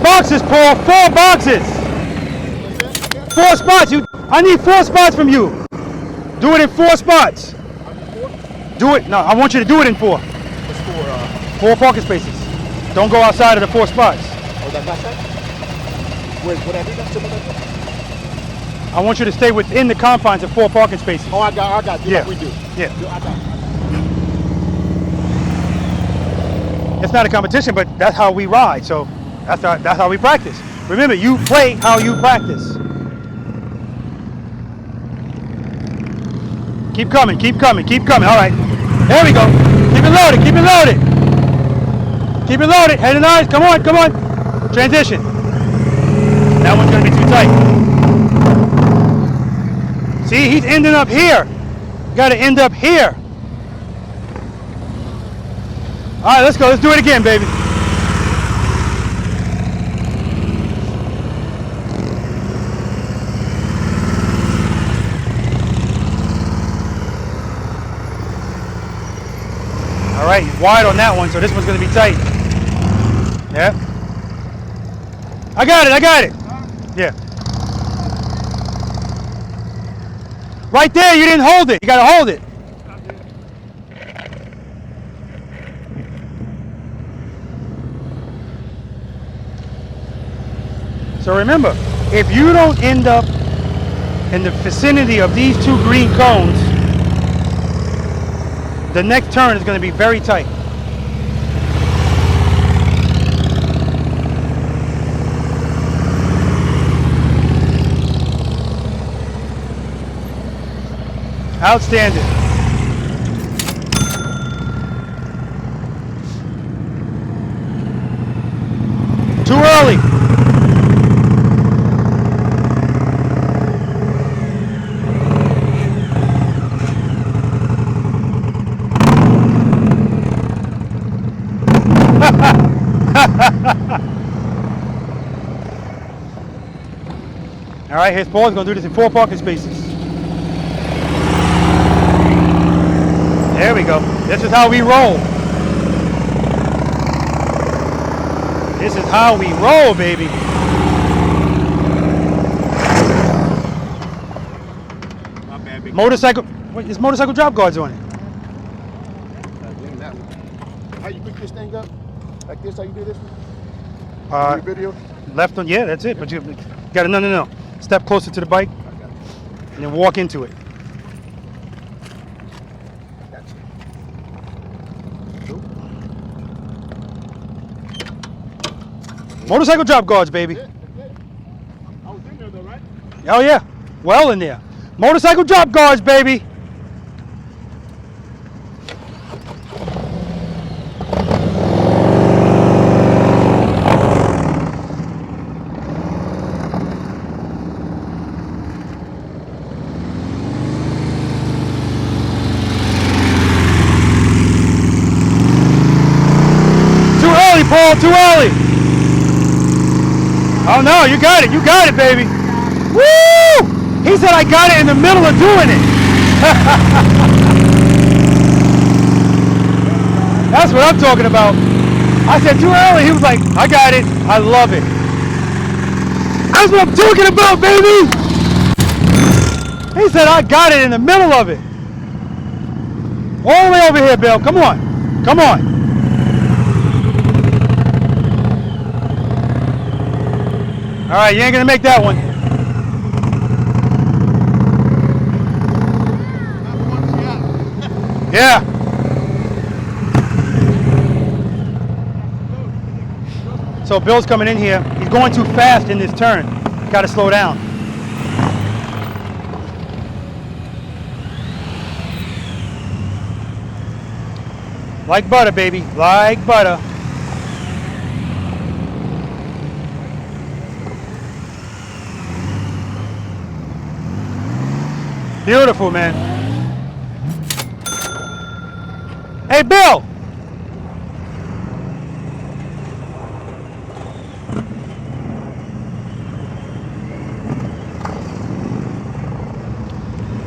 Boxes, Paul. 4 boxes. 4 spots. I need 4 spots from you. Do it in 4 spots. Do it. No, I want you to do it in 4. What's 4? 4 parking spaces. Don't go outside of the 4 spots. Oh, that's outside? Wait, what I do? That's I want you to stay within the confines of 4 parking spaces. Oh, I got. Yeah, like we do. Yeah. I got. All right, you started that early. You started that early. All right, he started that turn too early. Not impossible, but you're making it more difficult over there. Although his right turns are better than his left, so. it's not a competition, but that's how we ride. So that's how we practice. Remember, you play how you practice. Keep coming, keep coming, keep coming. All right, there we go. Keep it loaded, keep it loaded. Keep it loaded, head and eyes, come on, come on. Transition. That one's gonna be too tight. See, he's ending up here. You gotta end up here. All right, let's go, let's do it again, baby. All right, he's wide on that one, so this one's gonna be tight. Yeah. I got it. Yeah. Right there, you didn't hold it. You gotta hold it. So remember, if you don't end up in the vicinity of these two green cones, the next turn is going to be very tight. Outstanding. Too early. All right, here's Paul. He's going to do this in 4 parking spaces. There we go. This is how we roll. This is how we roll, baby. My bad, big Motorcycle. Wait, there's motorcycle drop guards on it. How you pick this thing up? Like this? How you do this? Your video? Left on, yeah, that's it. But you got to, no. Step closer to the bike and then walk into it. Motorcycle drop guards, baby. I was in there though, right? Oh yeah, well in there. Motorcycle drop guards, baby. Too early, Paul, too early. Oh no, you got it, baby. Woo! He said I got it in the middle of doing it. That's what I'm talking about. I said too early, he was like, I got it, I love it. That's what I'm talking about, baby. He said I got it in the middle of it. All the way over here, Bill, come on, come on. All right, you ain't gonna make that one. Yeah. So Bill's coming in here. He's going too fast in this turn. Got to slow down. Like butter, baby. Like butter. Beautiful, man. Hey, Bill.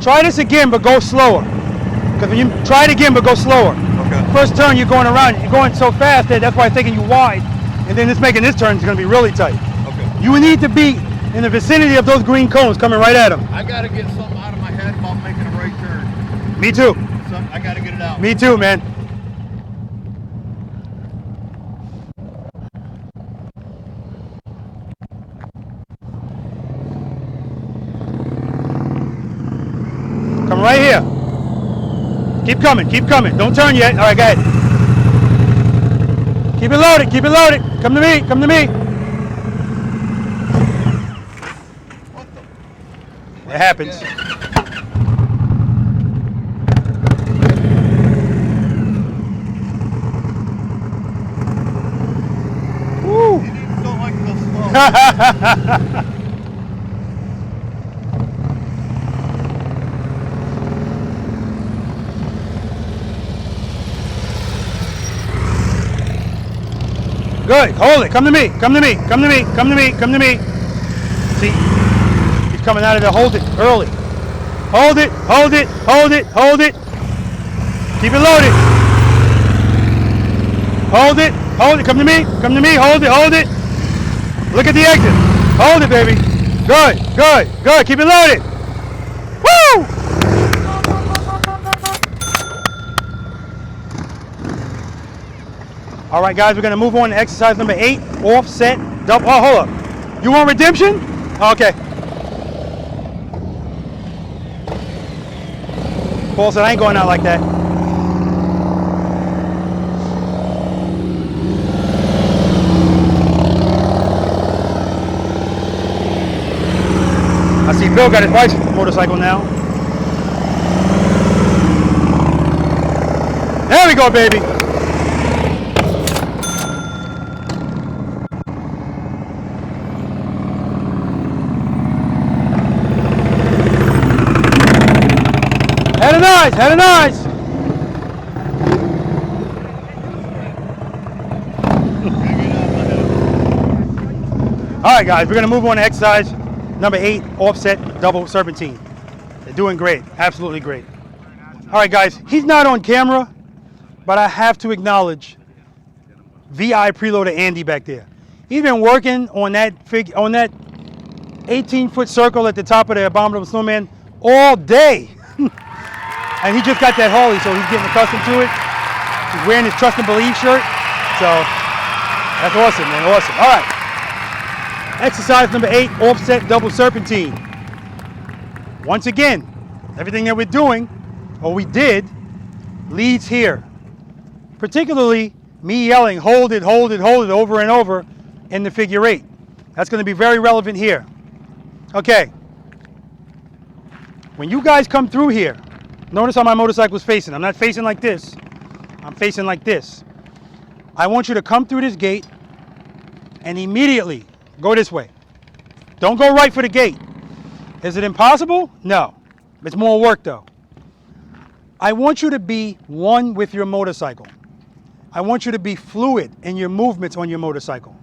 Try this again, but go slower. Because when you try it again, but go slower. Okay. First turn, you're going around. You're going so fast that that's why I'm taking you wide. And then it's making this turn is going to be really tight. Okay. You need to be in the vicinity of those green cones coming right at them. I gotta get something out of my head about making a right turn. Me too. So I gotta get it out. Me too, man. Come right here. Keep coming, keep coming. Don't turn yet. All right, go ahead. Keep it loaded, keep it loaded. Come to me, come to me. It happens. Woo. Good. Hold it. Come to me. Come to me. Come to me. Come to me. Come to me. See? He's coming out of there. Hold it early. Hold it. Hold it. Hold it. Hold it. Keep it loaded. Hold it. Hold it. Come to me. Come to me. Hold it. Hold it. Look at the exit. Hold it, baby. Good. Good. Good. Keep it loaded. Woo! All right, guys, we're going to move on to exercise number 8, offset double. Oh, hold up. You want redemption? Okay. Paul said, I ain't going out like that. I see Bill got his wife's motorcycle now. There we go, baby. Head and eyes, head and eyes. All right, guys, we're going to move on to exercise number 8, offset double serpentine. They're doing great, absolutely great. All right, guys, he's not on camera, but I have to acknowledge V.I.Preloader Andy back there. He's been working on that 18-foot circle at the top of the Abominable Snowman all day. And he just got that Harley, so he's getting accustomed to it. He's wearing his Trust and Believe shirt. So that's awesome, man, awesome. All right. Exercise number 8, offset double serpentine. Once again, everything that we're doing, or we did, leads here. Particularly me yelling, hold it, hold it, hold it, over and over in the figure 8. That's going to be very relevant here. Okay. When you guys come through here, notice how my motorcycle is facing. I'm not facing like this. I'm facing like this. I want you to come through this gate and immediately go this way. Don't go right for the gate. Is it impossible? No. It's more work though. I want you to be one with your motorcycle. I want you to be fluid in your movements on your motorcycle.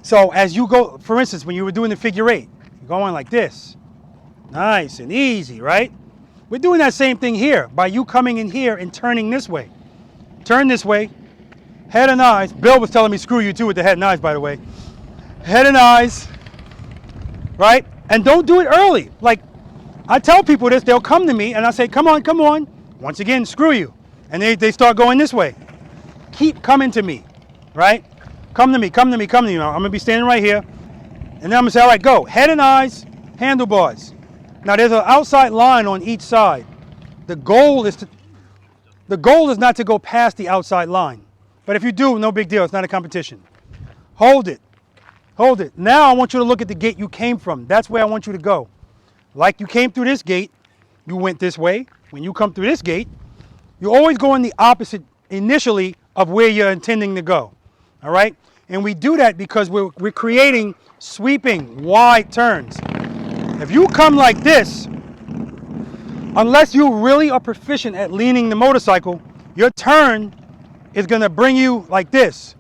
So as you go, for instance, when you were doing the figure 8, you're going like this. Nice and easy, right? We're doing that same thing here by you coming in here and turning this way. Turn this way. Head and eyes. Bill was telling me screw you too with the head and eyes, by the way. Head and eyes. Right? And don't do it early. Like, I tell people this, they'll come to me and I say, come on, come on. Once again, screw you. And they start going this way. Keep coming to me. Right? Come to me, come to me, come to me. I'm going to be standing right here. And then I'm going to say, all right, go. Head and eyes, handlebars. Now there's an outside line on each side. The goal is not to go past the outside line. But if you do, no big deal. It's not a competition. Hold it. Hold it. Now I want you to look at the gate you came from. That's where I want you to go. Like you came through this gate, you went this way. When you come through this gate, you always go in the opposite initially of where you're intending to go. All right? And we do that because we're creating sweeping, wide turns. If you come like this, unless you really are proficient at leaning the motorcycle, your turn is going to bring you like this.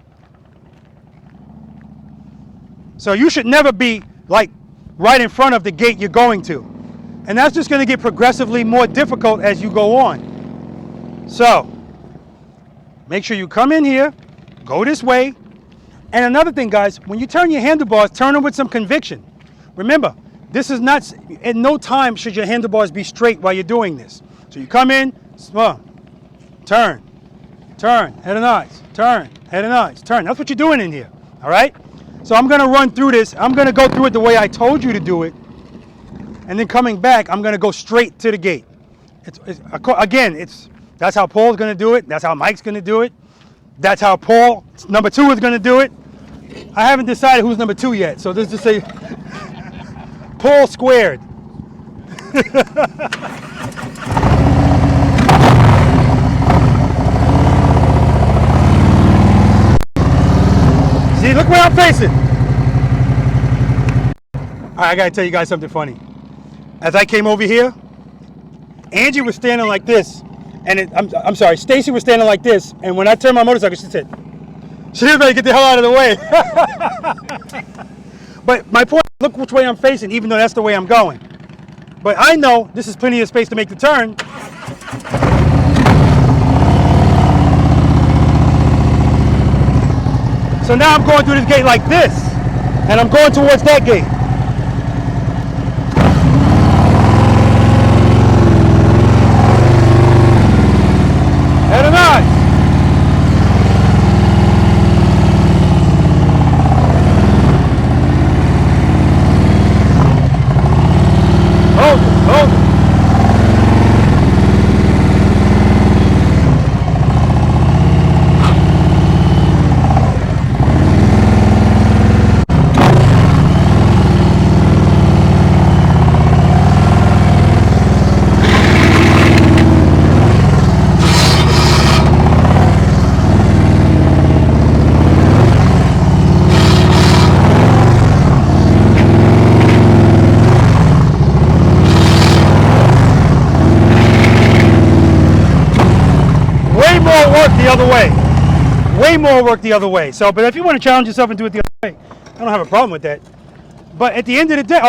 So you should never be like right in front of the gate you're going to. And that's just going to get progressively more difficult as you go on. So make sure you come in here, go this way. And another thing, guys, when you turn your handlebars, turn them with some conviction. Remember, this is not, at no time should your handlebars be straight while you're doing this. So you come in, turn, turn, head and eyes, turn, head and eyes, turn. That's what you're doing in here, all right? So I'm going to run through this. I'm going to go through it the way I told you to do it. And then coming back, I'm going to go straight to the gate. That's how Paul's going to do it. That's how Mike's going to do it. That's how Paul, number 2, is going to do it. I haven't decided who's number 2 yet, so let's just say Paul squared. See, look where I'm facing. All right, I gotta tell you guys something funny. As I came over here, Angie was standing like this, and I'm sorry, Stacy was standing like this, and when I turned my motorcycle, she said, she was ready to get the hell out of the way. But my point, look which way I'm facing, even though that's the way I'm going. But I know this is plenty of space to make the turn. So now I'm going through this gate like this, and I'm going towards that gate. Head and eyes. Hold it, hold it. The other way. Way more work the other way. So, but if you want to challenge yourself and do it the other way, I don't have a problem with that. But at the end of the day,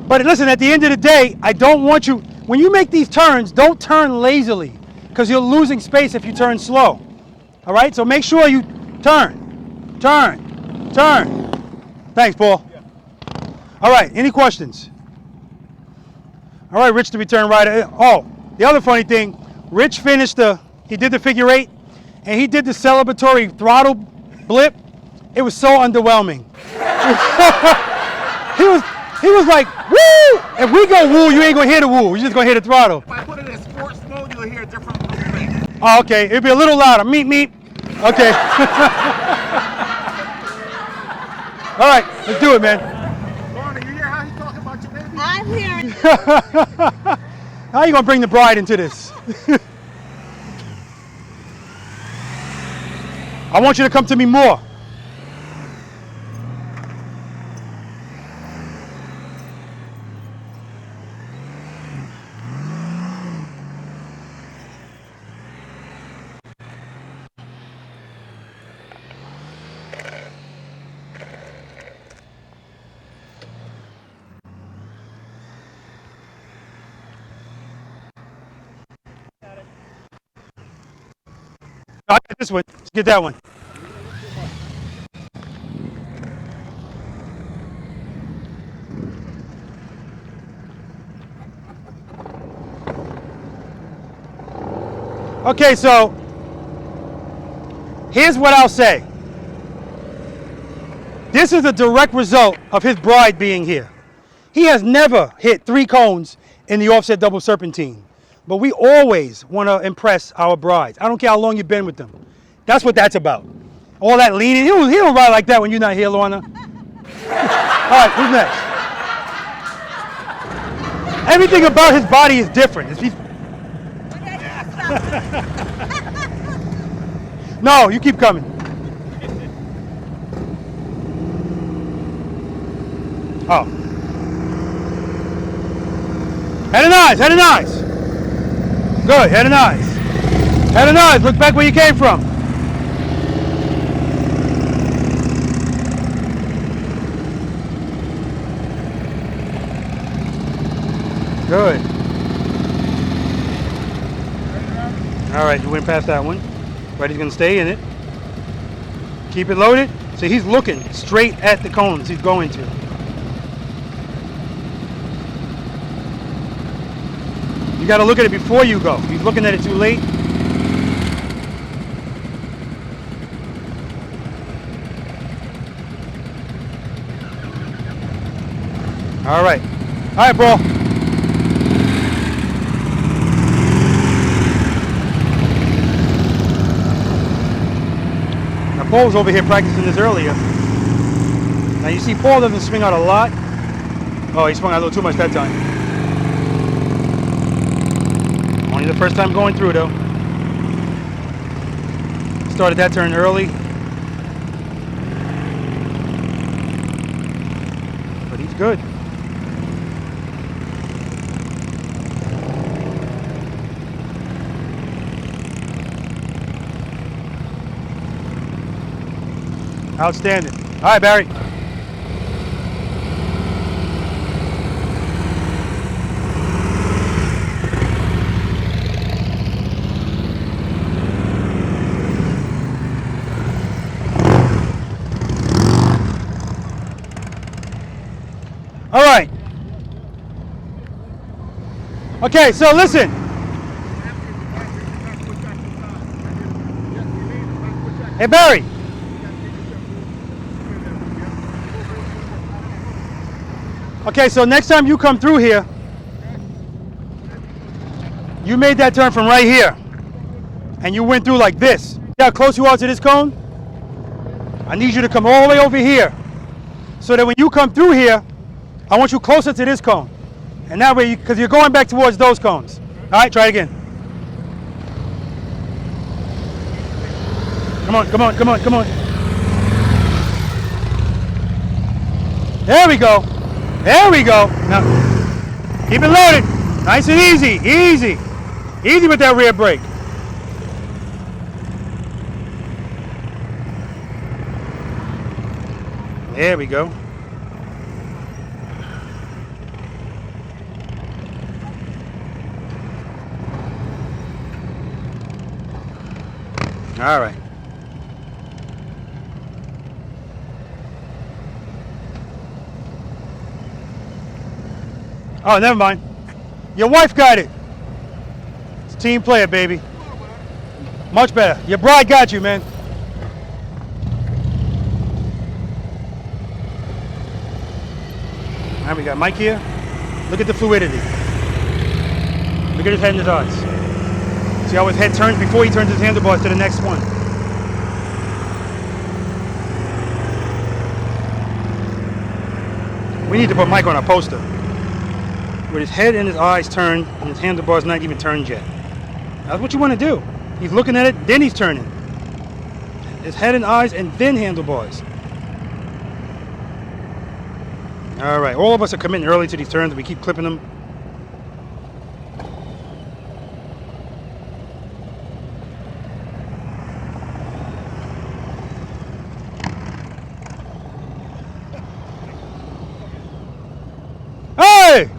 but listen, at the end of the day, I don't want you, when you make these turns, don't turn lazily, because you're losing space if you turn slow. All right, so make sure you turn, turn, turn. Thanks, Paul. All right, any questions? All right, Rich, the return rider. Oh, the other funny thing, Rich finished he did the figure 8, and he did the celebratory throttle blip. It was so underwhelming. he was like, woo! If we go woo, you ain't gonna hear the woo. You're just gonna hear the throttle. If I put it in sports mode, you'll hear a different thing. Oh, okay, it'll be a little louder. Meep, meep. Okay. All right, let's do it, man. Lorna, you hear how he's talking about your baby? I'm hearing. How are you gonna bring the bride into this? I want you to come to me more. I got this one. Let's get that one. Okay, so here's what I'll say. This is a direct result of his bride being here. He has never hit 3 cones in the offset double serpentine. But we always want to impress our brides. I don't care how long you've been with them. That's what that's about. All that leaning. He don't ride like that when you're not here, Lorna. All right, who's next? Everything about his body is different. No, you keep coming. Oh. Head and eyes, head and eyes. Good, head and eyes. Head and eyes, look back where you came from. Good. All right, you went past that one. Buddy's gonna stay in it. Keep it loaded. So he's looking straight at the cones he's going to. You got to look at it before you go. He's looking at it too late. All right. All right, Paul. Paul was over here practicing this earlier. Now you see Paul doesn't swing out a lot. Oh, he swung out a little too much that time. Only the first time going through though. Started that turn early. But he's good. Outstanding. All right, Barry. All right. Okay, so listen. Hey, Barry. Okay, so next time you come through here, you made that turn from right here, and you went through like this. See how close you are to this cone? I need you to come all the way over here, so that when you come through here, I want you closer to this cone. And that way, because you're going back towards those cones. All right, try it again. Come on, come on, come on, come on. There we go. There we go. Now, keep it loaded. Nice and easy, easy. Easy with that rear brake. There we go. All right. Oh, never mind. Your wife got it. It's a team player, baby. Much better. Your bride got you, man. All right, we got Mike here. Look at the fluidity. Look at his head and his eyes. See how his head turns before he turns his handlebars to the next one. We need to put Mike on a poster. With his head and his eyes turned and his handlebars not even turned yet. That's what you want to do. He's looking at it, then he's turning. His head and eyes and then handlebars. All right, all of us are committing early to these turns. We keep clipping them. Hey!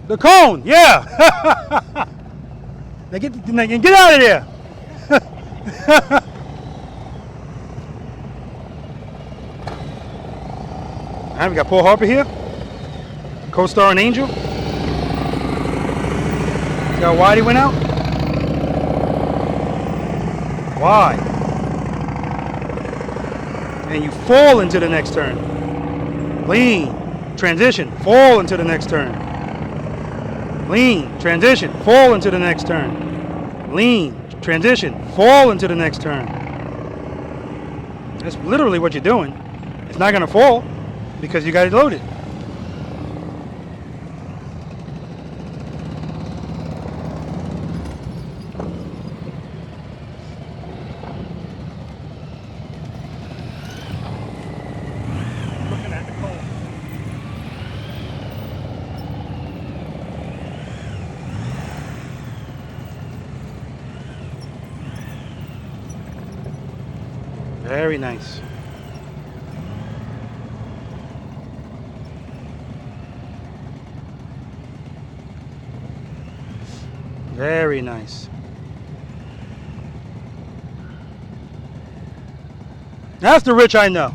The cone, yeah. Now get out of there. All right, we got Paul Harper here, co-star and Angel. See how wide he went out? Wide. And you fall into the next turn. Lean, transition, fall into the next turn. Lean, transition, fall into the next turn. Lean, transition, fall into the next turn. That's literally what you're doing. It's not going to fall because you got it loaded. Very nice. Very nice. That's the Rich I know.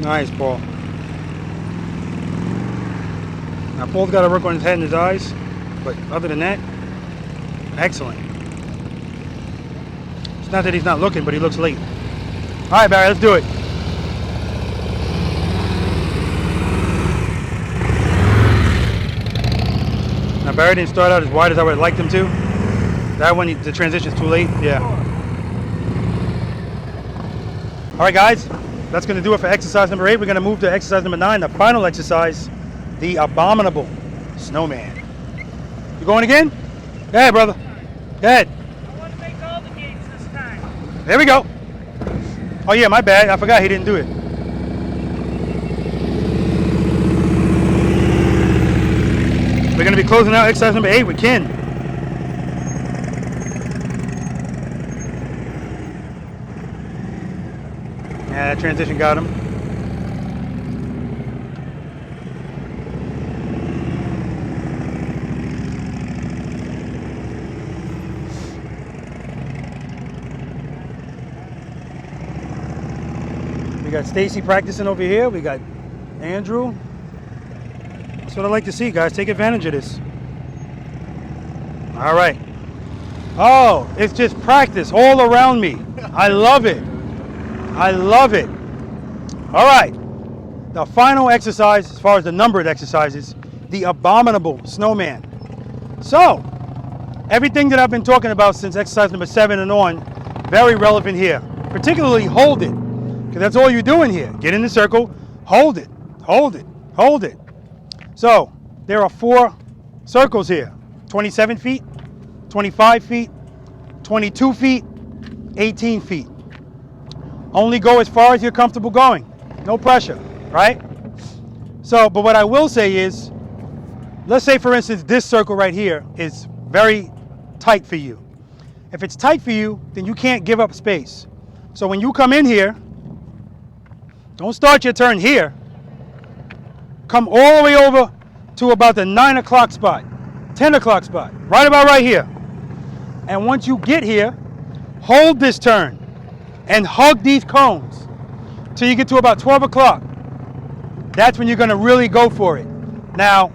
Nice, Paul. Now, Paul's got to work on his head and his eyes, but other than that, excellent. It's not that he's not looking, but he looks late. All right, Barry, let's do it. Now, Barry didn't start out as wide as I would have liked him to. That one, the transition's too late. Yeah. All right, guys, that's going to do it for exercise number 8. We're going to move to exercise number 9, the final exercise, the Abominable Snowman. You going again? Go ahead, brother. Go ahead. I want to make all the gates this time. There we go. Oh, yeah, my bad. I forgot he didn't do it. We're going to be closing out exercise number 8 with Ken. Yeah, that transition got him. We got Stacy practicing over here. We got Andrew. That's what I like to see, guys. Take advantage of this. All right. Oh, it's just practice all around me. I love it. I love it. All right. The final exercise, as far as the numbered exercises, the Abominable Snowman. So, everything that I've been talking about since exercise number 7 and on, very relevant here. Particularly hold it. Because that's all you're doing here. Get in the circle, hold it, hold it, hold it. So there are 4 circles here. 27 feet, 25 feet, 22 feet, 18 feet. Only go as far as you're comfortable going. No pressure, right? So, but what I will say is, let's say for instance, this circle right here is very tight for you. If it's tight for you, then you can't give up space. So when you come in here, don't start your turn here. Come all the way over to about the 9 o'clock spot, 10 o'clock spot, right about right here. And once you get here, hold this turn and hug these cones till you get to about 12 o'clock. That's when you're going to really go for it. Now,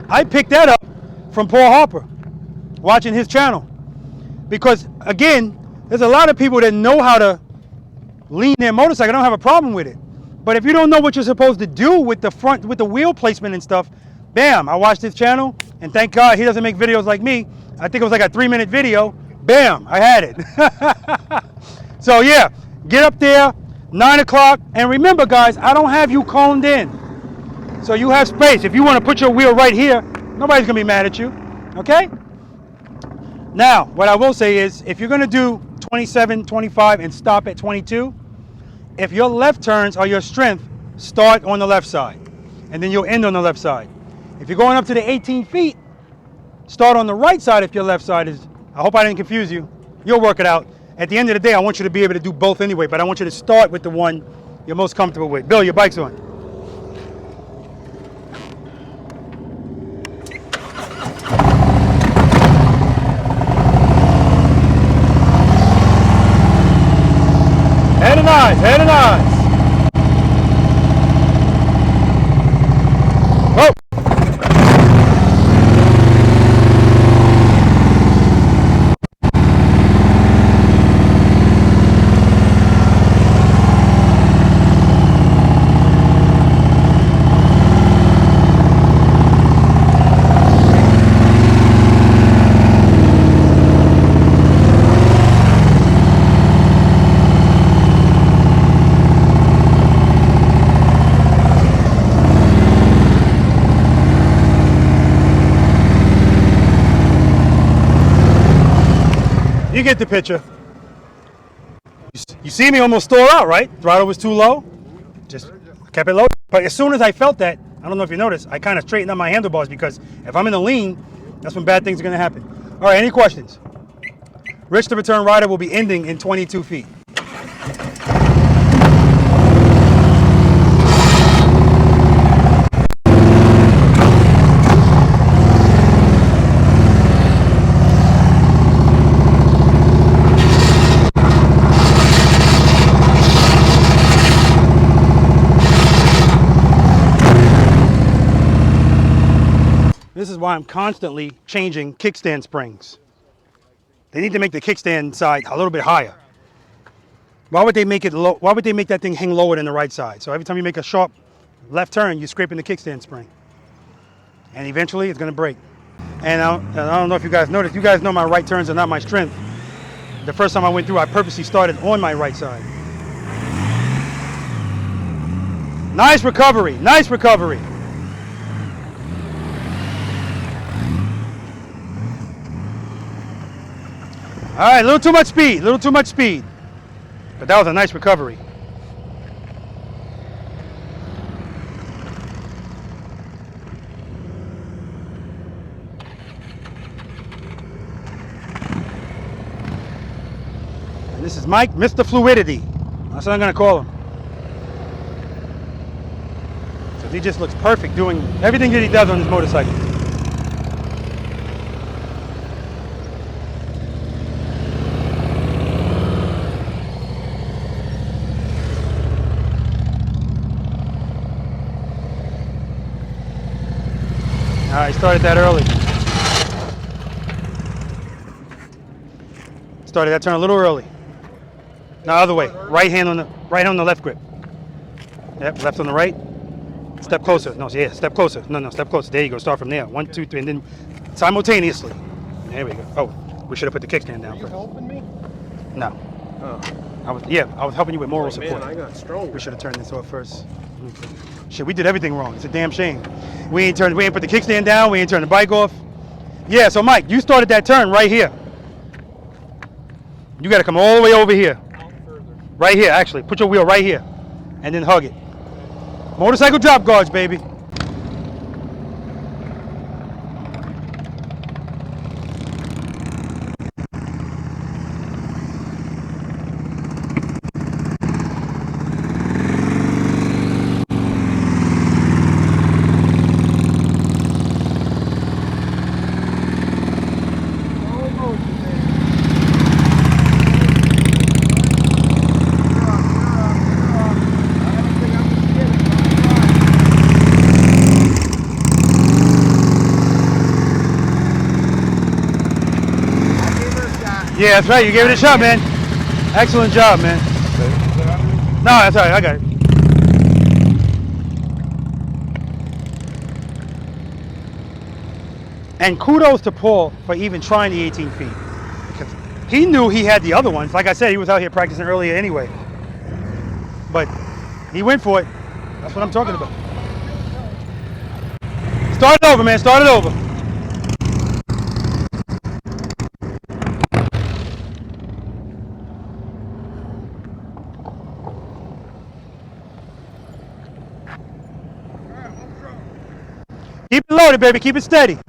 I picked that up from Paul Harper, watching his channel. Because, again, there's a lot of people that know how to lean their motorcycle. I don't have a problem with it. But if you don't know what you're supposed to do with the front, with the wheel placement and stuff, bam, I watched his channel, and thank God he doesn't make videos like me. I think it was like a 3-minute video. Bam, I had it. So yeah, get up there, 9 o'clock, and remember guys, I don't have you coned in. So you have space. If you want to put your wheel right here, nobody's gonna be mad at you, okay? Now, what I will say is, if you're gonna do 27, 25, and stop at 22, if your left turns are your strength, start on the left side, and then you'll end on the left side. If you're going up to the 18 feet, start on the right side if your left side is, I hope I didn't confuse you. You'll work it out. At the end of the day, I want you to be able to do both anyway, but I want you to start with the one you're most comfortable with. Bill, your bike's on. Head and eyes, head and eyes. Whoa. You get the picture. You see me almost stall out, right? Throttle was too low. Just kept it low. But as soon as I felt that, I don't know if you noticed, I kind of straightened up my handlebars because if I'm in the lean, that's when bad things are going to happen. All right, any questions? Rich the Return Rider will be ending in 22 feet. why I'm constantly changing kickstand springs. They need to make the kickstand side a little bit higher. Why would they make it low? Why would they make that thing hang lower than the right side? So every time you make a sharp left turn, you're scraping the kickstand spring. And eventually it's going to break. And I don't know if you guys noticed. You guys know my right turns are not my strength. The first time I went through, I purposely started on my right side. Nice recovery. Nice recovery. All right, a little too much speed. A little too much speed. But that was a nice recovery. And this is Mike, Mr. Fluidity. That's what I'm gonna call him. So he just looks perfect doing everything that he does on his motorcycle. I started that early. Started that turn a little early. No, other way. Right on the left grip. Yep, left on the right. Step closer. No, yeah, step closer. No, step closer. There you go. Start from there. 1, 2, 3, and then simultaneously. There we go. Oh, we should have put the kickstand down. Are you helping me? No. Oh. I was helping you with moral support. Man, I got stronger. We should have turned this off first. Okay. Shit, we did everything wrong. It's a damn shame. We ain't put the kickstand down. We ain't turned the bike off. Yeah, so Mike, you started that turn right here. You got to come all the way over here. Right here, actually. Put your wheel right here. And then hug it. Motorcycle drop guards, baby. Yeah, that's right. You gave it a shot, man. Excellent job, man. No, that's all right. I got it. And kudos to Paul for even trying the 18 feet. Because he knew he had the other ones. Like I said, he was out here practicing earlier anyway. But he went for it. That's what I'm talking about. Start it over, man. Start it over. Keep it loaded, baby. Keep it steady.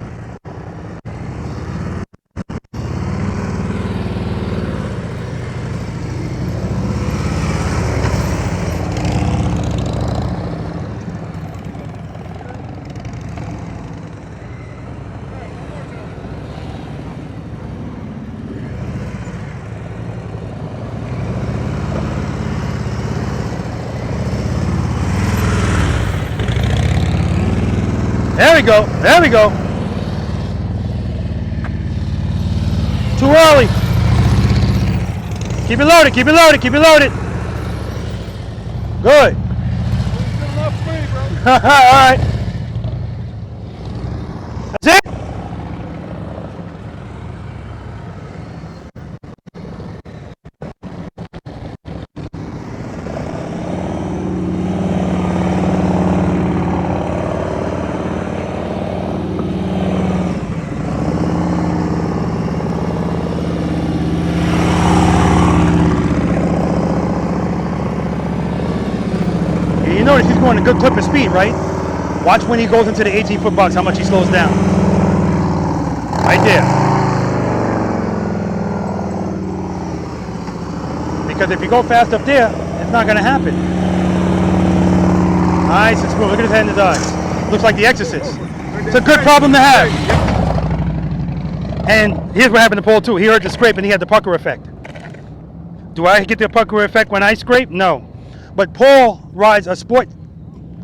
There we go. There we go. Too early. Keep it loaded. Keep it loaded. Keep it loaded. Good. All right. That's it. Notice he's going a good clip of speed, right? Watch when he goes into the 18-foot box, how much he slows down. Right there. Because if you go fast up there, it's not going to happen. Nice and smooth. Look at his head and his eyes. Looks like the Exorcist. It's a good problem to have. And here's what happened to Paul, too. He heard the scrape and he had the pucker effect. Do I get the pucker effect when I scrape? No. But Paul rides a sport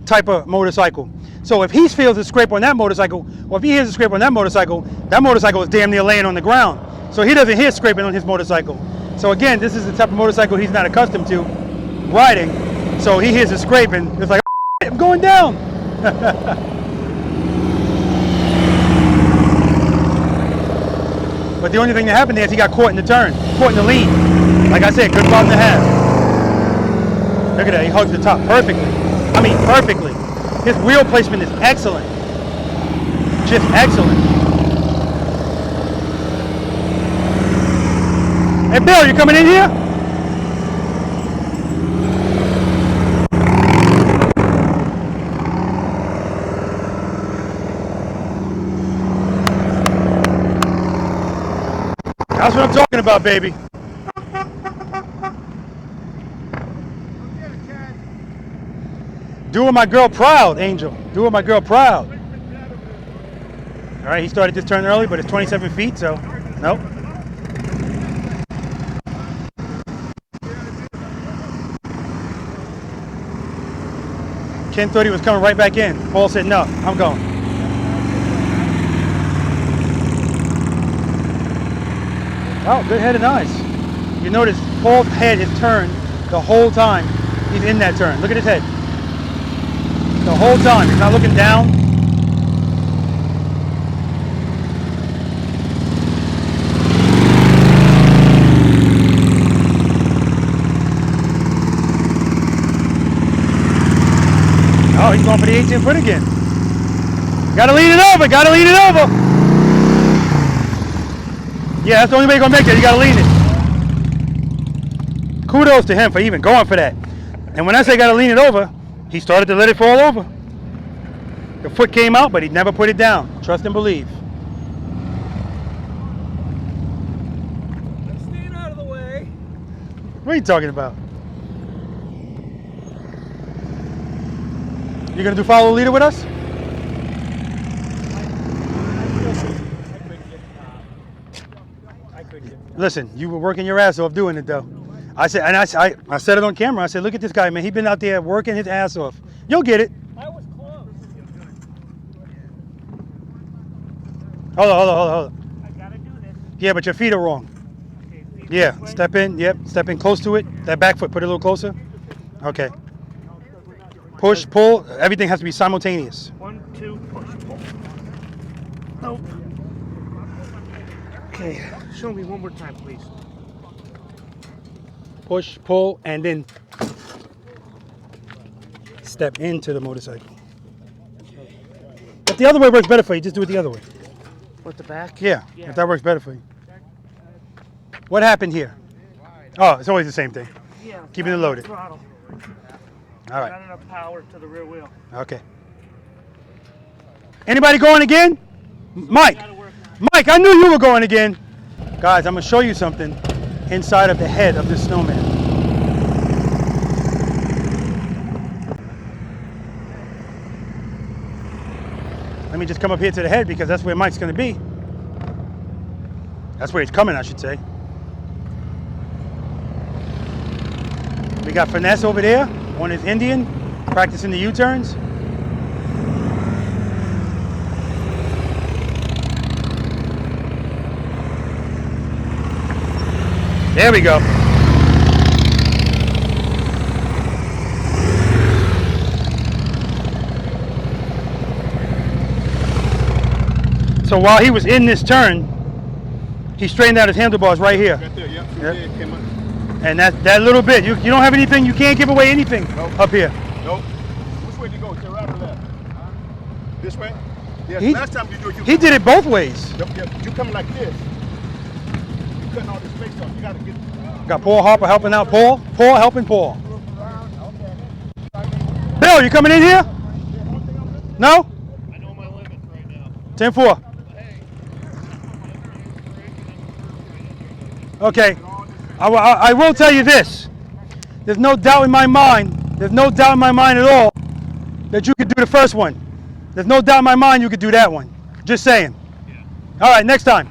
type of motorcycle. So if he feels a scrape on that motorcycle, or if he hears a scrape on that motorcycle is damn near laying on the ground. So he doesn't hear scraping on his motorcycle. So again, this is the type of motorcycle he's not accustomed to riding. So he hears a scraping, it's like, oh, I'm going down. But the only thing that happened there is he got caught in the turn, caught in the lean. Like I said, good problem to have. Look at that, he hugs the top perfectly. I mean, perfectly. His wheel placement is excellent. Just excellent. Hey, Bill, you coming in here? That's what I'm talking about, baby. Doing my girl proud, Angel. Doing my girl proud. All right, he started this turn early, but it's 27 feet, so nope. Ken thought he was coming right back in. Paul said, no, I'm going. Oh, good head and eyes. You notice Paul's head is turned the whole time he's in that turn. Look at his head. The whole time. He's not looking down. Oh, he's going for the 18-foot again. Gotta lean it over. Gotta lean it over. Yeah, that's the only way you're gonna make it. You gotta lean it. Kudos to him for even going for that. And when I say gotta lean it over, he started to let it fall over. The foot came out, but he never put it down. Trust and believe. I'm staying out of the way. What are you talking about? You gonna do follow the leader with us? Listen, you were working your ass off doing it though. I said, and I said it on camera. I said, look at this guy, man. He's been out there working his ass off. You'll get it. I was close. Hold on. I gotta do this. Yeah, but your feet are wrong. Okay, Yeah, step in. Yep, step in close to it. That back foot, put it a little closer. Okay. Push, pull. Everything has to be simultaneous. 1, 2, push, pull. Nope. Okay, show me one more time, please. Push, pull, and then step into the motorcycle. Okay. If the other way works better for you, just do it the other way. What, the back? Yeah, if that works better for you. What happened here? Oh, it's always the same thing. Yeah. Keeping it loaded. Throttle. All right. Not enough power to the rear wheel. Okay. Anybody going again? Mike. Mike, I knew you were going again. Guys, I'm going to show you something inside of the head of this Snowman. Let me just come up here to the head because that's where Mike's going to be. That's where he's coming, I should say. We got Finesse over there on his Indian, practicing the U-turns. There we go. So while he was in this turn, he straightened out his handlebars right here. Right there, yeah. Yep. Came up. And that little bit, you don't have anything, you can't give away anything up here. Nope. Which way do you go? To the right or left? This way? Yeah, last time you do it, he did it both ways. Yep. You coming like this. You cutting all this space off. You got to get... Got Paul Harper helping out Paul. Paul helping Paul. Bill, you coming in here? No? I know my limit right now. 10-4. Okay. I will tell you this. There's no doubt in my mind. There's no doubt in my mind at all that you could do the first one. There's no doubt in my mind you could do that one. Just saying. Yeah. All right, next time.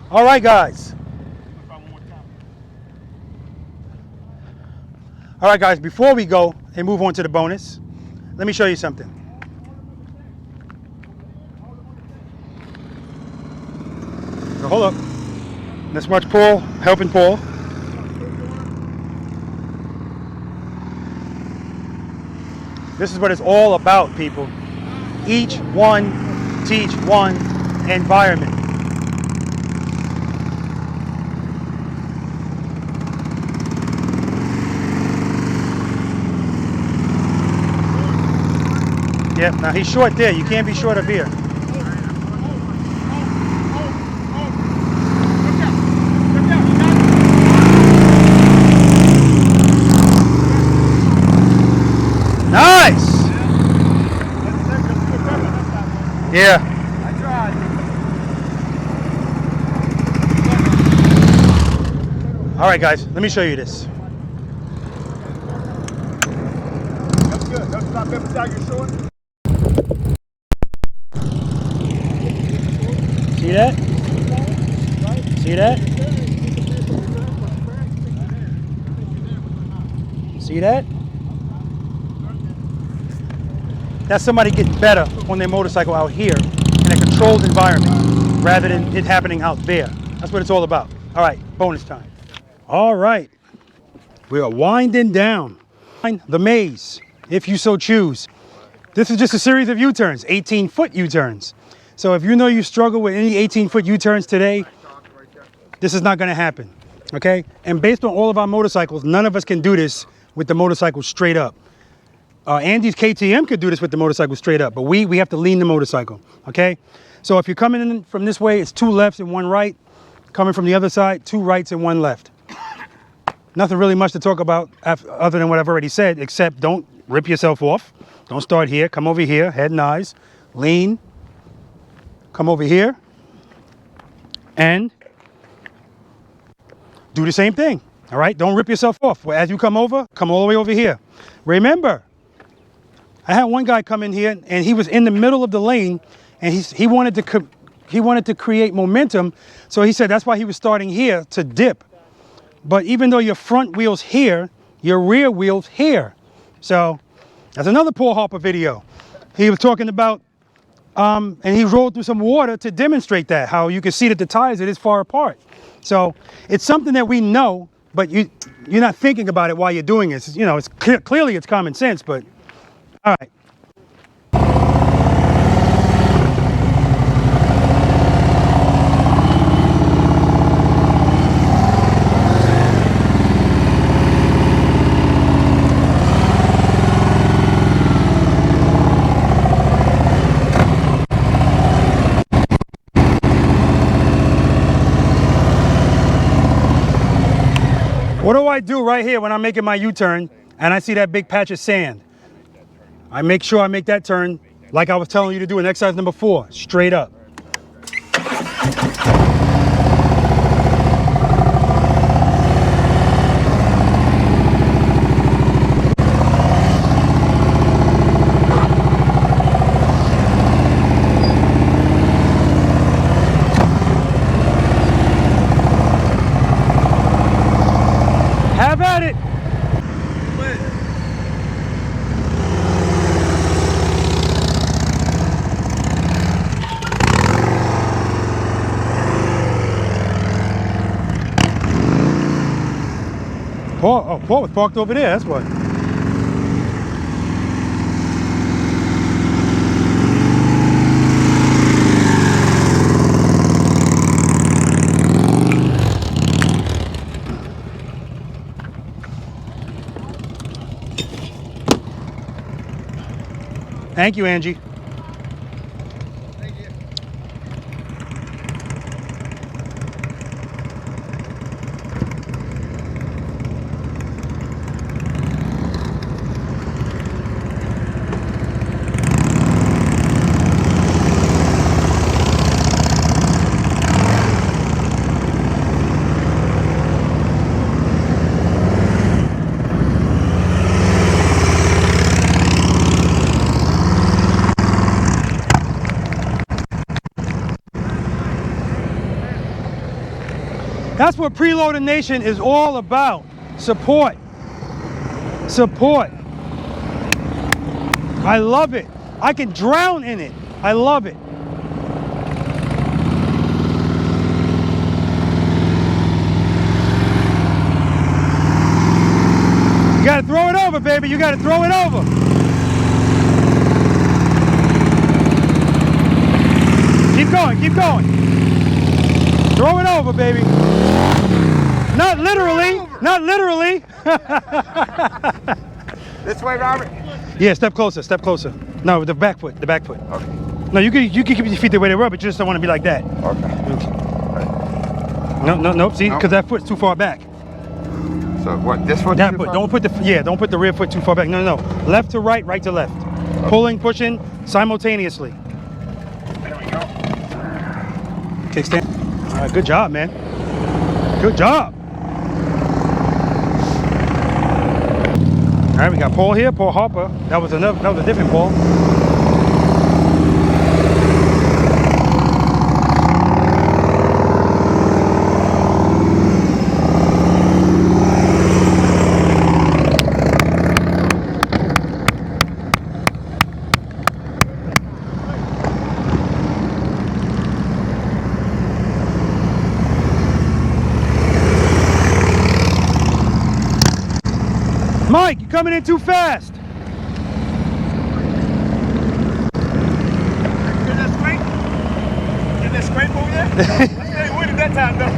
All right, guys. All right, guys, before we go and move on to the bonus, Let me show you something. So hold up. Let's watch Paul helping Paul. This is what it's all about, people. Each one, teach one environment. Yep, now he's short there. You can't be short up here. Nice! Yeah. I tried. All right, guys, let me show you this. That's good. That's not every time you're short. See that? See that? See that? That's somebody getting better on their motorcycle out here in a controlled environment rather than it happening out there. That's what it's all about. All right, bonus time. All right, we are winding down the maze, if you so choose. This is just a series of U-turns, 18-foot U-turns. So if you know you struggle with any 18-foot U-turns today, this is not gonna happen, okay? And based on all of our motorcycles, none of us can do this with the motorcycle straight up. Andy's KTM could do this with the motorcycle straight up, but we have to lean the motorcycle, okay? So if you're coming in from this way, it's 2 lefts and 1 right. Coming from the other side, 2 rights and 1 left. Nothing really much to talk about other than what I've already said, except don't rip yourself off. Don't start here, come over here, head and eyes, lean, come over here, and do the same thing, all right? Don't rip yourself off. As you come over, come all the way over here. Remember, I had one guy come in here and he was in the middle of the lane and he wanted to create momentum. So he said that's why he was starting here to dip. But even though your front wheel's here, your rear wheel's here. So that's another Paul Harper video. He was talking about, and he rolled through some water to demonstrate that, how you can see that the tires are this far apart. So it's something that we know, but you're not thinking about it while you're doing it. You know, it's clearly it's common sense, but all right. What do I do right here when I'm making my U-turn and I see that big patch of sand? I make sure I make that turn like I was telling you to do in exercise number 4, straight up. Have at it. Paul was parked over there, that's what. Thank you, Angie. That's what Preloader Nation is all about. Support. Support. I love it. I can drown in it. I love it. You gotta throw it over, baby. You gotta throw it over. Keep going, keep going. Throw it over, baby. Not literally, not literally. This way, Robert? Yeah, step closer, step closer. No, the back foot, the back foot. Okay. No, you can keep your feet the way they were, but you just don't want to be like that. Okay. No, no, no. See, because that foot's too far back. So what? This foot? That foot. Don't put the don't put the rear foot too far back. No, no, no. Left to right, right to left. Okay. Pulling, pushing simultaneously. There we go. Kickstand. All right, good job, man. Good job. All right, we got Paul here, Paul Harper. That was a different Paul. Mike, you're coming in too fast. Get that scrape? Get that scrape over there? Let's say we did that time though.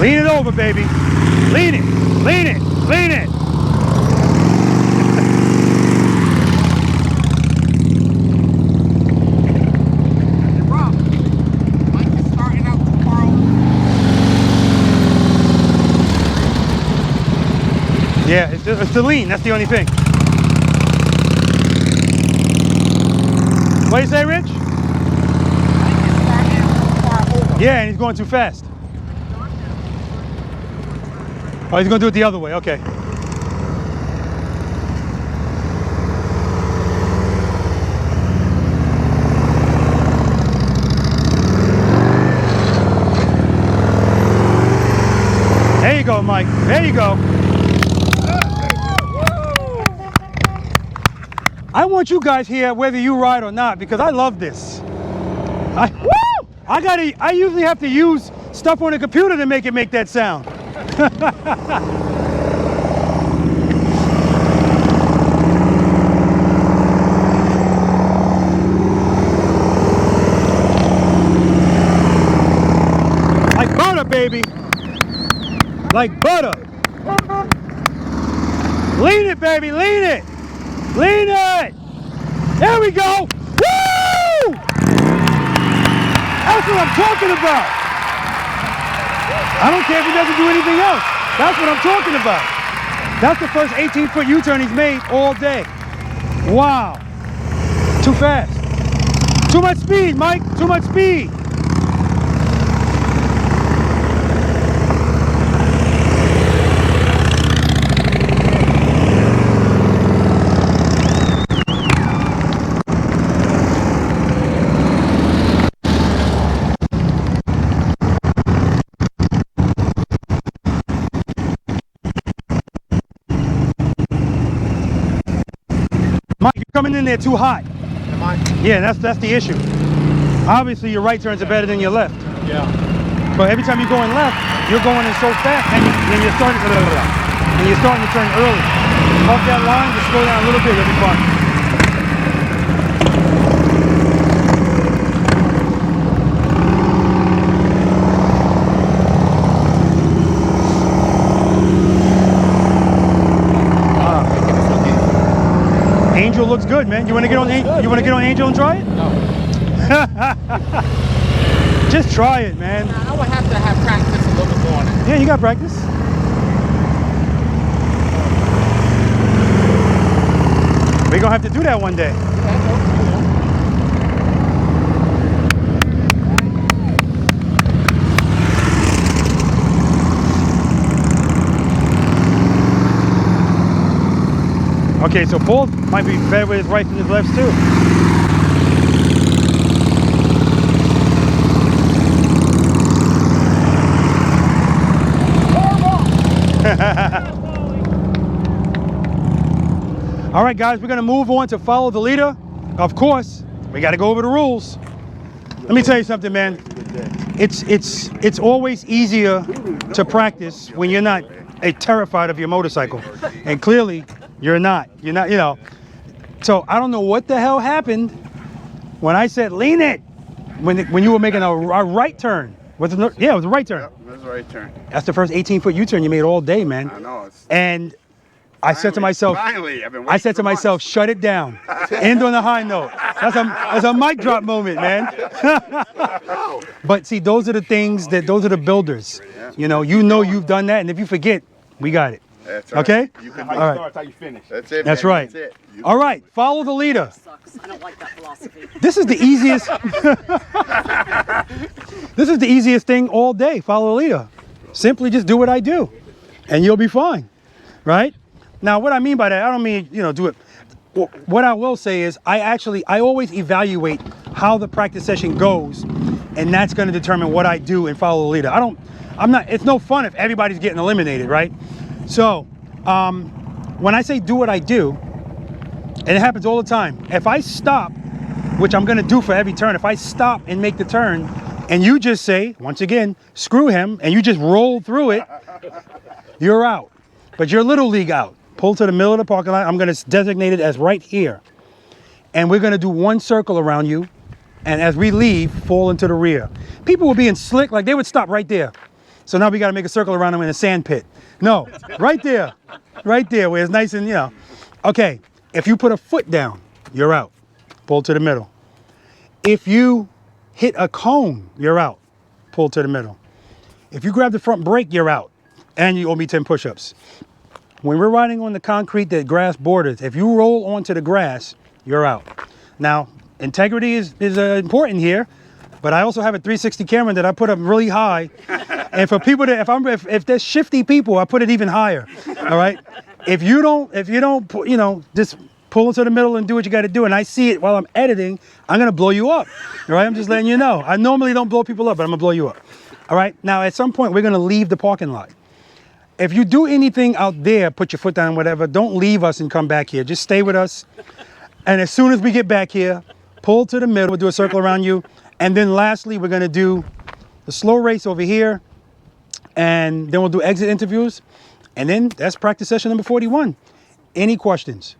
Lean it over, baby. Lean it, lean it, lean it. Yeah, it's the lean, that's the only thing. What do you say, Rich? Yeah, and he's going too fast. Oh, he's going to do it the other way, okay. There you go, Mike, there you go. I want you guys here whether you ride or not because I love this. I usually have to use stuff on the computer to make that sound. Like butter, baby. Like butter. Lean it, baby, lean it. Lean it! There we go! Woo! That's what I'm talking about! I don't care if he doesn't do anything else. That's what I'm talking about. That's the first 18-foot U-turn he's made all day. Wow. Too fast. Too much speed, Mike. Too much speed. Mike, you're coming in there too hot. Am I? Yeah, that's the issue. Obviously, your right turns are better than your left. Yeah. But every time you're going left, you're going in so fast, and you're starting to turn early. Off that line, just slow down a little bit, you'll be fine. Angel looks good, man. You want to get on? You want to get on Angel and try it? No. Just try it, man. I would have to have practice a little bit more on it. Yeah, you got practice. We're gonna have to do that one day. Okay, so Paul might be better with his right than his lefts too. All right, guys, we're gonna move on to follow the leader. Of course, we gotta go over the rules. Let me tell you something, man. It's always easier to practice when you're not terrified of your motorcycle. And clearly, you're not, you know. So I don't know what the hell happened when I said lean it, when you were making a right turn. Yeah, it was a right turn. Yep, it was a right turn. That's the first 18-foot U-turn you made all day, man. I know. And I said to myself, finally, I've been I said to myself, shut it down. End on a high note. That's a mic drop moment, man. But see, those are the things those are the builders. You know you've done that, and if you forget, we got it. That's right. Okay? You can All right. start how you finish. That's it. That's man. right. That's it. All right, follow the leader. Sucks. I don't like that philosophy. This is the easiest. This is the easiest thing all day. Follow the leader. Simply just do what I do, and you'll be fine, right? Now, what I mean by that, I don't mean do it. What I will say is, I always evaluate how the practice session goes, and that's going to determine what I do and follow the leader. It's no fun if everybody's getting eliminated, right? So, when I say do what I do, and it happens all the time, if I stop, which I'm going to do for every turn, if I stop and make the turn, and you just say, once again, screw him, and you just roll through it, you're out. But you're little league out. Pull to the middle of the parking lot. I'm going to designate it as right here. And we're going to do one circle around you. And as we leave, fall into the rear. People were being slick, like they would stop right there. So now we got to make a circle around them in a sand pit. No, right there. Right there where it's nice and, Okay, if you put a foot down, you're out. Pull to the middle. If you hit a cone, you're out. Pull to the middle. If you grab the front brake, you're out. And you owe me 10 push-ups. When we're riding on the concrete that grass borders, if you roll onto the grass, you're out. Now, integrity is important here, but I also have a 360 camera that I put up really high. And for people that, if there's shifty people, I put it even higher. All right. If you don't, just pull into the middle and do what you got to do. And I see it while I'm editing, I'm going to blow you up. All right. I'm just letting you know. I normally don't blow people up, but I'm going to blow you up. All right. Now, at some point, we're going to leave the parking lot. If you do anything out there, put your foot down, whatever, don't leave us and come back here. Just stay with us. And as soon as we get back here, pull to the middle, we'll do a circle around you. And then lastly, we're going to do the slow race over here. And then we'll do exit interviews. And then that's practice session number 41. Any questions?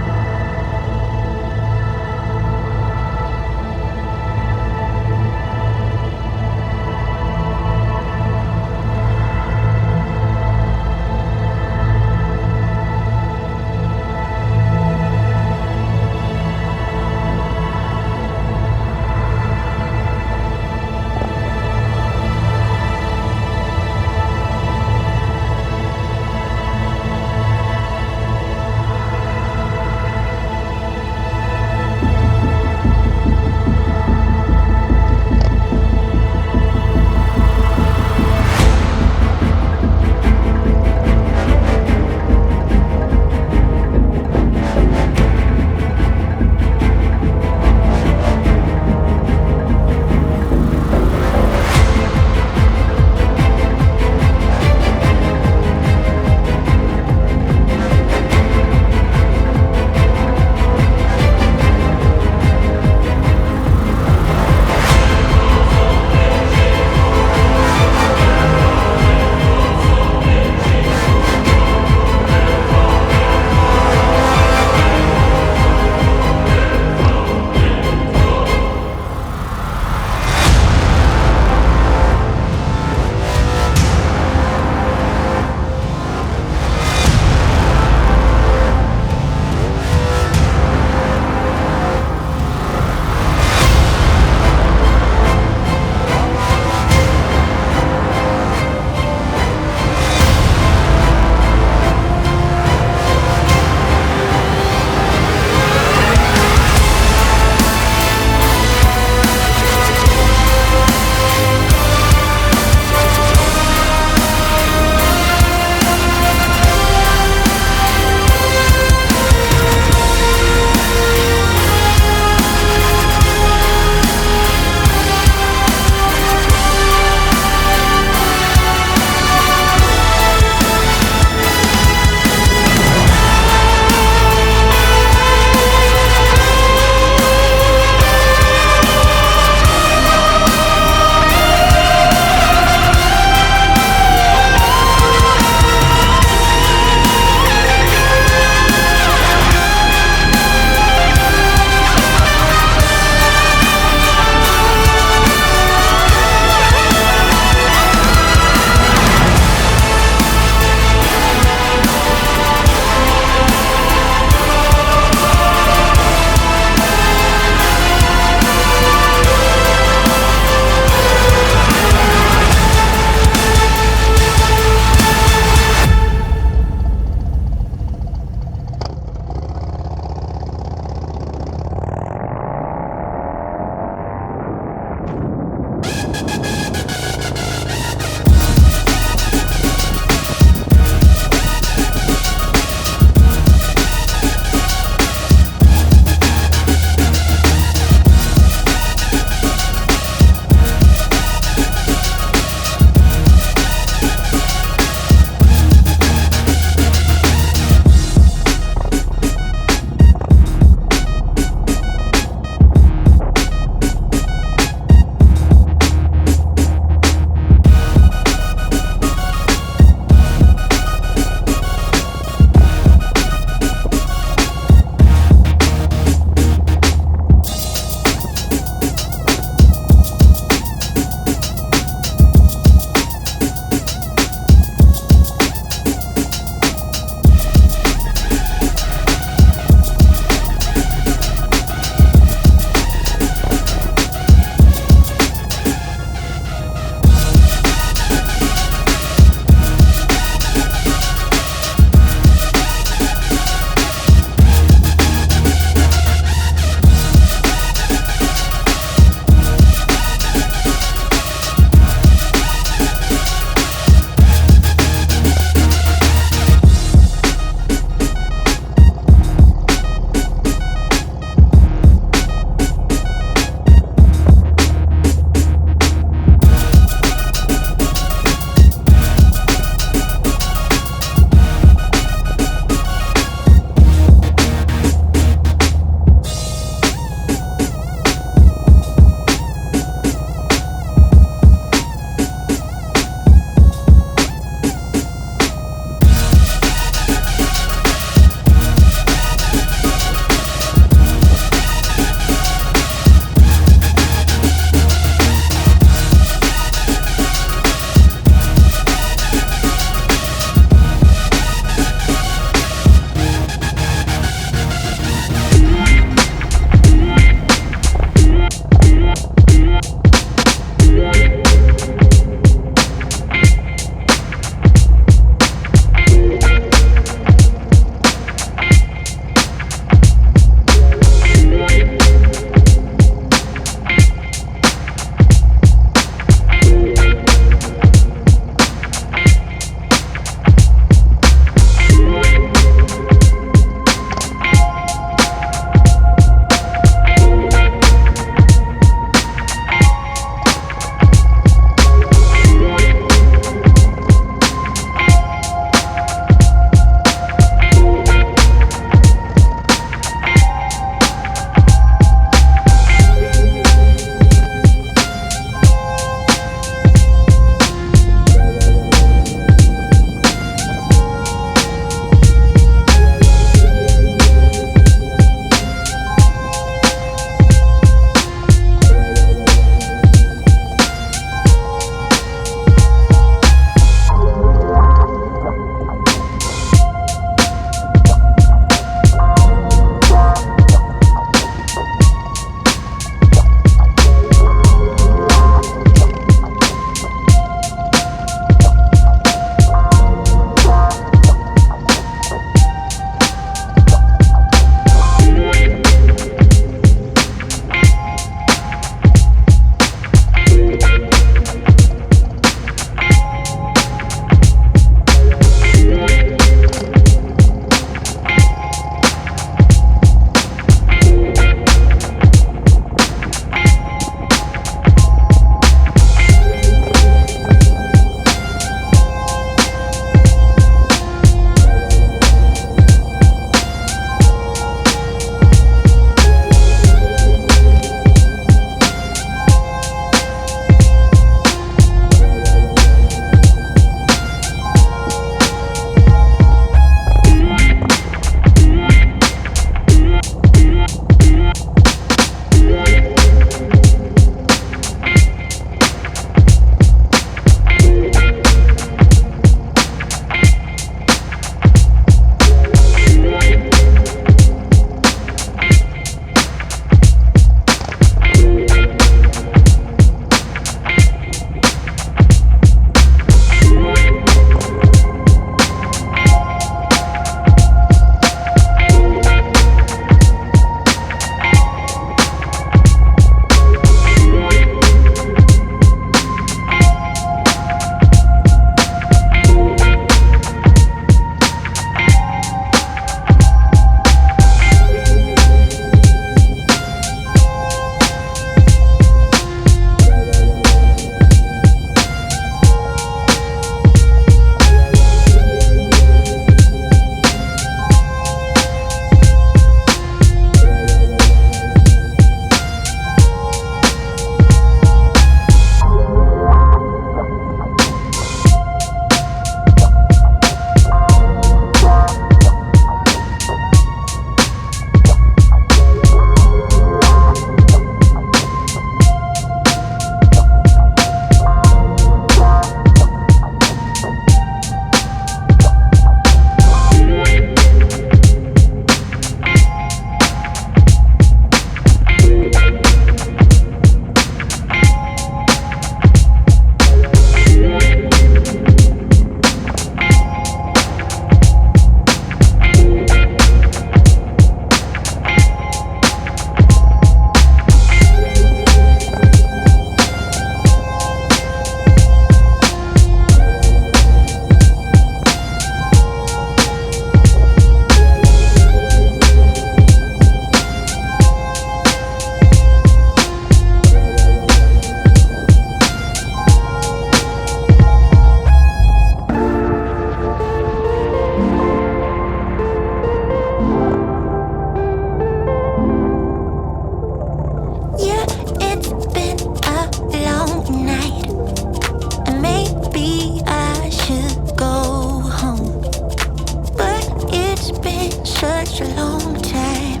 such a long time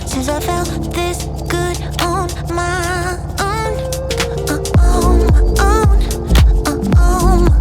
since I felt this good on my own. On my own. On my own.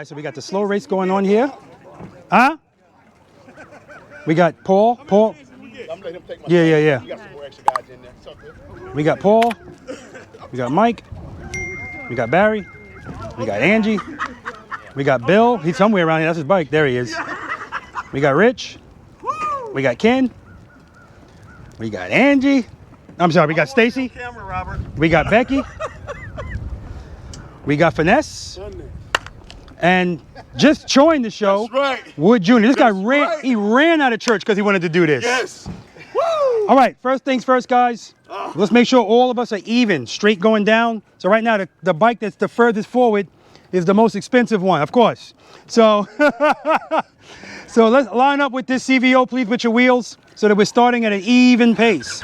right, so we got the slow race going on here. Huh? We got Paul. Paul. Yeah. We got Paul. We got Mike. We got Barry. We got Angie. We got Bill. He's somewhere around here. That's his bike. There he is. We got Rich. We got Ken. We got Angie. I'm sorry, we got Stacy. We got Becky. We got Finesse. And just joined the show, Wood Jr. This guy ran out of church because he wanted to do this. Yes. All right, first things first, guys. Let's make sure all of us are even, straight going down. So right now, the bike that's the furthest forward is the most expensive one, of course. So, so let's line up with this CVO, please, with your wheels, so that we're starting at an even pace.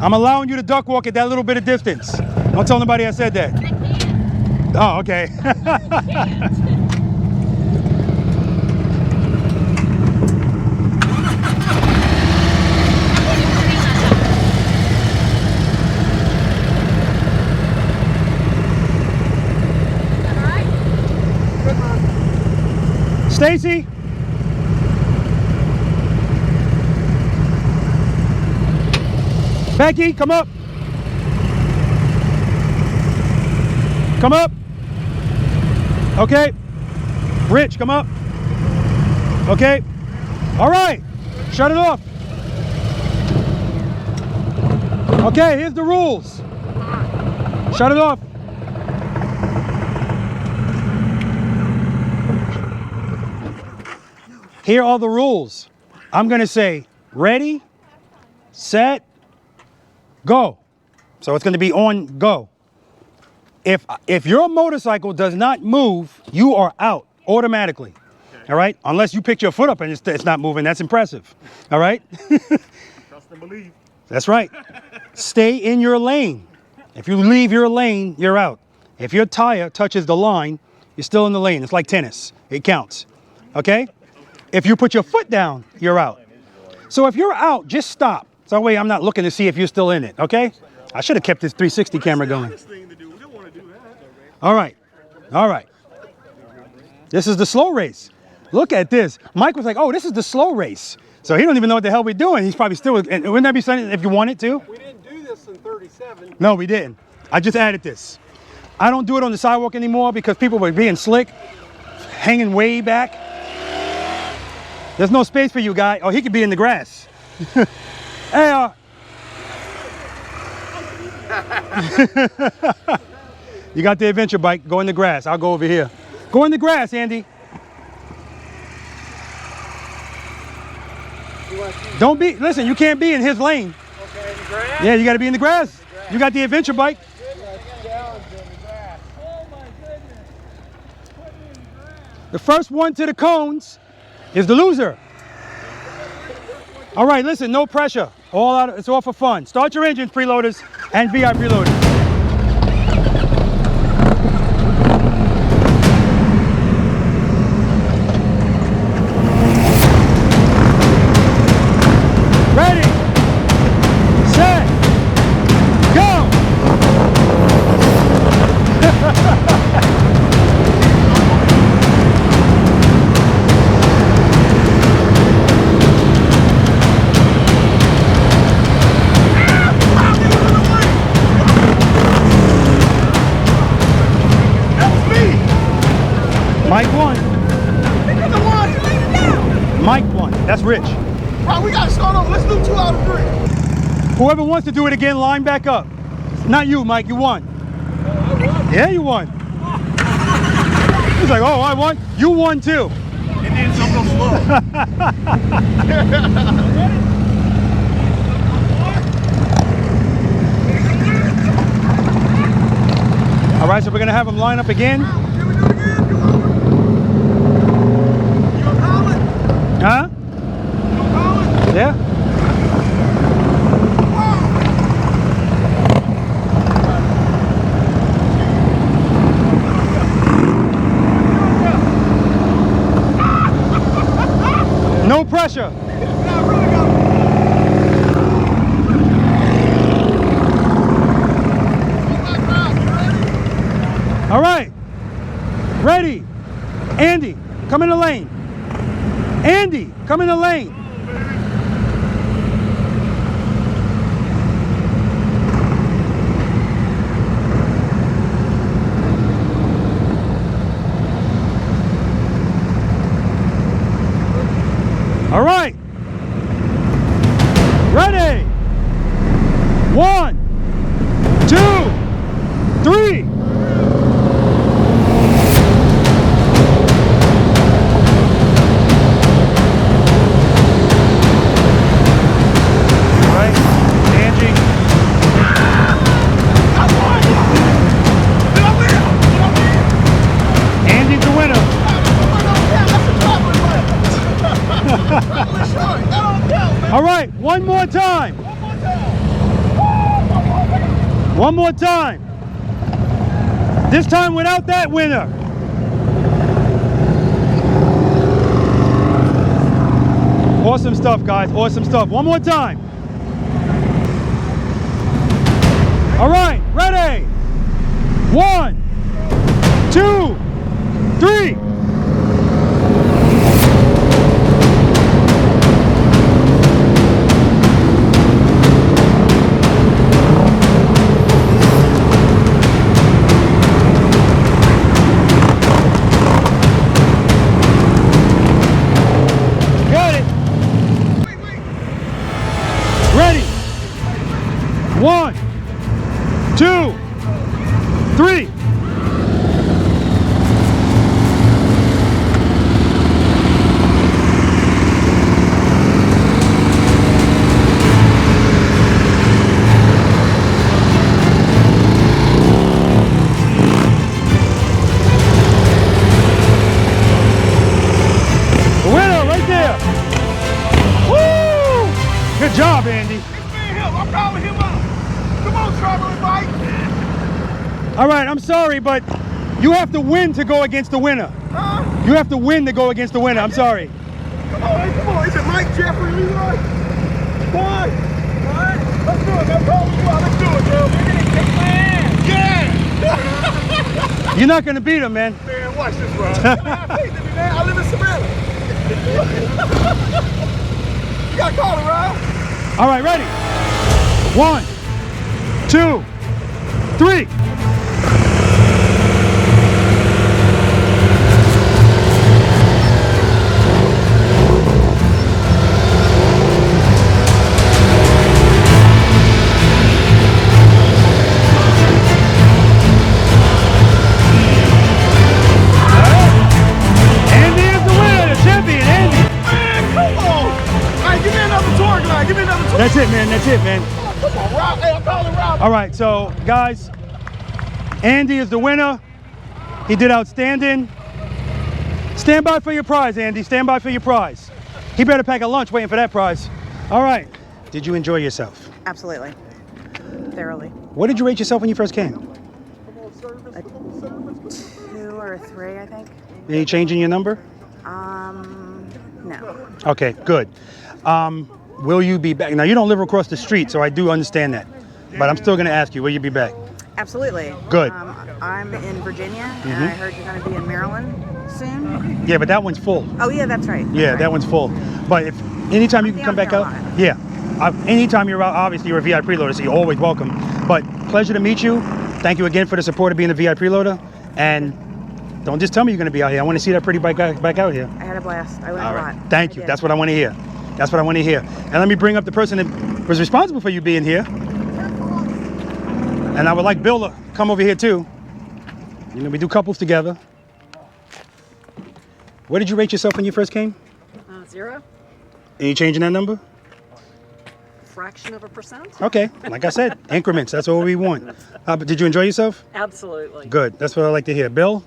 I'm allowing you to duck walk at that little bit of distance. Don't tell nobody I said that. Oh, okay. Stacy. Becky, come up. Come up. Okay. Rich, come up. Okay. All right. Shut it off. Okay, here's the rules. Shut it off. Here are the rules. I'm going to say ready, set, go. So it's going to be on go. If your motorcycle does not move, you are out automatically. Okay. All right? Unless you pick your foot up and it's not moving. That's impressive. All right? Trust and believe. That's right. Stay in your lane. If you leave your lane, you're out. If your tire touches the line, you're still in the lane. It's like tennis. It counts. Okay? If you put your foot down, you're out. So if you're out, just stop. So that way I'm not looking to see if you're still in it. Okay? I should have kept this 360 camera going. All right. All right. This is the slow race. Look at this. Mike was like, oh, this is the slow race. So he don't even know what the hell we're doing. He's probably still, and wouldn't that be something if you wanted to? We didn't do this in 37. No, we didn't. I just added this. I don't do it on the sidewalk anymore because people were being slick, hanging way back. There's no space for you, guy. Oh, he could be in the grass. Hey, you got the adventure bike. Go in the grass. I'll go over here. Go in the grass, Andy. Don't be, listen, you can't be in his lane. Okay, in the grass? Yeah, you got to be in the grass. You got the adventure bike. The first one to the cones is the loser. All right, listen, no pressure. It's all for fun. Start your engines, preloaders and V.I.Preloaders. Ready, set, go! Mike won. Mike won. That's Rich. Bro, we gotta start over. Let's do 2 out of 3. Whoever wants to do it again, line back up. Not you, Mike. You won. Yeah, you won. He's like, oh, I won. You won too. It didn't so slow. All right, so we're gonna have them line up again. Huh? Yeah. No pressure. All right. Ready, Andy, come in the lane. Andy, come in the lane. All right. Ready. 1, 2, 3. All right, one more time. One more time. This time without that winner. Awesome stuff, guys. Awesome stuff. One more time. All right, ready? 1, 2, 3. Ready? 1, 2, 3. The winner right there. Woo! Good job, Andy. I'm calling him out. Come on, traveling bike. All right, I'm sorry, but you have to win to go against the winner. Huh? You have to win to go against the winner. I'm sorry. Come on, come on. Is it Mike, Jeffrey, Leroy? Come on. What? Let's do it, man. Call me out. Let's do it, bro. Yeah. You're not going to beat him, man. Man, watch this, bro. Have faith in me, man. I live in Savannah. You got to call it, right? All right, ready? 1, 2, 3. Andy is the winner, the champion, Andy. Man, come on. All right, give me another torque line. Give me another torque. That's it, man. That's it, man. Come on, Rob. Hey, I'm calling Rob. All right, so guys, Andy is the winner. He did outstanding. Stand by for your prize, Andy. Stand by for your prize. He better pack a lunch waiting for that prize. All right. Did you enjoy yourself? Absolutely. Thoroughly. What did you rate yourself when you first came? A 2 or a 3, I think. Any change in your number? No. Okay, good. Will you be back? Now, you don't live across the street, so I do understand that. But I'm still going to ask you, will you be back? Absolutely. Good. I'm in Virginia, and I heard you're going to be in Maryland soon. Yeah, but that one's full. Oh, yeah, that's right. Yeah, that one's full. But if anytime you can come back out, yeah. Anytime you're out, obviously you're a V.I.Preloader, so you're always welcome. But pleasure to meet you. Thank you again for the support of being a V.I.Preloader. And don't just tell me you're going to be out here. I want to see that pretty bike back out here. I had a blast. I went All a right. lot. Thank you. That's what I want to hear. That's what I want to hear. And let me bring up the person that was responsible for you being here. And I would like Bill to come over here too. You know, we do couples together. What did you rate yourself when you first came? 0. Any change in that number? Fraction of a percent. Okay, like I said, increments, that's all we want. But did you enjoy yourself? Absolutely. Good, that's what I like to hear. Bill,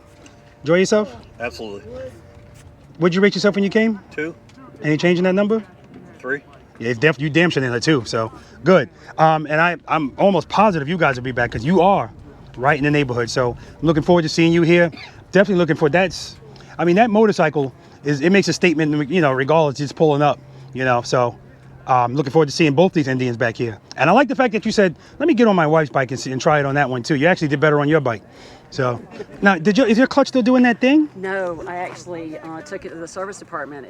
enjoy yourself? Absolutely. What did you rate yourself when you came? 2. Any change in that number? 3. Yeah, it's you damn sure in there too, so good. And I'm almost positive you guys will be back because you are right in the neighborhood. So I'm looking forward to seeing you here. Definitely looking for that motorcycle it makes a statement, you know, regardless, it's pulling up, you know, so Looking forward to seeing both these Indians back here. And I like the fact that you said, let me get on my wife's bike and see and try it on that one too. You actually did better on your bike. So now, is your clutch still doing that thing? No, I actually took it to the service department.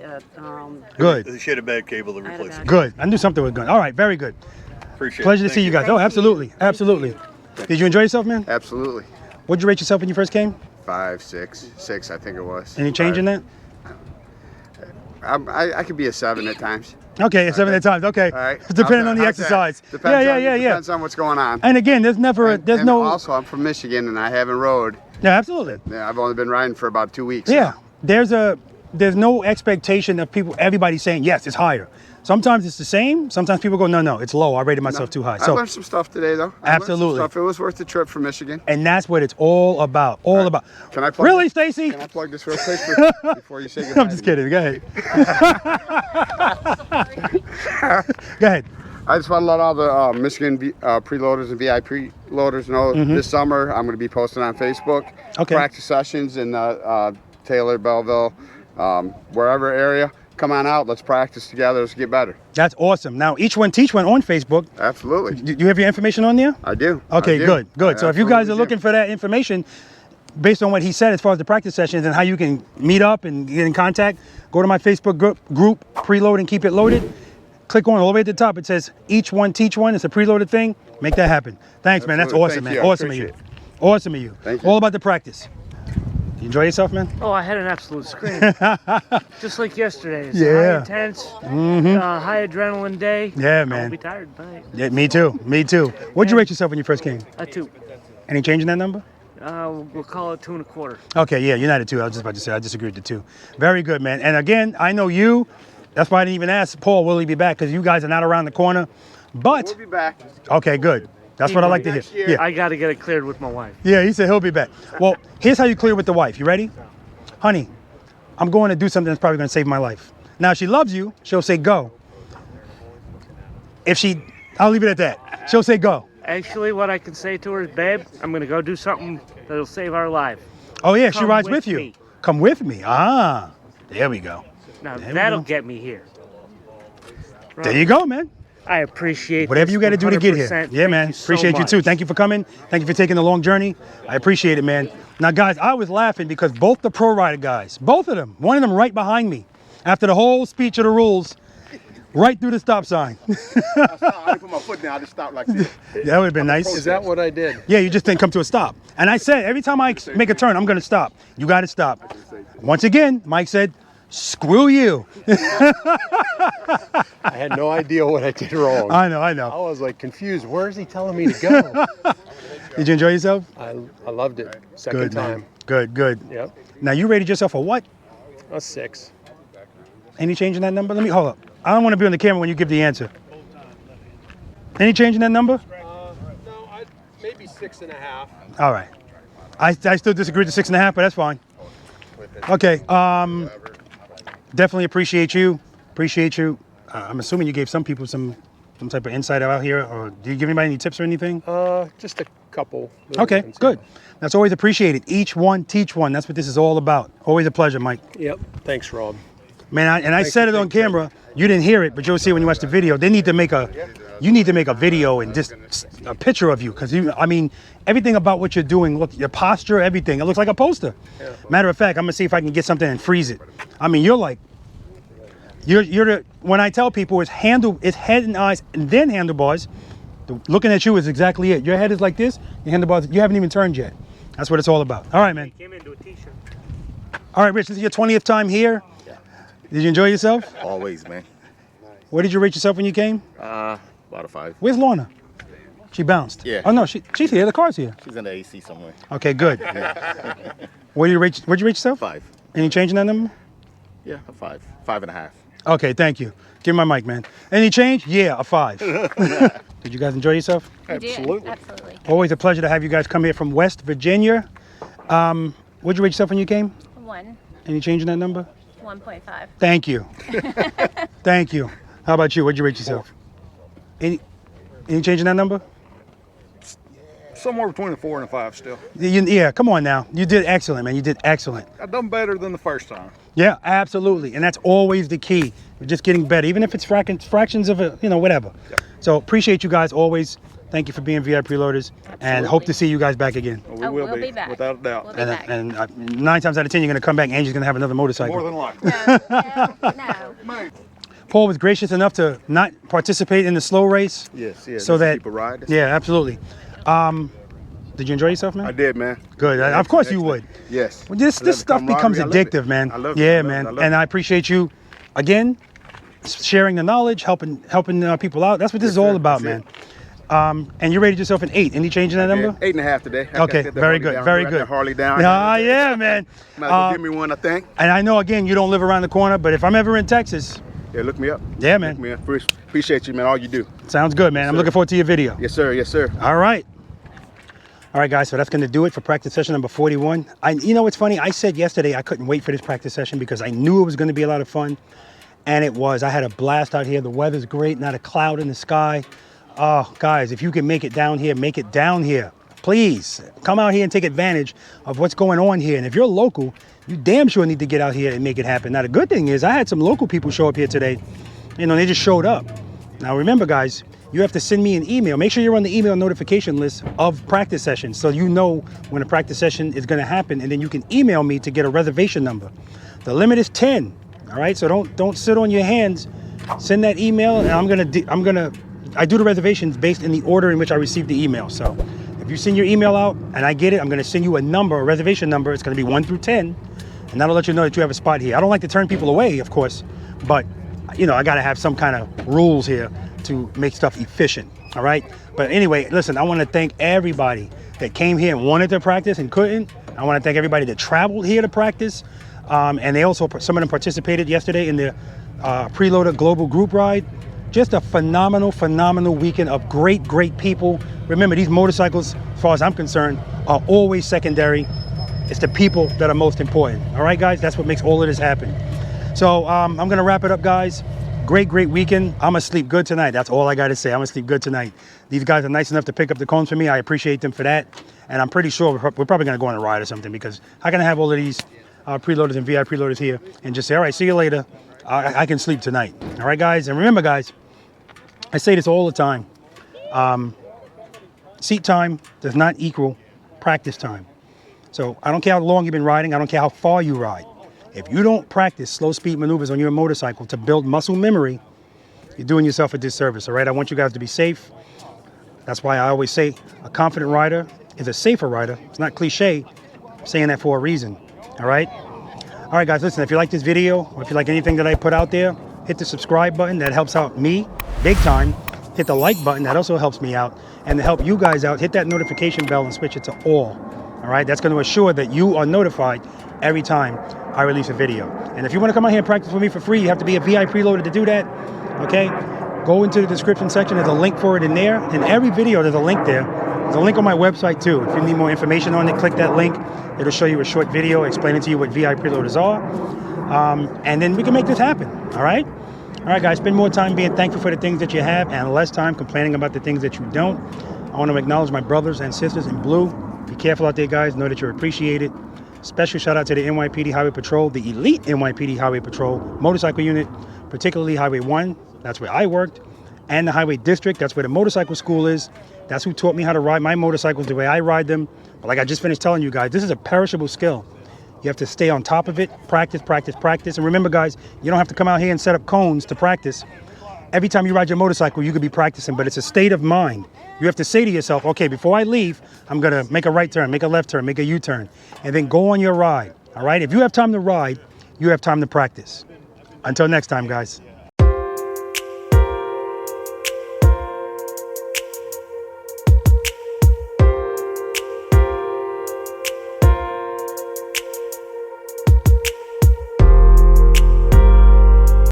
Good. She had a bad cable to replace it. Good. I knew something was good. All right, very good. Appreciate Pleasure it. to see you guys. Oh, absolutely. Absolutely. Did you enjoy yourself, man? Absolutely. What did you rate yourself when you first came? 5, 6, 6, I think it was. Any change in that? I could be a 7 at times. Okay, at 7 at times. Okay. All right. Depending on the How's that? exercise. Depends Yeah. Depends on what's going on. And again, there's never, there's no. Also, I'm from Michigan and I haven't rode. Yeah, absolutely. Yeah, I've only been riding for about 2 weeks. Yeah, there's no expectation of everybody saying yes, it's higher. Sometimes it's the same. Sometimes people go, no, it's low. I rated myself too high. I learned some stuff today, though. Absolutely. It was worth the trip from Michigan. And that's what it's all about. All about. Can I plug Really, Stacy? Can I plug this real quick before you say goodbye? I'm just kidding. Go ahead. Go ahead. I just want to let all the Michigan preloaders and V.I.Preloaders know this summer I'm going to be posting on Facebook. Okay. Practice sessions in Taylor, Belleville, wherever area. Come on out. Let's practice together. Let's get better. That's awesome. Now, each one teach one on Facebook. Absolutely. Do you have your information on there? I do. Okay, I do. good. So if you guys are looking for that information, based on what he said as far as the practice sessions and how you can meet up and get in contact, go to my Facebook group Preload and Keep It Loaded. Click on all the way at the top. It says each one teach one. It's a preloaded thing. Make that happen. Thanks, man. That's awesome, man. Awesome of you. Awesome of you. Thank you. All about the practice. You enjoy yourself, man? Oh, I had an absolute scream. Just like yesterday. It's Yeah. a high intense, high adrenaline day. Yeah, man. I'll be tired tonight. Yeah, me too. Me too. What'd you rate yourself when you first came? A 2. Any change in that number? We'll call it 2 1/4. Okay, yeah, you're not a 2. I was just about to say, I disagree with the 2. Very good, man. And again, I know you. That's why I didn't even ask Paul, will he be back? Because you guys are not around the corner. But, We'll be back. okay, good. That's what I like to hear. year. Yeah. I got to get it cleared with my wife. Yeah, he said he'll be back. Well, here's how you clear with the wife. You ready? Honey, I'm going to do something that's probably going to save my life. Now, if she loves you, she'll say go. I'll leave it at that. She'll say go. Actually, what I can say to her is, babe, I'm going to go do something that'll save our life. Oh, yeah, she Come rides with with you. me. Come with me. Ah, there we go. Now, There we that'll go. get me here. There you go, man. I appreciate Whatever this you got to do to get here. 100%. Yeah, man. Thank you so Appreciate you too. much. Thank you for coming. Thank you for taking the long journey. I appreciate it, man. Now, guys, I was laughing because both the Pro Rider guys, both of them, one of them right behind me, after the whole speech of the rules, right through the stop sign. I didn't put my foot down. I just stopped like this. That would have been nice. Is that what I did? Yeah, you just didn't come to a stop. And I said, every time I make a turn, I'm going to stop. You got to stop. Once again, Mike said, screw you. I had no idea what I did wrong. I know. I was like confused. Where is he telling me to go? Did you enjoy yourself? I loved it. Second Good, time. man. Good. Yep. Now, you rated yourself a what? A 6. Any change in that number? Let me, hold up. I don't want to be on the camera when you give the answer. Any change in that number? No, maybe 6.5. All right. I still disagree with the 6.5, but that's fine. Okay. Definitely appreciate you. I'm assuming you gave some people some type of insight out here, or do you give anybody any tips or anything? Just a couple. Okay, good. That's always appreciated. Each one, teach one. That's what this is all about. Always a pleasure, Mike. Yep. Thanks, Rob. Man, I said it on camera. You didn't hear it, but you'll see it when you watch the video. You need to make a video and just a picture of you, because everything about what you're doing, look, your posture, everything, it looks like a poster. Yeah. Matter of fact, I'm gonna see if I can get something and freeze it. When I tell people it's head and eyes and then handlebars, looking at you is exactly it. Your head is like this, your handlebars, you haven't even turned yet. That's what it's all about. All right, man. All right, Rich, this is your 20th time here. Did you enjoy yourself? Always, man. Where did you rate yourself when you came? About a 5. Where's Lorna? She bounced. Yeah. Oh no, she's here. The car's here. She's in the AC somewhere. Okay, good. Where'd you rate yourself? 5. Any change in that number? Yeah, a 5. 5.5. Okay, thank you. Give me my mic, man. Any change? Yeah, a 5. Did you guys enjoy yourself? Absolutely. Always a pleasure to have you guys come here from West Virginia. What'd you rate yourself when you came? 1. Any change in that number? 1.5. Thank you. Thank you. How about you? What'd you rate yourself? Any change in that number? somewhere between a 4 and a 5 still. Yeah, come on now. You did excellent, man. You did excellent. I've done better than the first time. Yeah, absolutely. And that's always the key. You're just getting better, even if it's fractions of a, whatever. Yep. So appreciate you guys always. Thank you for being V.I.Preloaders, and hope to see you guys back again. Well, we'll be back. Without a doubt. And 9 times out of 10, you're going to come back, and Angie's going to have another motorcycle. More than likely. No. Paul was gracious enough to not participate in the slow race. Yes, yeah. So that, keep a ride. Yeah, absolutely. Did you enjoy yourself, man? I did, man. Good. Of course you would. Yes. Well, this stuff becomes addictive, man. I love it. Yeah, man. And I appreciate you, again, sharing the knowledge, helping people out. That's what this is all about, man. And you rated yourself an 8. Any change in that number? 8.5 today. Okay, very good, very good. Harley down. Yeah, man. Might give me one, I think. And I know, again, you don't live around the corner, but if I'm ever in Texas, yeah, look me up. Yeah, man. Look me up. Appreciate you, man. All you do. Sounds good, man. I'm looking forward to your video. Yes, sir. Yes, sir. All right. All right, guys, so that's going to do it for practice session number 41. You know what's funny? I said yesterday I couldn't wait for this practice session because I knew it was going to be a lot of fun. And it was. I had a blast out here. The weather's great, not a cloud in the sky. Oh, guys, if you can make it down here, make it down here. Please, come out here and take advantage of what's going on here. And if you're local, you damn sure need to get out here and make it happen. Now, the good thing is I had some local people show up here today. They just showed up. Now, remember, guys, you have to send me an email. Make sure you're on the email notification list of practice sessions so you know when a practice session is going to happen, and then you can email me to get a reservation number. The limit is 10. All right, so don't sit on your hands. Send that email, and I do the reservations based in the order in which I received the email. So if you send your email out and I get it, I'm going to send you a reservation number. It's going to be 1 through 10, and that'll let you know that you have a spot here. I don't like to turn people away, of course, but I got to have some kind of rules here to make stuff efficient. All right. But anyway, listen, I want to thank everybody that came here and wanted to practice and couldn't. I want to thank everybody that traveled here to practice. And they also, some of them participated yesterday in the Preloader Global Group Ride. Just a phenomenal weekend of great people. Remember, these motorcycles, as far as I'm concerned, are always secondary. It's the people that are most important. All right, guys, that's what makes all of this happen. So I'm going to wrap it up, guys. Great weekend. I'm going to sleep good tonight. That's all I got to say. I'm going to sleep good tonight. These guys are nice enough to pick up the cones for me. I appreciate them for that. And I'm pretty sure we're probably going to go on a ride or something, because how can I have all of these preloaders and V.I.Preloaders here and just say, all right, see you later. I can sleep tonight. All right, guys. And remember, guys, I say this all the time. Seat time does not equal practice time. So I don't care how long you've been riding. I don't care how far you ride. If you don't practice slow speed maneuvers on your motorcycle to build muscle memory, you're doing yourself a disservice. All right. I want you guys to be safe. That's why I always say a confident rider is a safer rider. It's not cliche. I'm saying that for a reason. All right. All right, guys, listen, if you like this video or if you like anything that I put out there, hit the subscribe button. That helps out me big time. Hit the like button. That also helps me out. And to help you guys out, hit that notification bell and switch it to all. All right. That's going to assure that you are notified every time I release a video. And if you want to come out here and practice with me for free, you have to be a V.I.Preloader to do that. Okay. Go into the description section. There's a link for it in there. In every video, there's a link there. There's a link on my website too. If you need more information on it, click that link. It'll show you a short video explaining to you what V.I.Preloaders are. And then we can make this happen. All right. All right, guys, spend more time being thankful for the things that you have and less time complaining about the things that you don't. I want to acknowledge my brothers and sisters in blue. Be careful out there, guys. Know that you're appreciated. Special shout out to the NYPD Highway Patrol, the elite NYPD Highway Patrol motorcycle unit, particularly Highway 1. That's where I worked. And the Highway District. That's where the motorcycle school is. That's who taught me how to ride my motorcycles the way I ride them. But like I just finished telling you guys, this is a perishable skill. You have to stay on top of it, practice. And remember, guys, you don't have to come out here and set up cones to practice. Every time you ride your motorcycle, you could be practicing, but it's a state of mind. You have to say to yourself, okay, before I leave, I'm going to make a right turn, make a left turn, make a U-turn, and then go on your ride. All right? If you have time to ride, you have time to practice. Until next time, guys.